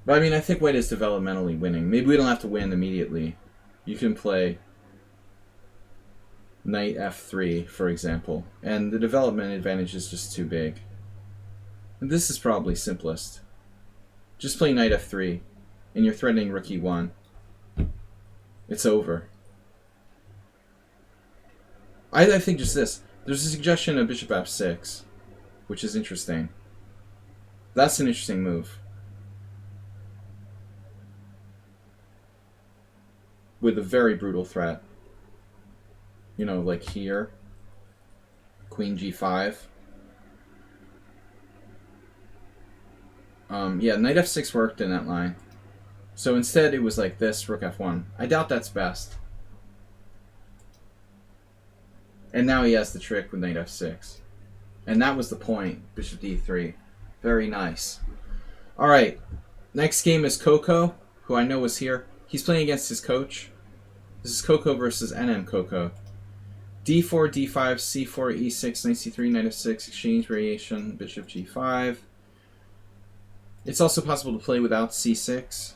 But I mean, I think white is developmentally winning. Maybe we don't have to win immediately. You can play knight f3, for example, and the development advantage is just too big. And this is probably simplest. Just play knight f3, and you're threatening rook e1. It's over. I think just this. There's a suggestion of bishop f6, which is interesting. That's an interesting move. With a very brutal threat. You know, like here. Queen g5. Yeah, knight f6 worked in that line. So instead it was like this, rook f1. I doubt that's best. And now he has the trick with knight f6. And that was the point, bishop d3. Very nice. Alright, next game is Coco, who I know was here. He's playing against his coach. This is Coco versus NM Coco. d4, d5, c4, e6, knight c3, knight f6, exchange variation, bishop g5. It's also possible to play without c6.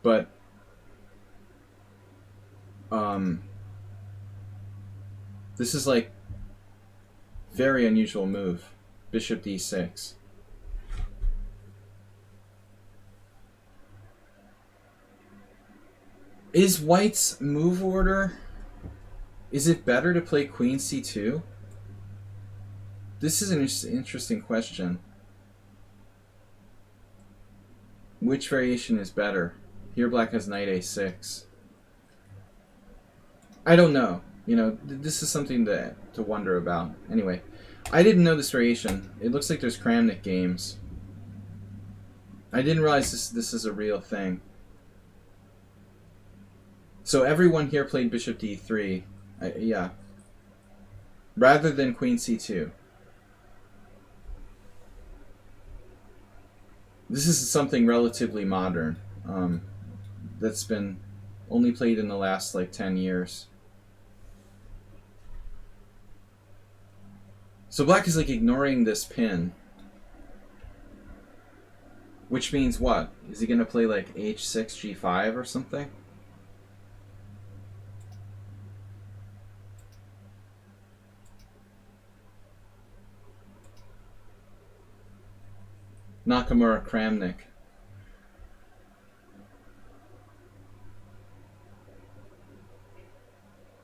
But this is like very unusual move. Bishop d6. Is white's move order, is it better to play queen c2? This is an interesting question. Which variation is better? Here black has knight a6. I don't know. You know, this is something to wonder about. Anyway, I didn't know this variation. It looks like there's Kramnik games. I didn't realize this is a real thing. So everyone here played bishop d3. Yeah. Rather than queen c2. This is something relatively modern. That's been only played in the last like 10 years. So black is like ignoring this pin. Which means what? Is he going to play like h6, g5 or something? Nakamura Kramnik.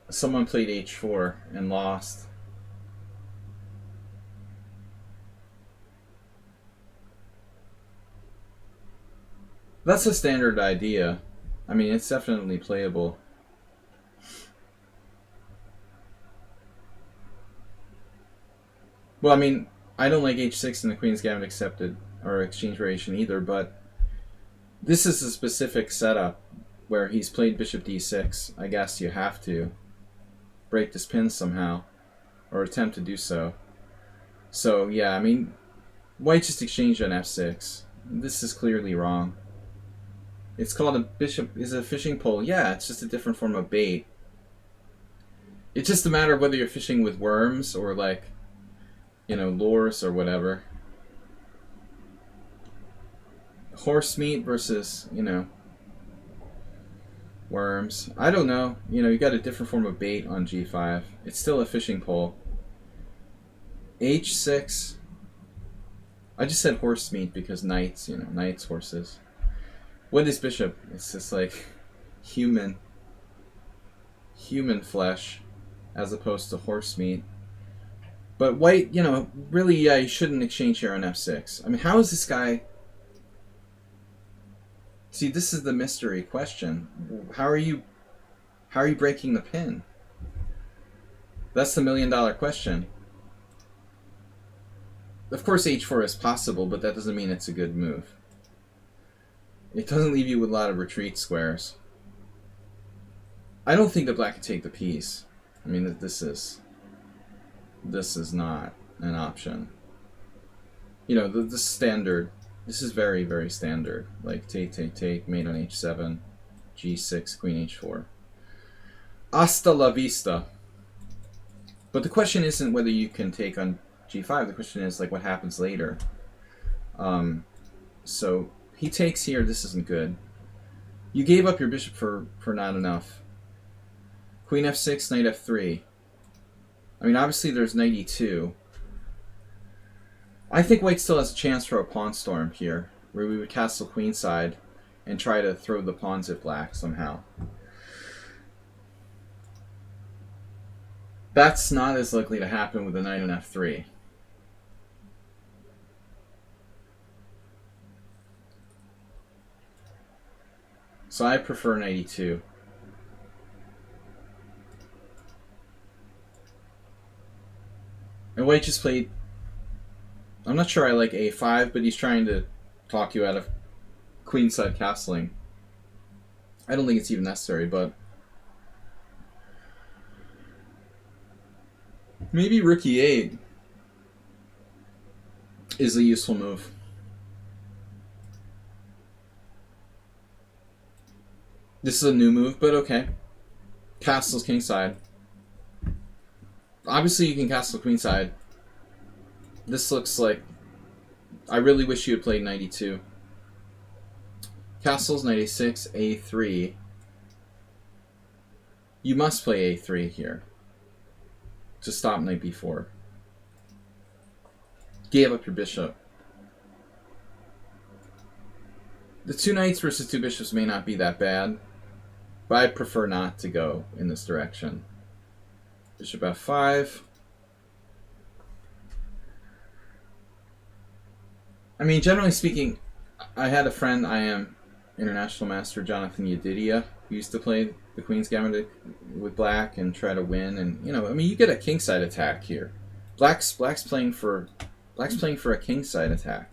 Someone played h4 and lost. That's a standard idea. I mean, it's definitely playable. Well, I mean, I don't like h6 in the Queen's Gambit accepted or exchange variation either, but this is a specific setup where he's played bishop d6. I guess you have to break this pin somehow, or attempt to do so. So yeah, I mean, white just exchanged on f6. This is clearly wrong. It's called a bishop. Is it a fishing pole? Yeah, it's just a different form of bait. It's just a matter of whether you're fishing with worms or like, you know, lures or whatever. Horse meat versus, you know, worms. I don't know. You know, you got a different form of bait on g5. It's still a fishing pole. h6. I just said horse meat because knights, you know, knights, horses. What is bishop? It's just like human flesh as opposed to horse meat. But white, you know, really, yeah, you shouldn't exchange here on f6. I mean, how is this guy... See, this is the mystery question. How are you breaking the pin? That's the million-dollar question. Of course, h4 is possible, but that doesn't mean it's a good move. It doesn't leave you with a lot of retreat squares. I don't think that black can take the piece. I mean, this is not an option. You know, the standard. This is very, very standard. Like take, mate on h7, g6, queen h4. Hasta la vista. But the question isn't whether you can take on g5. The question is like what happens later. So he takes here. This isn't good. You gave up your bishop for not enough. Queen f6, knight f3. I mean, obviously there's knight e2. I think white still has a chance for a pawn storm here, where we would castle queenside and try to throw the pawns at black somehow. That's not as likely to happen with the knight on f3. So I prefer knight e2. And white just played... I'm not sure I like a5, but he's trying to talk you out of queenside castling. I don't think it's even necessary, but... maybe rook e8 is a useful move. This is a new move, but okay. Castles kingside. Obviously you can castle queenside. This looks like... I really wish you had played knight e2. Castles, knight a6, a3. You must play a3 here to stop knight b4. Gave up your bishop. The two knights versus two bishops may not be that bad, but I prefer not to go in this direction. Bishop f5. I mean, generally speaking, I had a friend, I am international master Jonathan Yedidia, who used to play the Queen's Gambit with black and try to win, and you know, I mean, you get a kingside attack here. Black's playing for a kingside attack.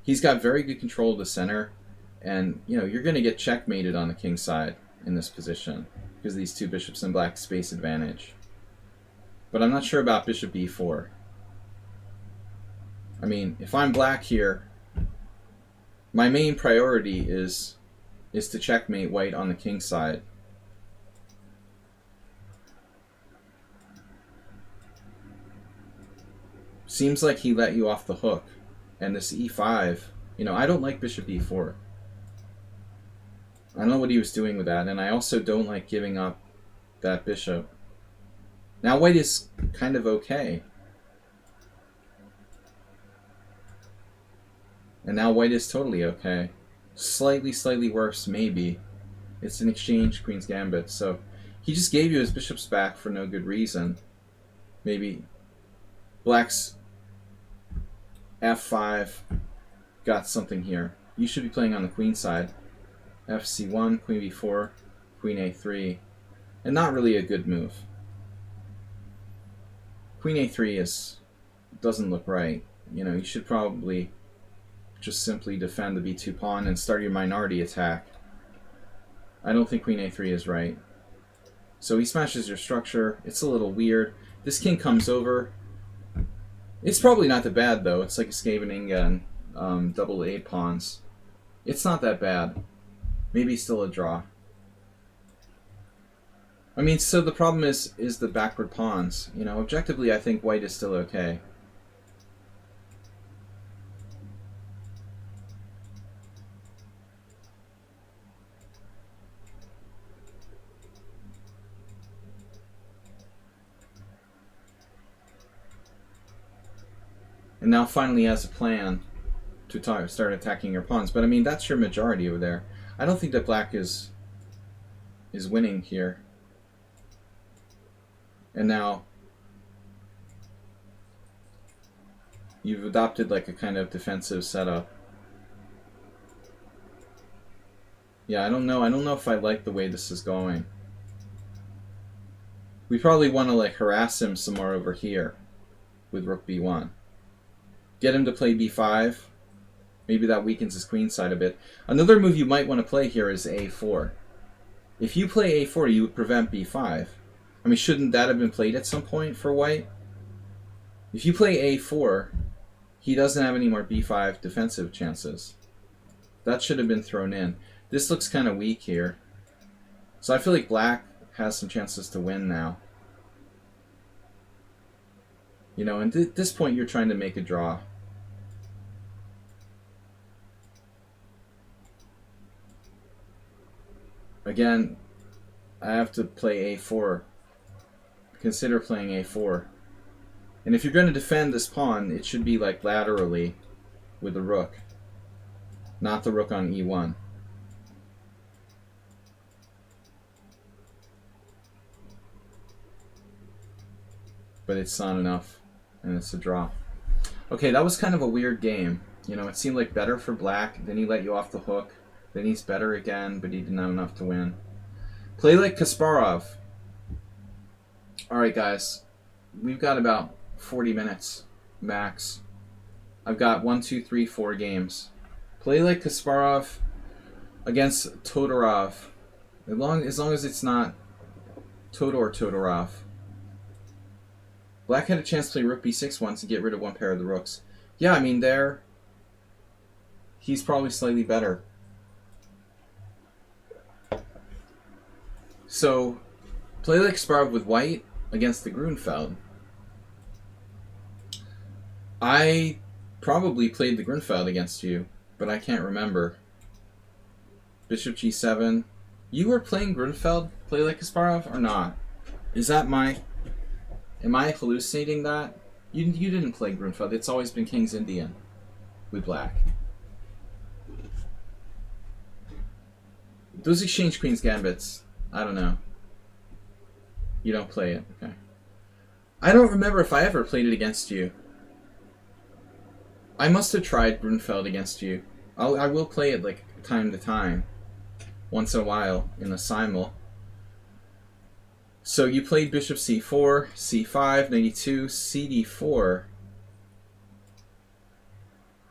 He's got very good control of the center, and you know, you're going to get checkmated on the king side in this position because these two bishops in black space advantage. But I'm not sure about bishop b4. I mean, if I'm black here, my main priority is to checkmate white on the king side. Seems like he let you off the hook. And this e5, you know, I don't like bishop e4. I don't know what he was doing with that, and I also don't like giving up that bishop. Now white is kind of okay. And now white is totally okay. Slightly worse, maybe. It's an exchange Queen's Gambit, so he just gave you his bishops back for no good reason. Maybe black's f5 got something here. You should be playing on the queen side. fc1, queen b4, queen a3, and not really a good move. Queen a3 doesn't look right. You know, you should probably just simply defend the b2 pawn and start your minority attack. I don't think queen a3 is right. So he smashes your structure. It's a little weird. This king comes over. It's probably not that bad, though. It's like escaping and double a pawns. It's not that bad. Maybe still a draw. I mean, so the problem is the backward pawns. You know, objectively, I think white is still okay. And now finally has a plan to start attacking your pawns. But I mean, that's your majority over there. I don't think that black is winning here. And now you've adopted like a kind of defensive setup. Yeah, I don't know if I like the way this is going. We probably want to like harass him some more over here with rook b1. Get him to play b5. Maybe that weakens his queen side a bit. Another move you might want to play here is a4. If you play a4, you would prevent b5. I mean, shouldn't that have been played at some point for white? If you play a4, he doesn't have any more b5 defensive chances. That should have been thrown in. This looks kind of weak here. So I feel like black has some chances to win now. You know, and at this point you're trying to make a draw. Again, I have to play a4. Consider playing a4. And if you're going to defend this pawn, it should be like laterally with the rook, not the rook on e1. But it's not enough, and it's a draw. Okay, that was kind of a weird game. You know, it seemed like better for black, then he let you off the hook, then he's better again, but he didn't have enough to win. Play like Kasparov. Alright guys, we've got about 40 minutes max. I've got 1, 2, 3, 4 games. Play like Kasparov against Todorov. As long as it's not Todorov. Black had a chance to play rook b6 once to get rid of one pair of the rooks. Yeah, I mean, there, he's probably slightly better. So, play like Kasparov with white against the Grunfeld. I probably played the Grunfeld against you, but I can't remember. Bishop g7. You were playing Grunfeld, play like Kasparov, or not? Is that my... Am I hallucinating that? You didn't play Grunfeld. It's always been King's Indian with black. Those exchange Queen's Gambits, I don't know. You don't play it, okay. I don't remember if I ever played it against you. I must have tried Grunfeld against you. I will play it like time to time. Once in a while in a simul. So you played bishop c4, c5, 92, cd4.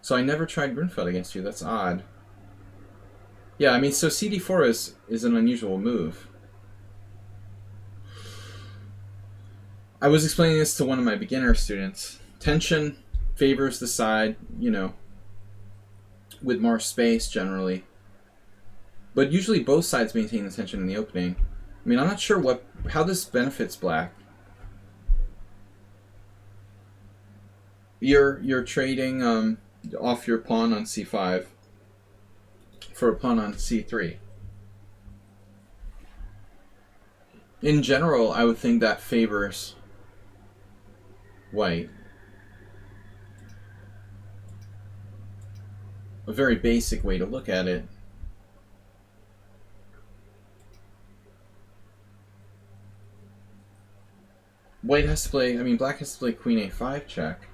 So I never tried Grunfeld against you. That's odd. Yeah, I mean, so cd4 is an unusual move. I was explaining this to one of my beginner students. Tension favors the side, you know, with more space generally. But usually both sides maintain the tension in the opening. I mean, I'm not sure how this benefits black. You're trading off your pawn on c5 for a pawn on c3. In general, I would think that favors white. A very basic way to look at it. White has to play, I mean, black has to play queen a5 check.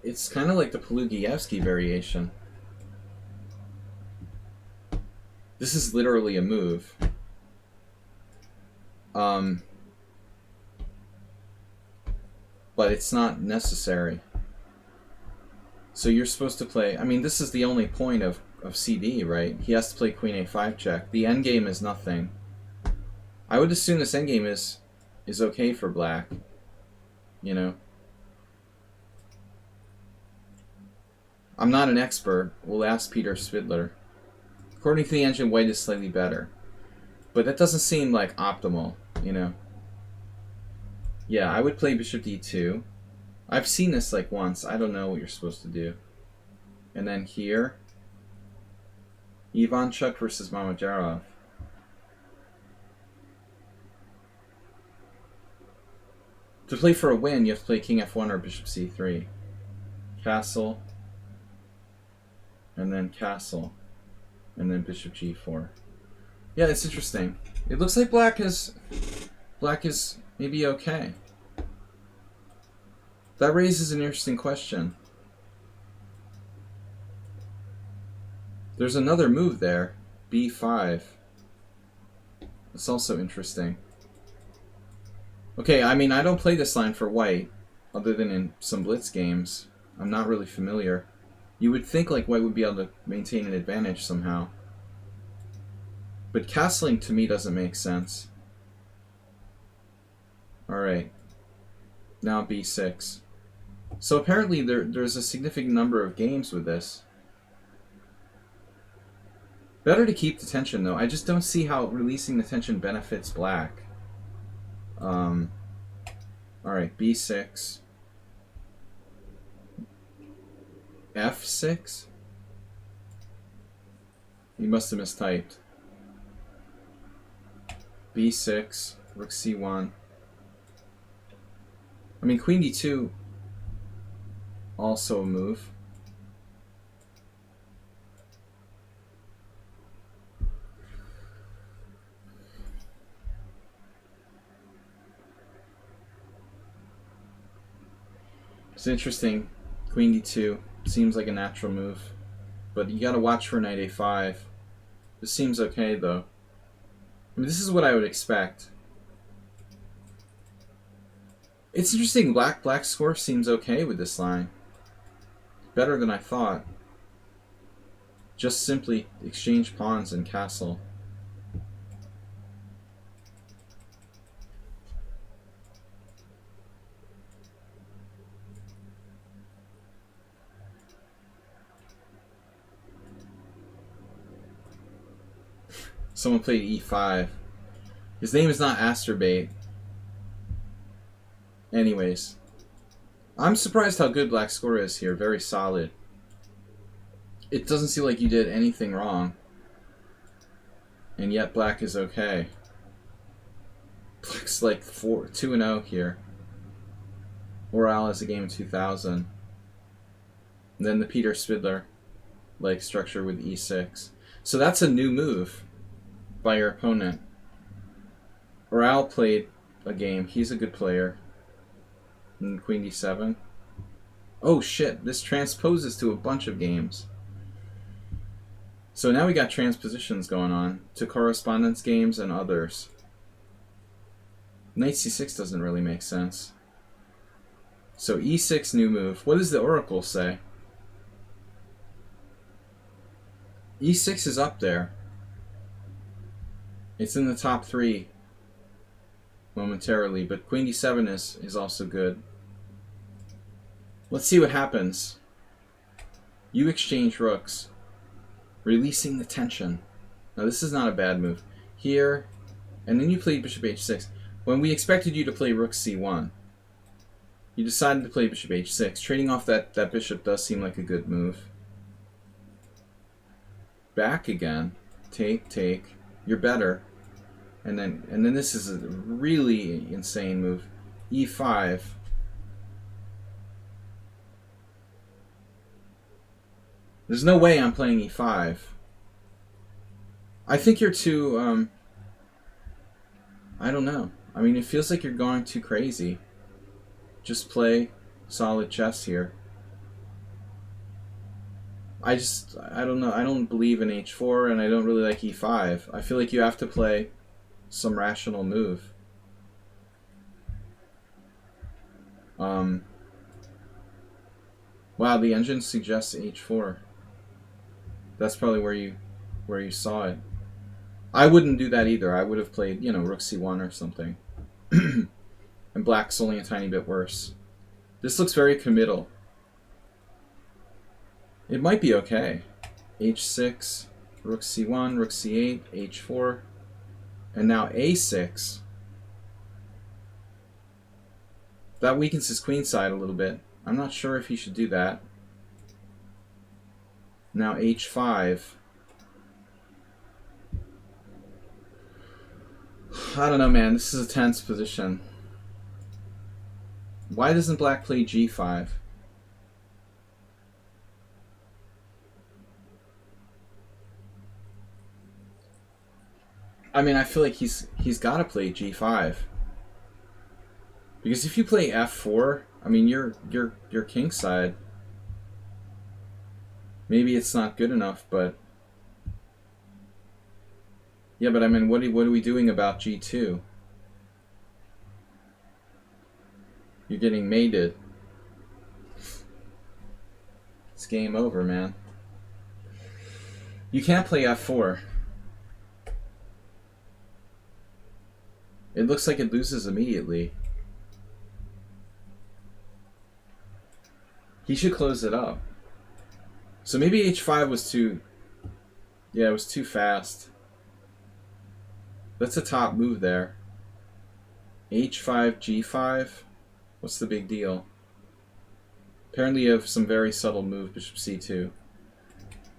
It's kind of like the Polugievsky variation. This is literally a move. But it's not necessary. So you're supposed to play, I mean, this is the only point of CD, right? He has to play queen a5 check. The endgame is nothing. I would assume this endgame is okay for black, you know. I'm not an expert. We'll ask Peter Spidler. According to the engine, white is slightly better. But that doesn't seem like optimal, you know. Yeah, I would play bishop d2. I've seen this like once. I don't know what you're supposed to do. And then here, Ivanchuk versus Mamedyarov. To play for a win, you have to play king f1 or bishop c3. Castle, and then castle, and then bishop g4. Yeah, it's interesting. It looks like black is maybe okay. That raises an interesting question. There's another move there, b5. It's also interesting. Okay, I mean, I don't play this line for white, other than in some blitz games. I'm not really familiar. You would think like white would be able to maintain an advantage somehow. But castling to me doesn't make sense. Alright. Now b6. So apparently there's a significant number of games with this. Better to keep the tension though. I just don't see how releasing the tension benefits black. Alright, b6. f6? You must have mistyped. b6, rook c1. I mean, queen d2, also a move. It's interesting. Queen d2 seems like a natural move, but you gotta watch for knight a5. This seems okay, though. I mean, this is what I would expect. It's interesting. Black score seems okay with this line. Better than I thought. Just simply exchange pawns and castle. Someone played e5. His name is not Asterbait. Anyways. I'm surprised how good black score is here. Very solid. It doesn't seem like you did anything wrong. And yet black is okay. Black's like 2-0 here. Oral has a game in 2000. And then the Peter Spidler like structure with e6. So that's a new move by your opponent. Oral played a game. He's a good player. And queen d7. Oh shit, this transposes to a bunch of games. So now we got transpositions going on to correspondence games and others. Knight c6 doesn't really make sense. So e6, new move. What does the oracle say? e6 is up there. It's in the top 3 momentarily, but queen d7 is also good. Let's see what happens. You exchange rooks, releasing the tension. Now this is not a bad move. Here, and then you played bishop h6. When we expected you to play rook c1, you decided to play bishop h6. Trading off that bishop does seem like a good move. Back again. Take. You're better. And then this is a really insane move. e5. There's no way I'm playing e5. I think you're too, I don't know. I mean, it feels like you're going too crazy. Just play solid chess here. I don't know. I don't believe in h4, and I don't really like e5. I feel like you have to play some rational move. Wow, the engine suggests h4. That's probably where you saw it. I wouldn't do that either. I would have played, rook c1 or something. And black's only a tiny bit worse. This looks very committal. It might be okay. h6, rook c1, rook c8, h4, and now a6. That weakens his queenside a little bit. I'm not sure if he should do that. Now h5. I don't know, man. This is a tense position. Why doesn't black play g5? I mean, I feel like he's got to play g5. Because if you play f4, I mean, you're kingside. Maybe it's not good enough, but yeah, but I mean, what are we doing about g2? You're getting mated. It's game over, man. You can't play f4. It looks like it loses immediately. He should close it up. So maybe h5 was too... Yeah, it was too fast. That's a top move there. h5, g5. What's the big deal? Apparently you have some very subtle move, bishop c2.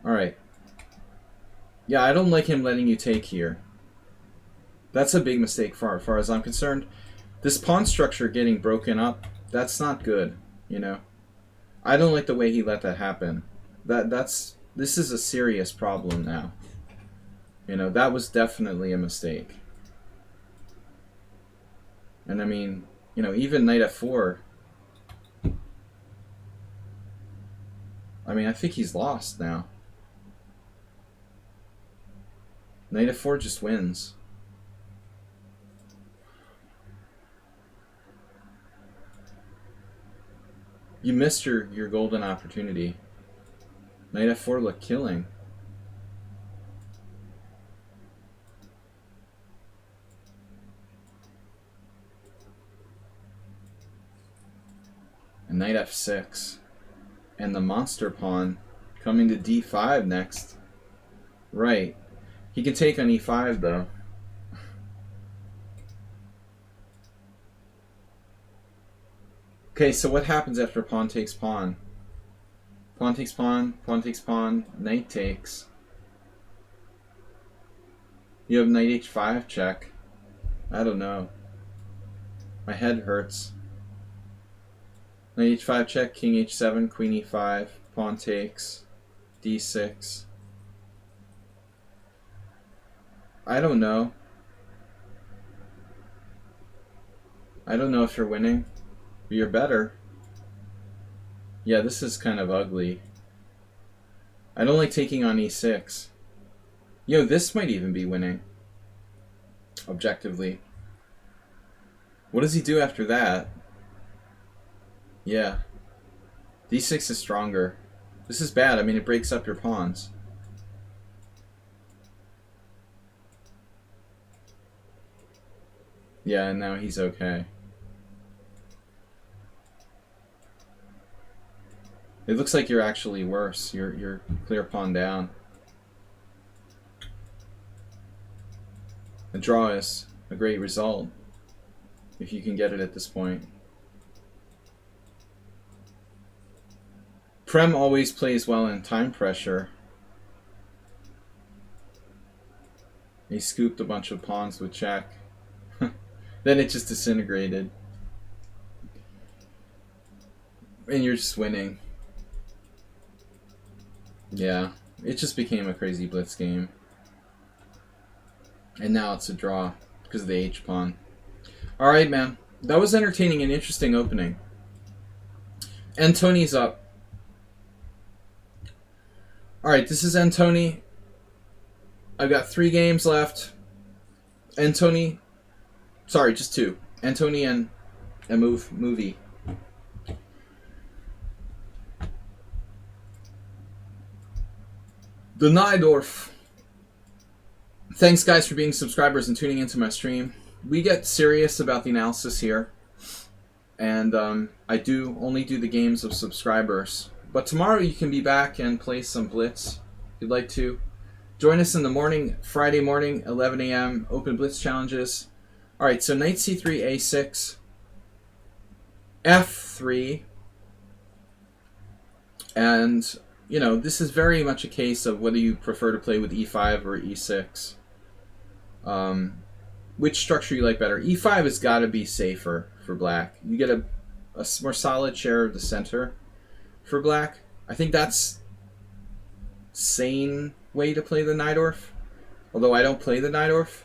Alright. Yeah, I don't like him letting you take here. That's a big mistake as far as I'm concerned. This pawn structure getting broken up, that's not good, you know. I don't like the way he let that happen. This is a serious problem now. You know, that was definitely a mistake. And I mean, you know, even knight f4. I mean, I think he's lost now. Knight f4 just wins. You missed your golden opportunity. Knight f4 looked killing. And knight f6. And the monster pawn coming to d5 next. Right. He can take on e5 though. Okay, so what happens after pawn takes pawn? Pawn takes pawn, pawn takes pawn, knight takes. You have knight h5 check. I don't know. My head hurts. Knight h5 check, king h7, queen e5, pawn takes, d6. I don't know. I don't know if you're winning. But you're better. Yeah, this is kind of ugly. I don't like taking on e6. Yo, this might even be winning. Objectively. What does he do after that? Yeah. d6 is stronger. This is bad. I mean, it breaks up your pawns. Yeah, and now he's okay. It looks like you're actually worse. You're clear pawn down. A draw is a great result if you can get it at this point. Prem always plays well in time pressure. He scooped a bunch of pawns with check. Then it just disintegrated. And you're just winning. Yeah, it just became a crazy blitz game. And now it's a draw because of the H-pawn. Alright, man. That was entertaining and interesting opening. Antony's up. Alright, this is Antony. I've got 3 games left. Antony. Sorry, just 2. Antony and a movie. The Najdorf. Thanks, guys, for being subscribers and tuning into my stream. We get serious about the analysis here. And I do only do the games of subscribers. But tomorrow you can be back and play some Blitz if you'd like to. Join us in the morning, Friday morning, 11 a.m. Open Blitz challenges. Alright, so knight c3, a6, f3. And, you know, this is very much a case of whether you prefer to play with e5 or e6. Which structure you like better. e5 has got to be safer for black. You get a more solid share of the center for black. I think that's sane way to play the Najdorf. Although I don't play the Najdorf.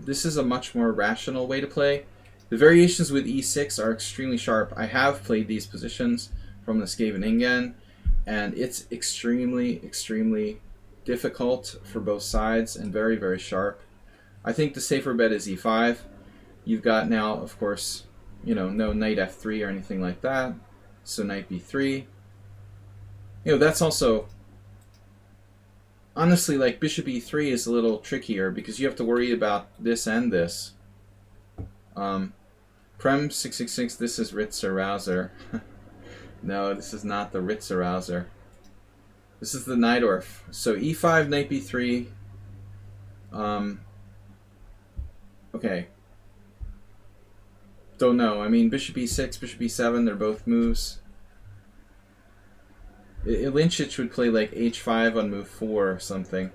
This is a much more rational way to play. The variations with e6 are extremely sharp. I have played these positions from the Scheveningen, and it's extremely, extremely difficult for both sides and very, very sharp. I think the safer bet is e5. You've got now, of course, you know, no knight f3 or anything like that. So knight b3. You know, that's also, honestly, like bishop e3 is a little trickier because you have to worry about this and this. Prem 666, this is Ritzer-Rouser. No, this is not the Ritzer-Rouser. This is the Najdorf. So e5, knight b3. Okay. Don't know. I mean, bishop e6, bishop e7, they're both moves. Ilinchich would play like h5 on move 4 or something.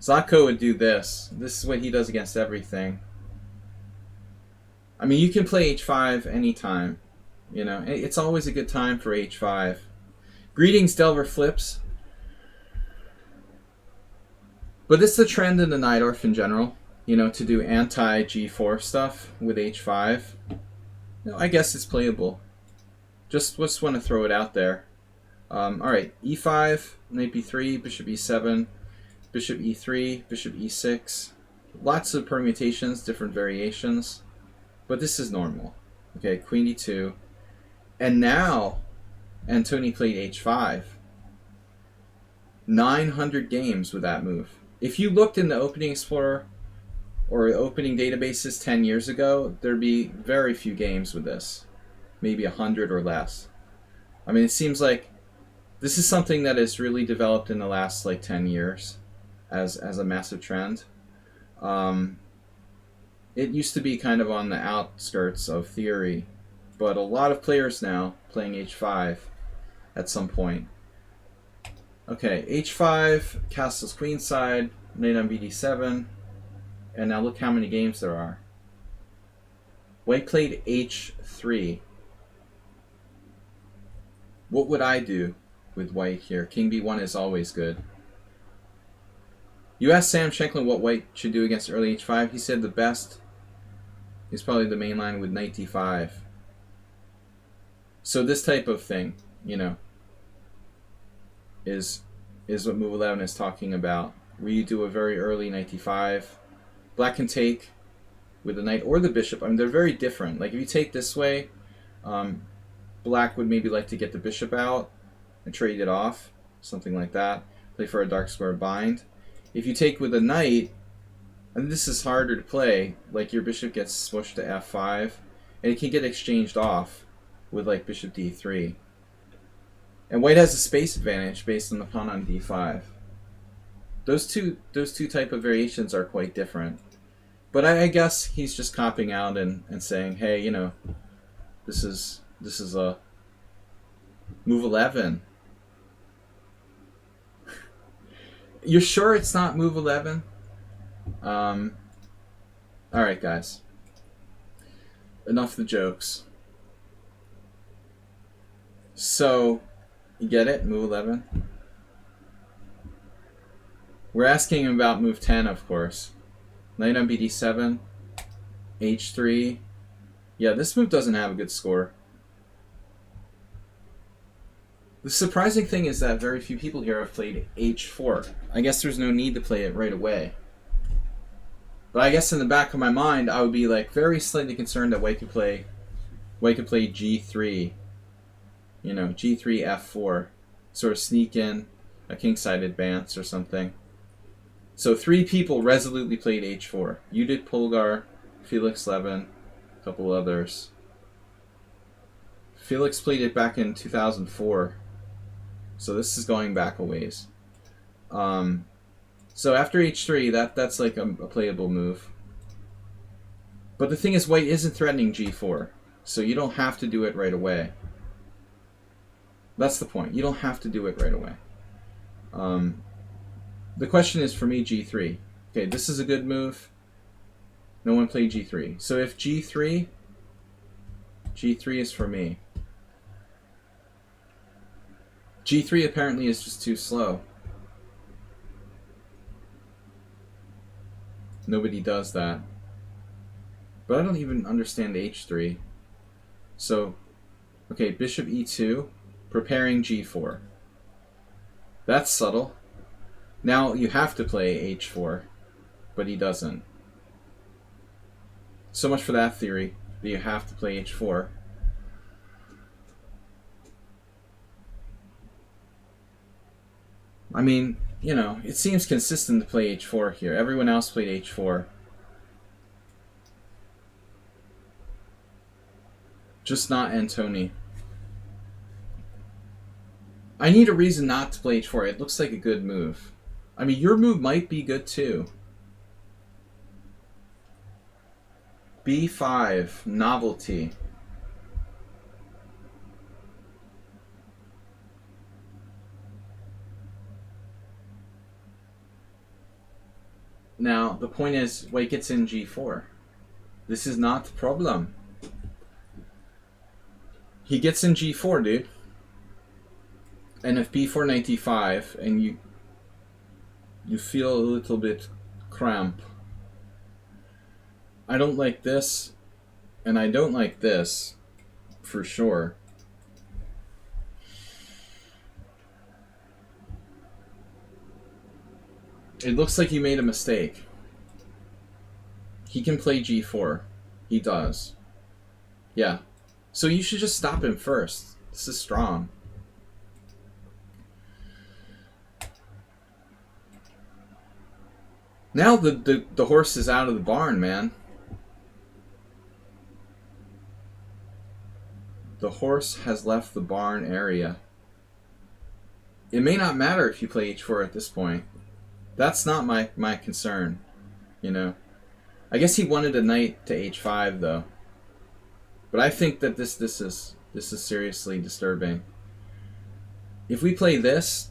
Zlatko would do this. This is what he does against everything. I mean, you can play h5 anytime. You know, it's always a good time for h5. Greetings, Delver Flips. But it's the trend in the Najdorf in general, you know, to do anti-g4 stuff with h5. You know, I guess it's playable. Just want to throw it out there. All right, e5, knight b3, bishop e7, bishop e3, bishop e6. Lots of permutations, different variations, but this is normal. Okay, queen e2. And now, Antoni played h5. 900 games with that move. If you looked in the Opening Explorer or opening databases 10 years ago, there'd be very few games with this. Maybe 100 or less. I mean, it seems like this is something that has really developed in the last like 10 years as a massive trend. It used to be kind of on the outskirts of theory, but a lot of players now playing h5 at some point. Okay, h5, castle's queenside, knight on bd7, and now look how many games there are. White played h3. What would I do with white here? King b1 is always good. You asked Sam Shanklin what white should do against early h5. He said the best is probably the main line with knight d5. So this type of thing, you know, is what move 11 is talking about, where you do a very early knight d5. Black can take with the knight or the bishop. I mean, they're very different. Like if you take this way, black would maybe like to get the bishop out and trade it off, something like that. Play for a dark square bind. If you take with a knight, and this is harder to play, like your bishop gets smushed to f5, and it can get exchanged off with like bishop d3. And white has a space advantage based on the pawn on d5. Those two type of variations are quite different. But I guess he's just copping out and saying, hey, you know, this is a move 11. You're sure it's not move 11? All right, guys. Enough the jokes. So, you get it? Move 11? We're asking him about move 10, of course. Knight on bd7, h3. Yeah, this move doesn't have a good score. The surprising thing is that very few people here have played h4. I guess there's no need to play it right away. But I guess in the back of my mind, I would be like very slightly concerned that white could play g3. You know, g3, f4. Sort of sneak in a kingside advance or something. So 3 people resolutely played h4. You did, Polgar, Felix Levin, a couple others. Felix played it back in 2004. So this is going back a ways. So after h3, that's like a playable move. But the thing is, white isn't threatening g4. So you don't have to do it right away. That's the point. You don't have to do it right away. The question is, for me, g3. Okay, this is a good move. No one played g3. So if g3 is for me. g3 apparently is just too slow. Nobody does that. But I don't even understand h3. So, okay, bishop e2, preparing g4. That's subtle. Now you have to play h4, but he doesn't. So much for that theory, that you have to play h4. I mean, you know, it seems consistent to play h4 here. Everyone else played h4. Just not Antoni. I need a reason not to play h4. It looks like a good move. I mean, your move might be good too. b5, novelty. Now, the point is, white gets in g4. This is not the problem. He gets in g4, dude. And if b4 knight d5, and you feel a little bit cramp. I don't like this, and I don't like this, for sure. It looks like you made a mistake. He can play g4. He does. Yeah. So you should just stop him first. This is strong. Now the horse is out of the barn, man. The horse has left the barn area. It may not matter if you play h4 at this point. That's not my concern, you know. I guess he wanted a knight to h5 though. But I think that this is seriously disturbing. If we play this,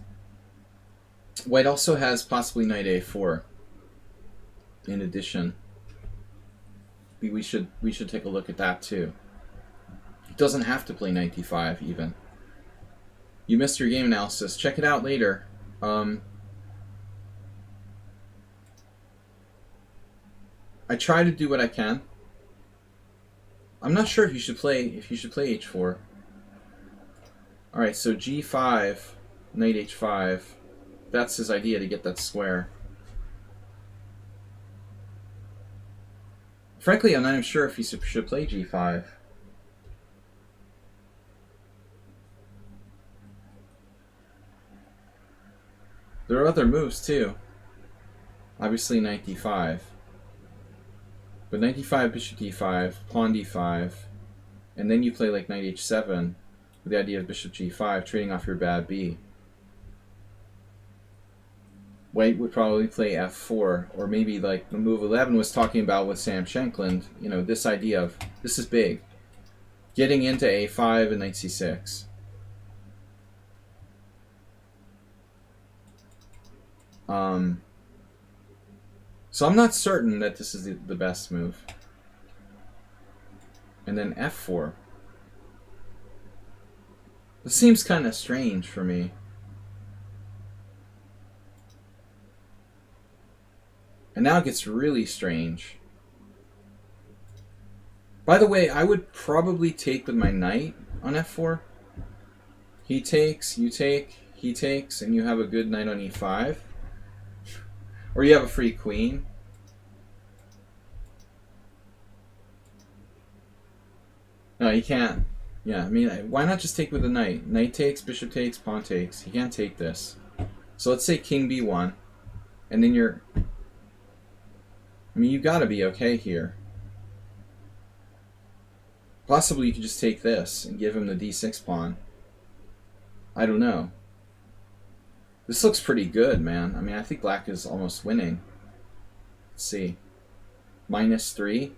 white also has possibly knight a4. In addition, we should take a look at that too. It doesn't have to play knight d5 even. You missed your game analysis. Check it out later. I try to do what I can. I'm not sure if you should play h4. All right, so g5, knight h5. That's his idea, to get that square. Frankly, I'm not even sure if he should play g5. There are other moves too. Obviously knight d5. But knight d5, bishop d5, pawn d5, and then you play like knight h7 with the idea of bishop g5, trading off your bad b. White would probably play f4, or maybe like the move 11 was talking about with Sam Shankland, you know, this idea of, this is big, getting into a5 and knight c6. So I'm not certain that this is the best move. And then f4. This seems kind of strange for me. And now it gets really strange. By the way, I would probably take with my knight on f4. He takes, you take, he takes, and you have a good knight on e5. Or you have a free queen. No, you can't. Yeah, I mean, why not just take with the knight? Knight takes, bishop takes, pawn takes. He can't take this. So let's say king b1. And then you're... I mean, you gotta be okay here. Possibly you could just take this and give him the d6 pawn. I don't know. This looks pretty good, man. I mean, I think black is almost winning. Let's see. -3.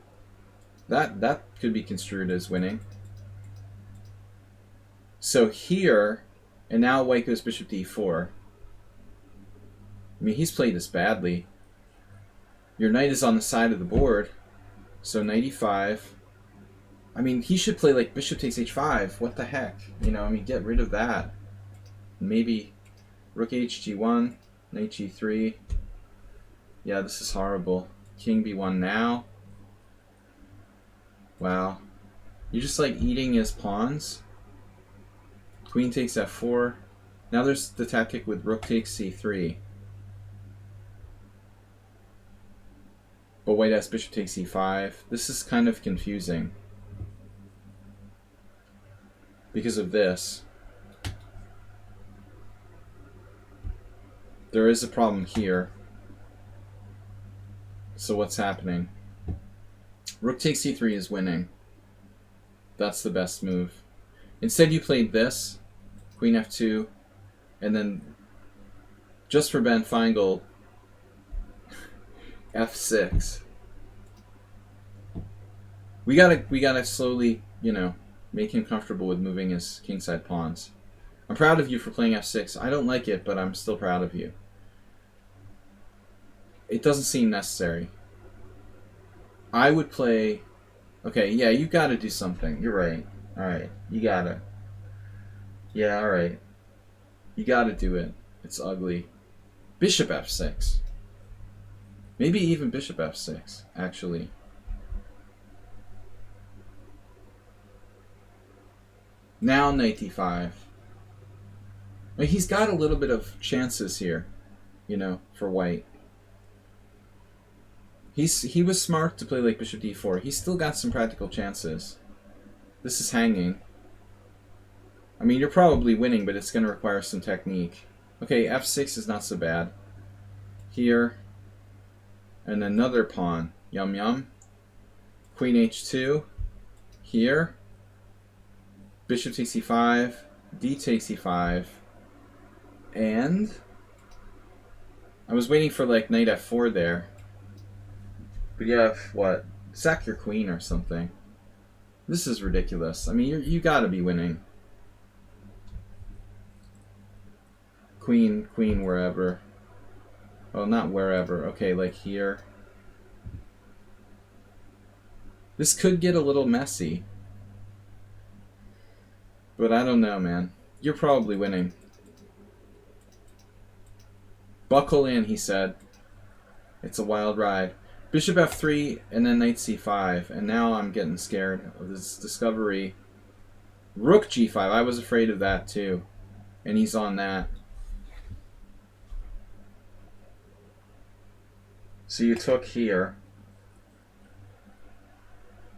That could be construed as winning. So here, and now white goes bishop d4. I mean, he's played this badly. Your knight is on the side of the board. So knight e5. I mean, he should play like bishop takes h5. What the heck? You know, I mean, get rid of that. Maybe rook hg1, knight g3. Yeah, this is horrible. King b1 now. Wow. You're just like eating his pawns. Queen takes f4. Now there's the tactic with rook takes c3. But white has bishop takes e5. This is kind of confusing. Because of this. There is a problem here. So what's happening? Rook takes c3 is winning. That's the best move. Instead you played this, queen f2, and then, just for Ben Feingold, f6. We gotta slowly, you know, make him comfortable with moving his kingside pawns. I'm proud of you for playing f6. I don't like it, but I'm still proud of you. It doesn't seem necessary. I would play... Okay, yeah, you gotta do something. You're right. Alright, you gotta. Yeah, alright. You gotta do it. It's ugly. Bishop f6. Maybe even bishop f6, actually. Now knight d5. I mean, he's got a little bit of chances here, you know, for white. He was smart to play like bishop d4. He's still got some practical chances. This is hanging. I mean, you're probably winning, but it's going to require some technique. Okay, f6 is not so bad. Here. And another pawn. Yum yum. Queen h2. Here. Bishop takes e5. D takes e5. And I was waiting for like knight f4 there. But you have, what? Sack your queen or something. This is ridiculous. I mean, you gotta be winning. Queen wherever. Oh, not wherever. Okay, like here. This could get a little messy. But I don't know, man. You're probably winning. Buckle in, he said. It's a wild ride. Bishop f3 and then knight c5. And now I'm getting scared of this discovery. Rook g5. I was afraid of that too. And he's on that. So you took here.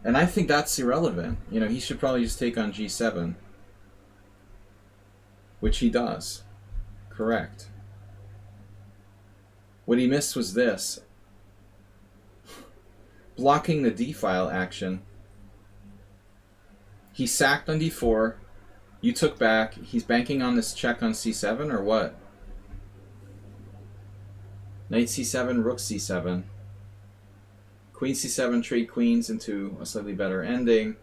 And I think that's irrelevant. You know, he should probably just take on g7. Which he does. Correct. What he missed was this. Blocking the d-file action. He sacked on d4. You took back. He's banking on this check on c7 or what? Knight c7, rook c7. Queen c7, trade queens into a slightly better ending.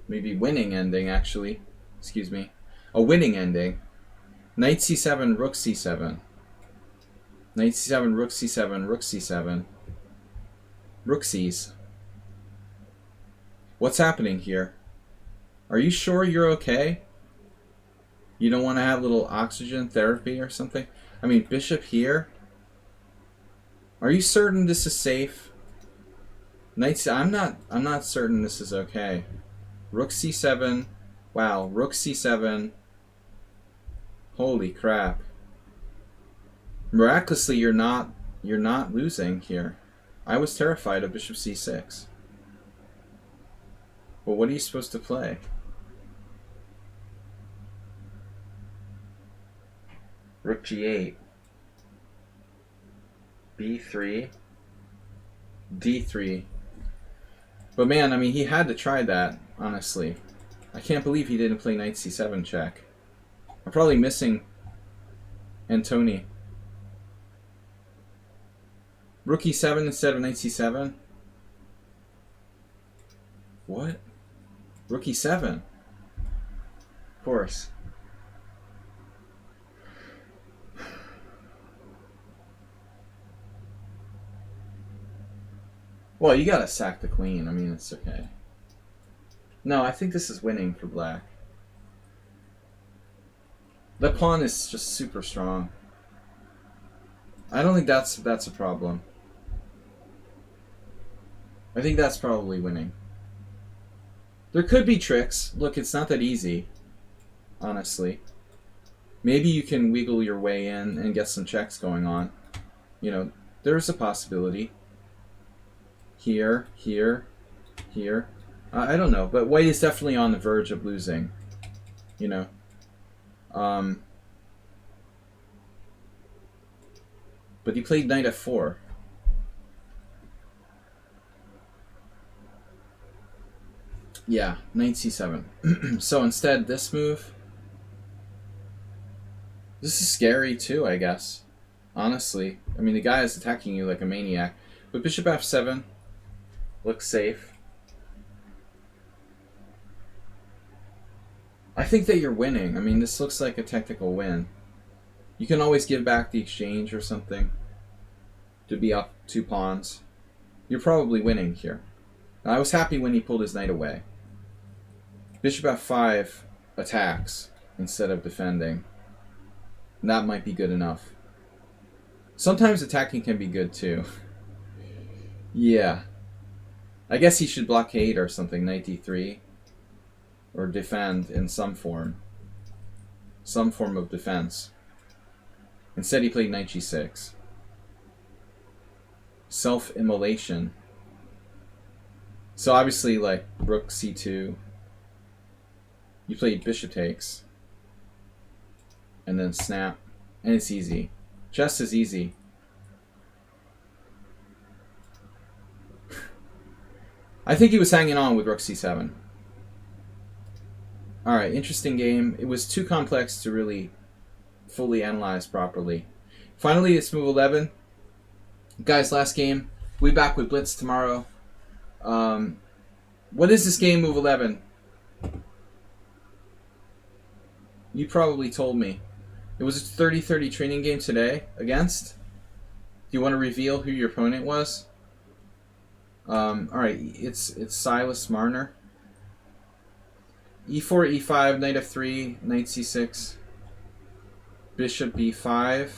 Maybe winning ending, actually. Excuse me. A winning ending. Knight c7, rook c7. Knight c7, rook c7, rook c7. Rooksies. What's happening here? Are you sure you're okay? You don't want to have a little oxygen therapy or something? I mean, bishop here? Are you certain this is safe? Knight I'm not certain this is okay. Rook c7. Wow, rook c7. Holy crap. Miraculously you're not losing here. I was terrified of bishop c6. Well, what are you supposed to play? Rook g8. b3. d3. But man, I mean, he had to try that, honestly. I can't believe he didn't play knight c7 check. I'm probably missing Antony. Rook e7 instead of knight c7? What? Rook e7? Of course. Well, you gotta sack the queen. I mean, it's okay. No, I think this is winning for black. The pawn is just super strong. I don't think that's a problem. I think that's probably winning. There could be tricks. Look, it's not that easy, honestly. Maybe you can wiggle your way in and get some checks going on. You know, there's a possibility. Here, here, here. I don't know, but white is definitely on the verge of losing. You know. But he played knight f4. Yeah, knight c7. So instead, this move. This is scary too, I guess. Honestly. I mean, the guy is attacking you like a maniac. But bishop f7 looks safe. I think that you're winning. I mean, this looks like a technical win. You can always give back the exchange or something. to be up 2 pawns. You're probably winning here. Now, I was happy when he pulled his knight away. Bishop f5 attacks instead of defending. And that might be good enough. Sometimes attacking can be good too. Yeah. I guess he should blockade or something, knight d3. Or defend in some form. Some form of defense. Instead he played knight g6. Self-immolation. So obviously, like, rook c2. You played bishop takes. And then snap. And it's easy. Chess is easy. I think he was hanging on with rook c7. Alright, interesting game. It was too complex to really fully analyze properly. Finally, it's move 11. Guys, last game. We'll be back with Blitz tomorrow. What is this game, move 11? You probably told me. It was a 30-30 training game today against? Do you want to reveal who your opponent was? Alright, it's Silas Marner. e4, e5, knight f3, knight c6, bishop b5.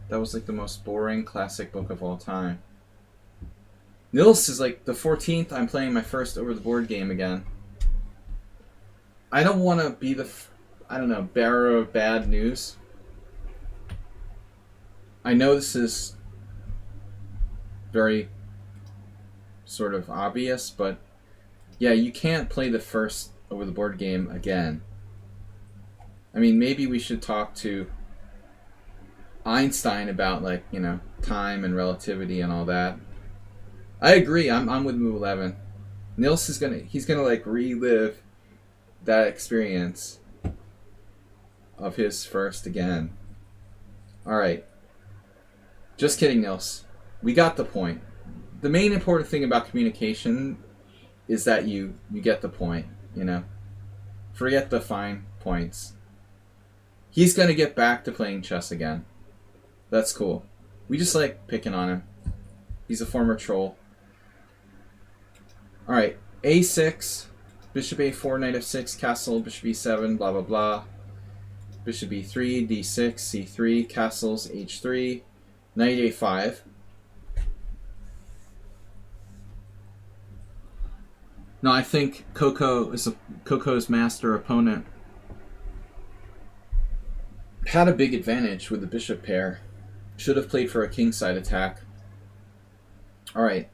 That was like the most boring classic book of all time. Nils is like the 14th. I'm playing my first over-the-board game again. I don't want to be the, bearer of bad news. I know this is very sort of obvious, but yeah, you can't play the first over-the-board game again. I mean, maybe we should talk to Einstein about, like, time and relativity and all that. I agree. I'm with move 11. Nils is he's gonna like relive that experience of his first again. All right. Just kidding, Nils. We got the point. The main important thing about communication is that you get the point, Forget the fine points. He's gonna get back to playing chess again. That's cool. We just like picking on him. He's a former troll. Alright, a6, bishop a4, knight f6, castle, bishop e7, blah blah blah. Bishop e3, d6, c3, castles, h3, knight a5. No, I think Coco's master opponent had a big advantage with the bishop pair. Should have played for a kingside attack. Alright.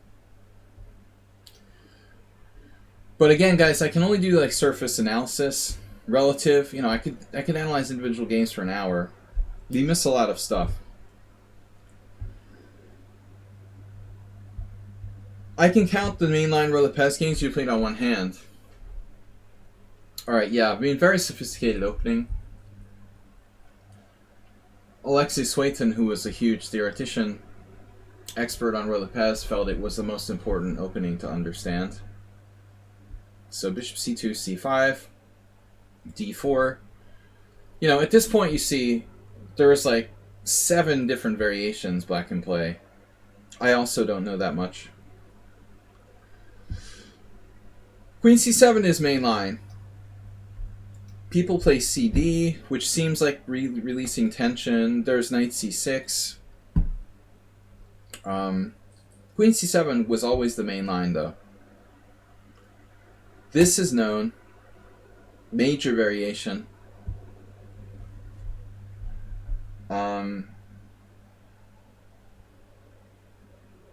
But again, guys, I can only do like surface analysis, relative. I could analyze individual games for an hour. You miss a lot of stuff. I can count the mainline Lopez games you played on one hand. Alright, yeah, I mean, very sophisticated opening. Alexei Swayton, who was a huge theoretician, expert on Lopez, felt it was the most important opening to understand. So bishop c2, c5, d4. At this point you see there's like 7 different variations black can play. I also don't know that much. Queen c7 is mainline. People play cd, which seems like releasing tension. There's knight c6. Queen c7 was always the main line, though. This is known. Major variation.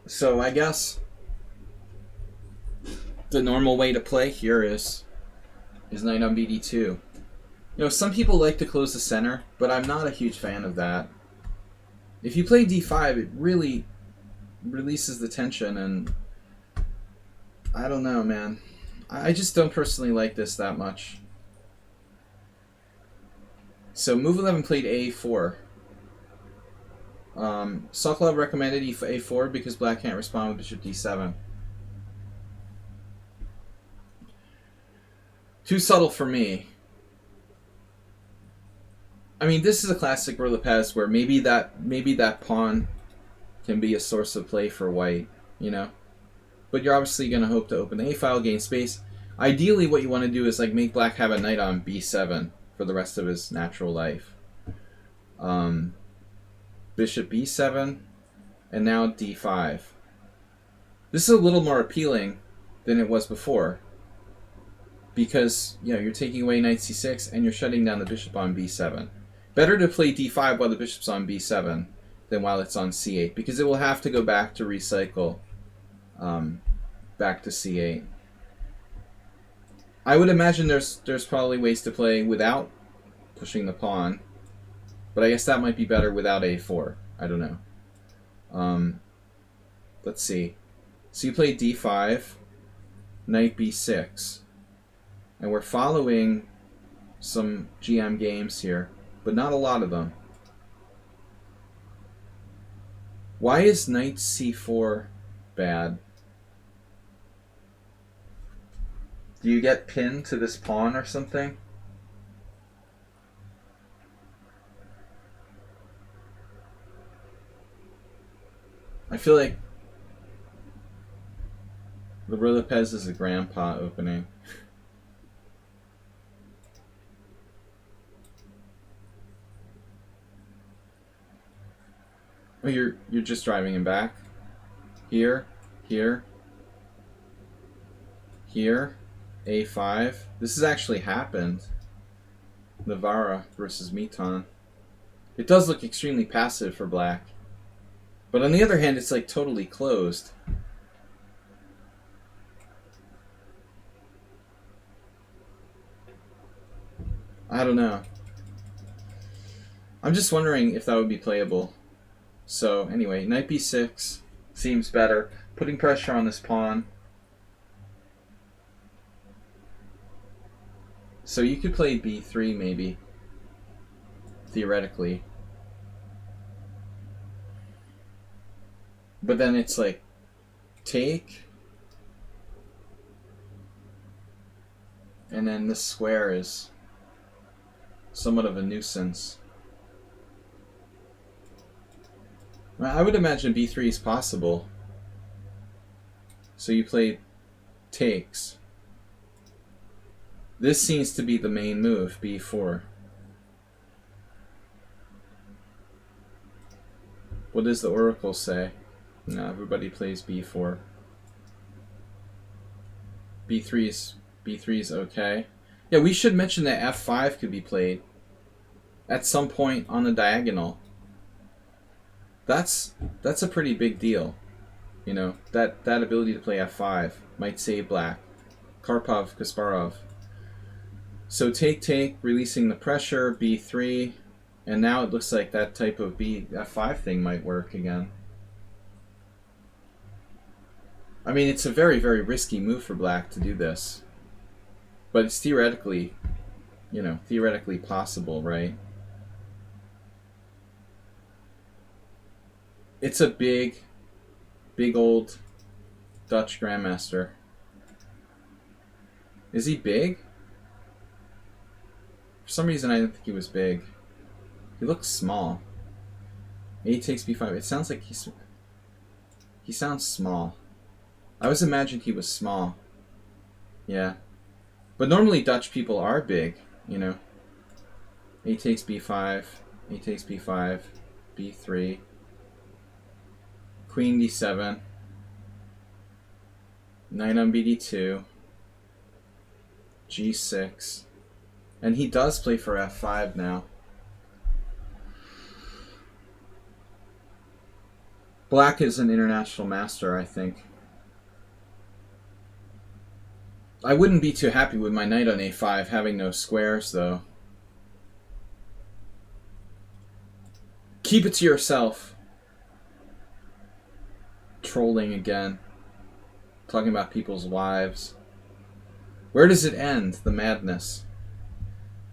So I guess the normal way to play here is knight on bd2. Some people like to close the center, but I'm not a huge fan of that. If you play d5, it really releases the tension, and I don't know, man. I just don't personally like this that much. So move 11 played a4. Sokolov recommended a4 because black can't respond with bishop d7. Too subtle for me. I mean, this is a classic Lopez where maybe that pawn can be a source of play for white, you know? But you're obviously going to hope to open the A file, gain space. Ideally, what you want to do is like make black have a knight on b7 for the rest of his natural life. Bishop b7, and now d5. This is a little more appealing than it was before, because you're taking away knight c6 and you're shutting down the bishop on b7. Better to play d5 while the bishop's on b7 than while it's on c8, because it will have to go back to recycle back to c8. I would imagine there's probably ways to play without pushing the pawn, but I guess that might be better without a4. I don't know. Let's see. So you play d5, knight b6, and we're following some GM games here, but not a lot of them. Why is knight c4 bad? Do you get pinned to this pawn or something? I feel like the Lopez is a grandpa opening. Oh, you're just driving him back? Here, here, here, a5. This has actually happened. Navarra versus Miton. It does look extremely passive for black. But on the other hand, it's like totally closed. I don't know. I'm just wondering if that would be playable. So anyway, knight b6 seems better. Putting pressure on this pawn. So you could play b3 maybe, theoretically. But then it's like, take, and then this square is somewhat of a nuisance. I would imagine b3 is possible. So you play takes. This seems to be the main move, b4. What does the oracle say? No, everybody plays b4. B3's okay. Yeah, we should mention that f5 could be played at some point on the diagonal. That's a pretty big deal. You know, that ability to play f5 might save black. Karpov, Kasparov. So take, releasing the pressure, b3, and now it looks like that type of f5 thing might work again. I mean, it's a very, very risky move for black to do this. But it's theoretically, theoretically possible, right? It's a big old Dutch grandmaster. Is he big? For some reason, I didn't think he was big. He looks small. A takes b5. It sounds like he sounds small. I always imagined he was small. Yeah. But normally Dutch people are big, you know. A takes b5, A takes b5, b3, queen d7, knight on bd2, g6, and he does play for f5 now. Black is an international master, I think. I wouldn't be too happy with my knight on a5 having no squares, though. Keep it to yourself. Trolling again. Talking about people's wives. Where does it end, the madness?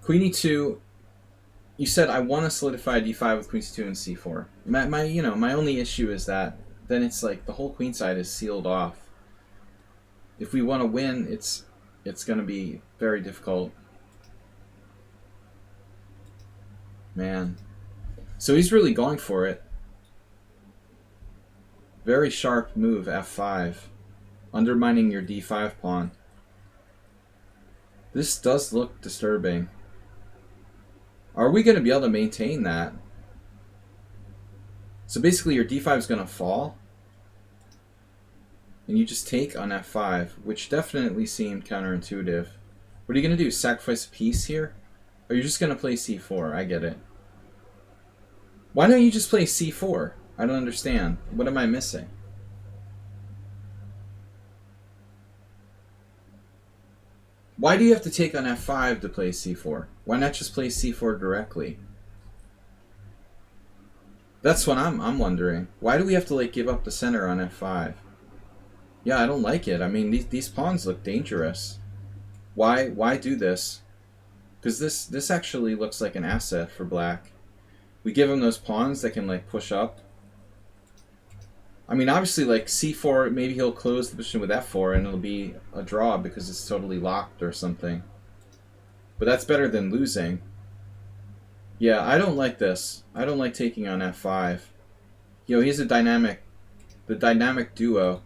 Queen e2. You said I want to solidify d5 with queen c2 and c4. My only issue is that then it's like the whole queen side is sealed off. If we want to win, it's going to be very difficult. Man. So he's really going for it. Very sharp move, f5. Undermining your d5 pawn. This does look disturbing. Are we going to be able to maintain that? So basically your d5 is going to fall. And you just take on f5, which definitely seemed counterintuitive. What are you going to do? Sacrifice a piece here? Or you're just going to play c4? I get it. Why don't you just play c4? I don't understand. What am I missing? Why do you have to take on f5 to play c4? Why not just play c4 directly? That's what I'm wondering. Why do we have to like give up the center on f5? Yeah, I don't like it. I mean, these pawns look dangerous. Why do this? Because this actually looks like an asset for black. We give him those pawns that can like push up. I mean, obviously, like c4, maybe he'll close the position with f4 and it'll be a draw because it's totally locked or something. But that's better than losing. Yeah, I don't like this. I don't like taking on f5. He's the dynamic duo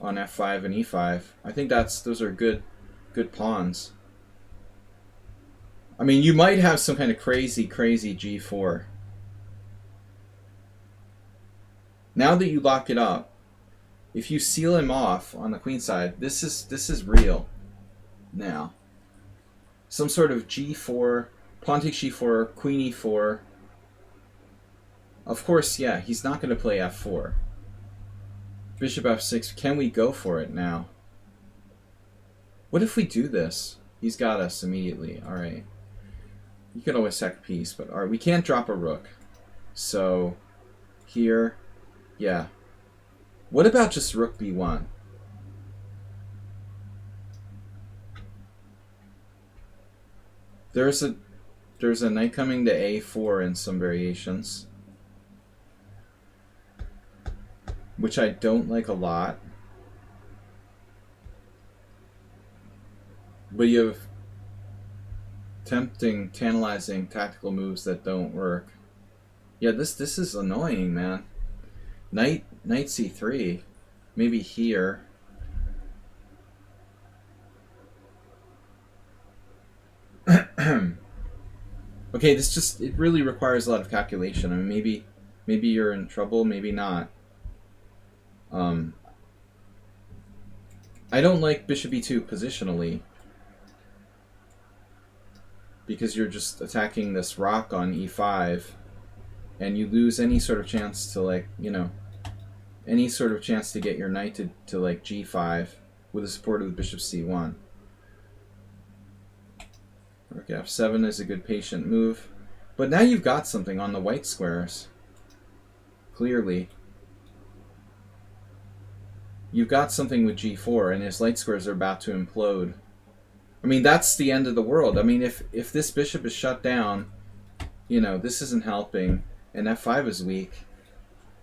on f5 and e5. I think those are good pawns. I mean, you might have some kind of crazy g4. Now that you lock it up, if you seal him off on the queen side, this is real. Now, some sort of g4, pawn takes g4, queen e4. Of course, yeah, he's not going to play f4. Bishop f6. Can we go for it now? What if we do this? He's got us immediately. All right. You could always sack a piece, but all right, we can't drop a rook. So here, yeah. What about just rook b1? There's a knight coming to a4 in some variations, which I don't like a lot. But you have tempting, tantalizing tactical moves that don't work. Yeah, this is annoying, man. Knight c3, maybe here. Okay, it really requires a lot of calculation. I mean, maybe you're in trouble, maybe not. I don't like bishop e2 positionally, because you're just attacking this rock on e5, and you lose any sort of chance to, like, any sort of chance to get your knight to like g5 with the support of the bishop c1. Okay, f7 is a good patient move. But now you've got something on the white squares. Clearly. You've got something with g4, and his light squares are about to implode. I mean, that's the end of the world. I mean, if this bishop is shut down, this isn't helping, and f5 is weak,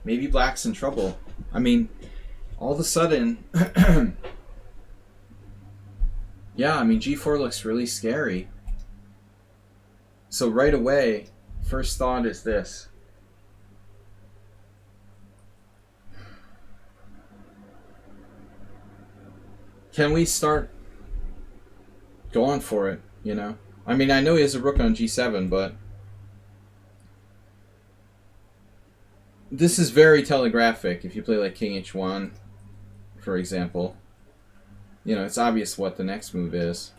maybe black's in trouble. I mean, all of a sudden, yeah, I mean, g4 looks really scary. So right away, first thought is this. Can we start going for it, I mean, I know he has a rook on g7, but this is very telegraphic. If you play like king h1, for example, it's obvious what the next move is.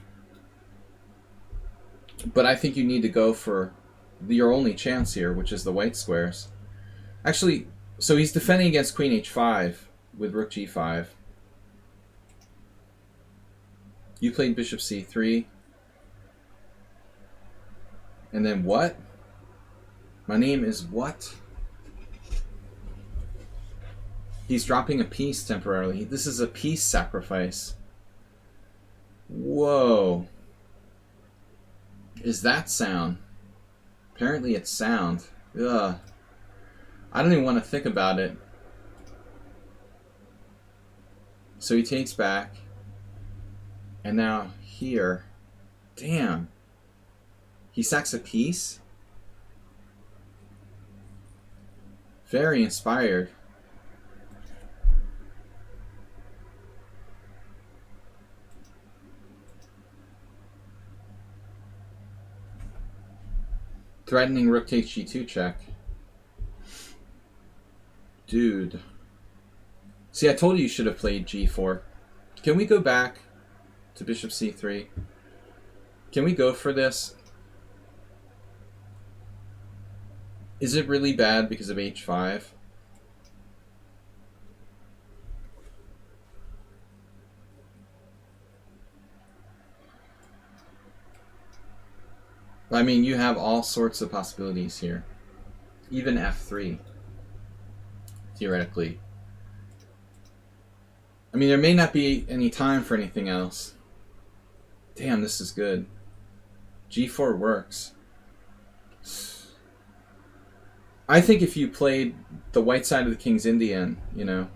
But I think you need to go for your only chance here, which is the white squares. Actually, so he's defending against queen h5 with rook g5. You played bishop c3. And then what? My name is what? He's dropping a piece temporarily. This is a piece sacrifice. Whoa. Is that sound? Apparently it's sound. Ugh. I don't even want to think about it. So he takes back. And now here. Damn. He sacks a piece? Very inspired. Threatening rook takes g2 check. Dude. See, I told you you should have played g4. Can we go back to bishop c3? Can we go for this? Is it really bad because of h5? I mean, you have all sorts of possibilities here. Even f3, theoretically. I mean, there may not be any time for anything else. Damn, this is good. g4 works. I think if you played the white side of the King's Indian, you know.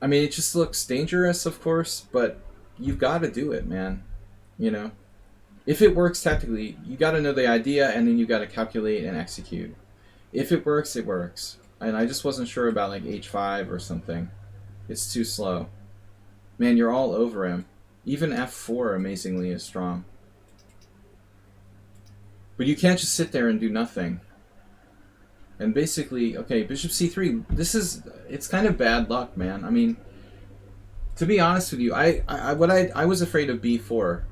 I mean, it just looks dangerous, of course, but you've got to do it, man. You know. If it works tactically, you got to know the idea, and then you got to calculate and execute. If it works, it works. And I just wasn't sure about like h5 or something. It's too slow. Man, you're all over him. Even f4, amazingly, is strong. But you can't just sit there and do nothing. And basically, okay, bishop c3, it's kind of bad luck, man. I mean, to be honest with you, I was afraid of b4.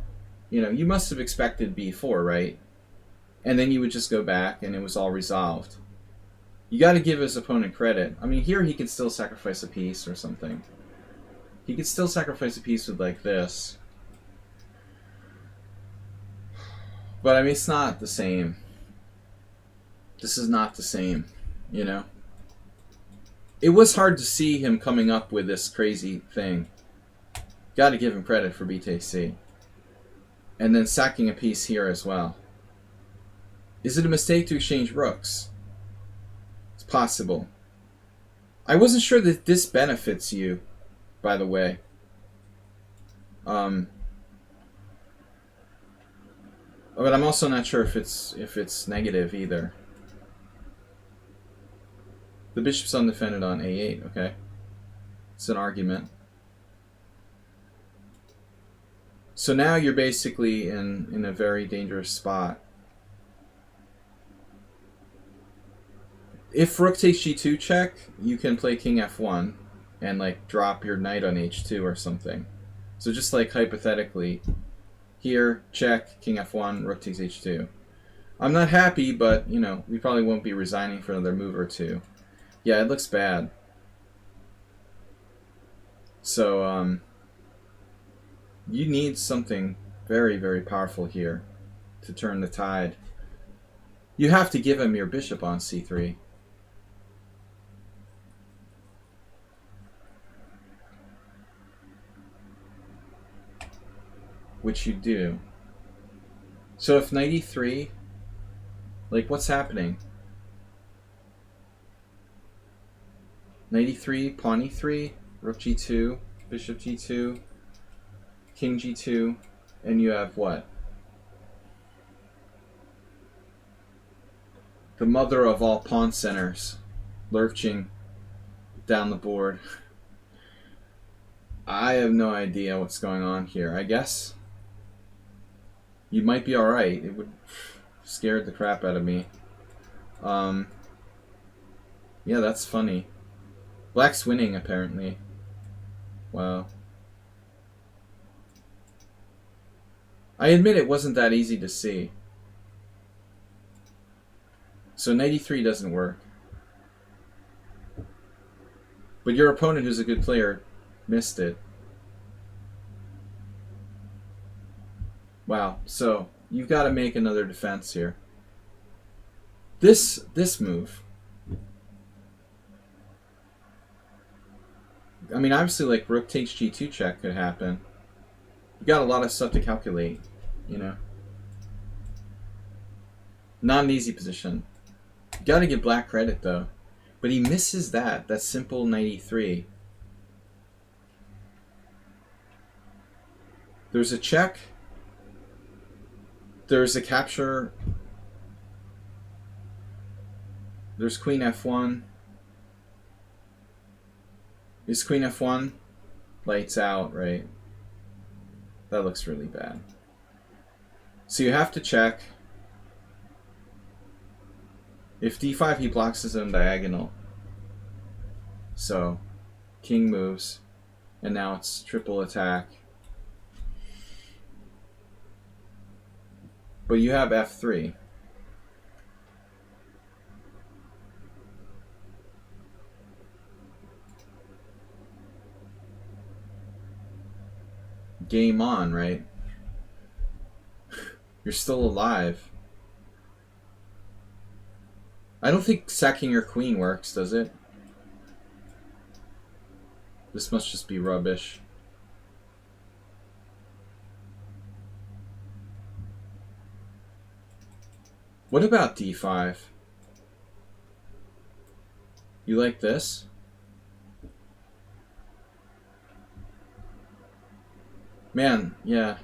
You know, you must have expected b4, right? And then you would just go back and it was all resolved. You got to give his opponent credit. I mean, here he could still sacrifice a piece or something. He could still sacrifice a piece with like this. But I mean, it's not the same. This is not the same, you know? It was hard to see him coming up with this crazy thing. Got to give him credit for b takes c. And then sacking a piece here as well. Is it a mistake to exchange rooks? It's possible. I wasn't sure that this benefits you, by the way. But I'm also not sure if it's negative either. The bishop's undefended on a8, okay. It's an argument. So now you're basically in a very dangerous spot. If rook takes g2 check, you can play king f1 and like drop your knight on h2 or something. So just like hypothetically, here, check, king f1, rook takes h2. I'm not happy, but you know, we probably won't be resigning for another move or two. Yeah, it looks bad. So, you need something very, very powerful here to turn the tide. You have to give him your bishop on c3. Which you do. So if knight e3, like what's happening? Knight e3, pawn e3, rook g2, bishop g2, king g2, and you have what? The mother of all pawn centers lurching down the board. I have no idea what's going on here. I guess you might be alright. It would scare the crap out of me. Yeah, that's funny. Black's winning, apparently. Wow. I admit it wasn't that easy to see. So knight e3 doesn't work. But your opponent, who's a good player, missed it. Wow. So you've got to make another defense here. This move. I mean, obviously, like rook takes g2 check could happen. You got a lot of stuff to calculate, you know. Not an easy position. You got to give black credit though, but he misses that simple knight e3. There's a check. There's a capture. There's queen f1. Is queen f1? Lights out, right? That looks really bad. So you have to check. If d5, he blocks his own diagonal. So, king moves. And now it's triple attack. But you have f3. Game on, right? You're still alive. I don't think sacking your queen works, does it? This must just be rubbish. What about d5? You like this? Man, yeah.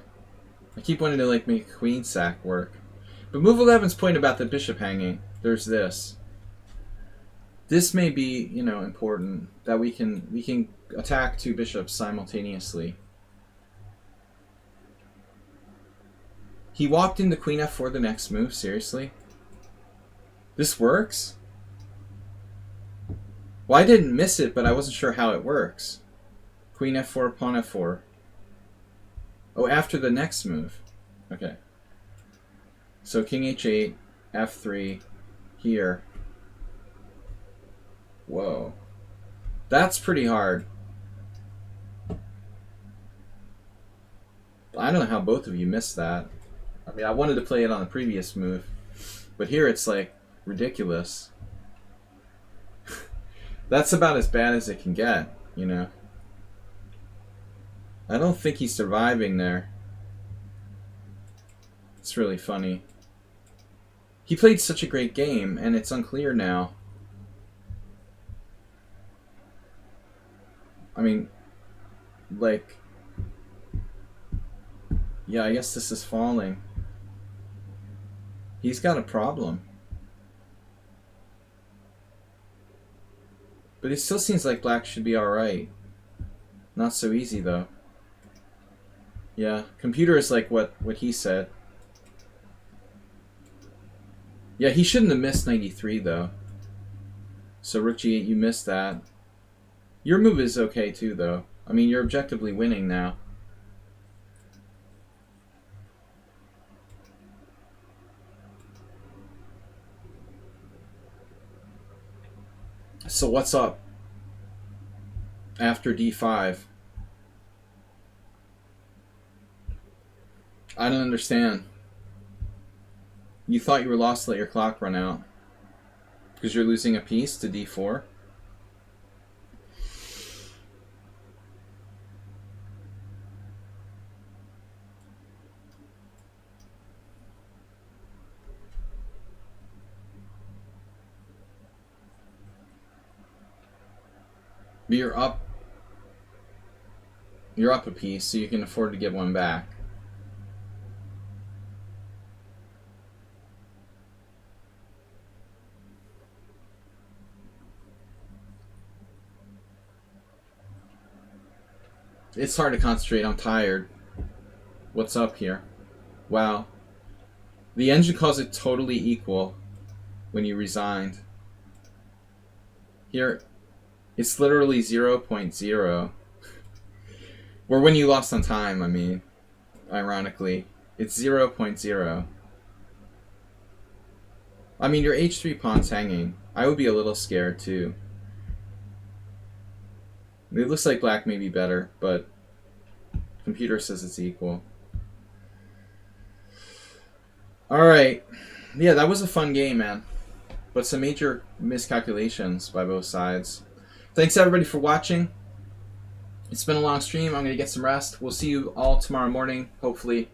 I keep wanting to like make queen sack work. But move 11's point about the bishop hanging. There's this. This may be, you know, important that we can attack two bishops simultaneously. He walked into queen f4 the next move, seriously? This works? Well, I didn't miss it, but I wasn't sure how it works. Queen f4, pawn f4. Oh, after the next move. Okay. So king h8, f3, here. Whoa. That's pretty hard. I don't know how both of you missed that. I mean, I wanted to play it on the previous move, but here it's like ridiculous. That's about as bad as it can get, you know. I don't think he's surviving there. It's really funny. He played such a great game, and it's unclear now. I mean, like, yeah, I guess this is falling. He's got a problem. But it still seems like black should be alright. Not so easy, though. Yeah, computer is like what he said. Yeah, he shouldn't have missed 93, though. So rook g8, you missed that. Your move is okay, too, though. I mean, you're objectively winning now. So what's up after d5? I don't understand. You thought you were lost to let your clock run out because you're losing a piece to d4? But you're up a piece, so you can afford to give one back. It's hard to concentrate. I'm tired. What's up here? Wow. The engine calls it totally equal when you resigned. Here, it's literally 0.0. Or when you lost on time, I mean, ironically. It's 0.0. I mean, your h3 pawn's hanging. I would be a little scared, too. It looks like black may be better, but computer says it's equal. Alright. Yeah, that was a fun game, man. But some major miscalculations by both sides. Thanks, everybody, for watching. It's been a long stream. I'm going to get some rest. We'll see you all tomorrow morning, hopefully.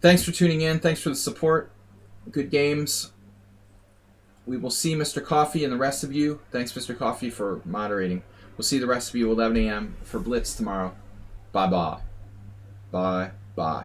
Thanks for tuning in. Thanks for the support. Good games. We will see Mr. Coffee and the rest of you. Thanks, Mr. Coffee, for moderating. We'll see the rest of you at 11 a.m. for Blitz tomorrow. Bye-bye. Bye-bye.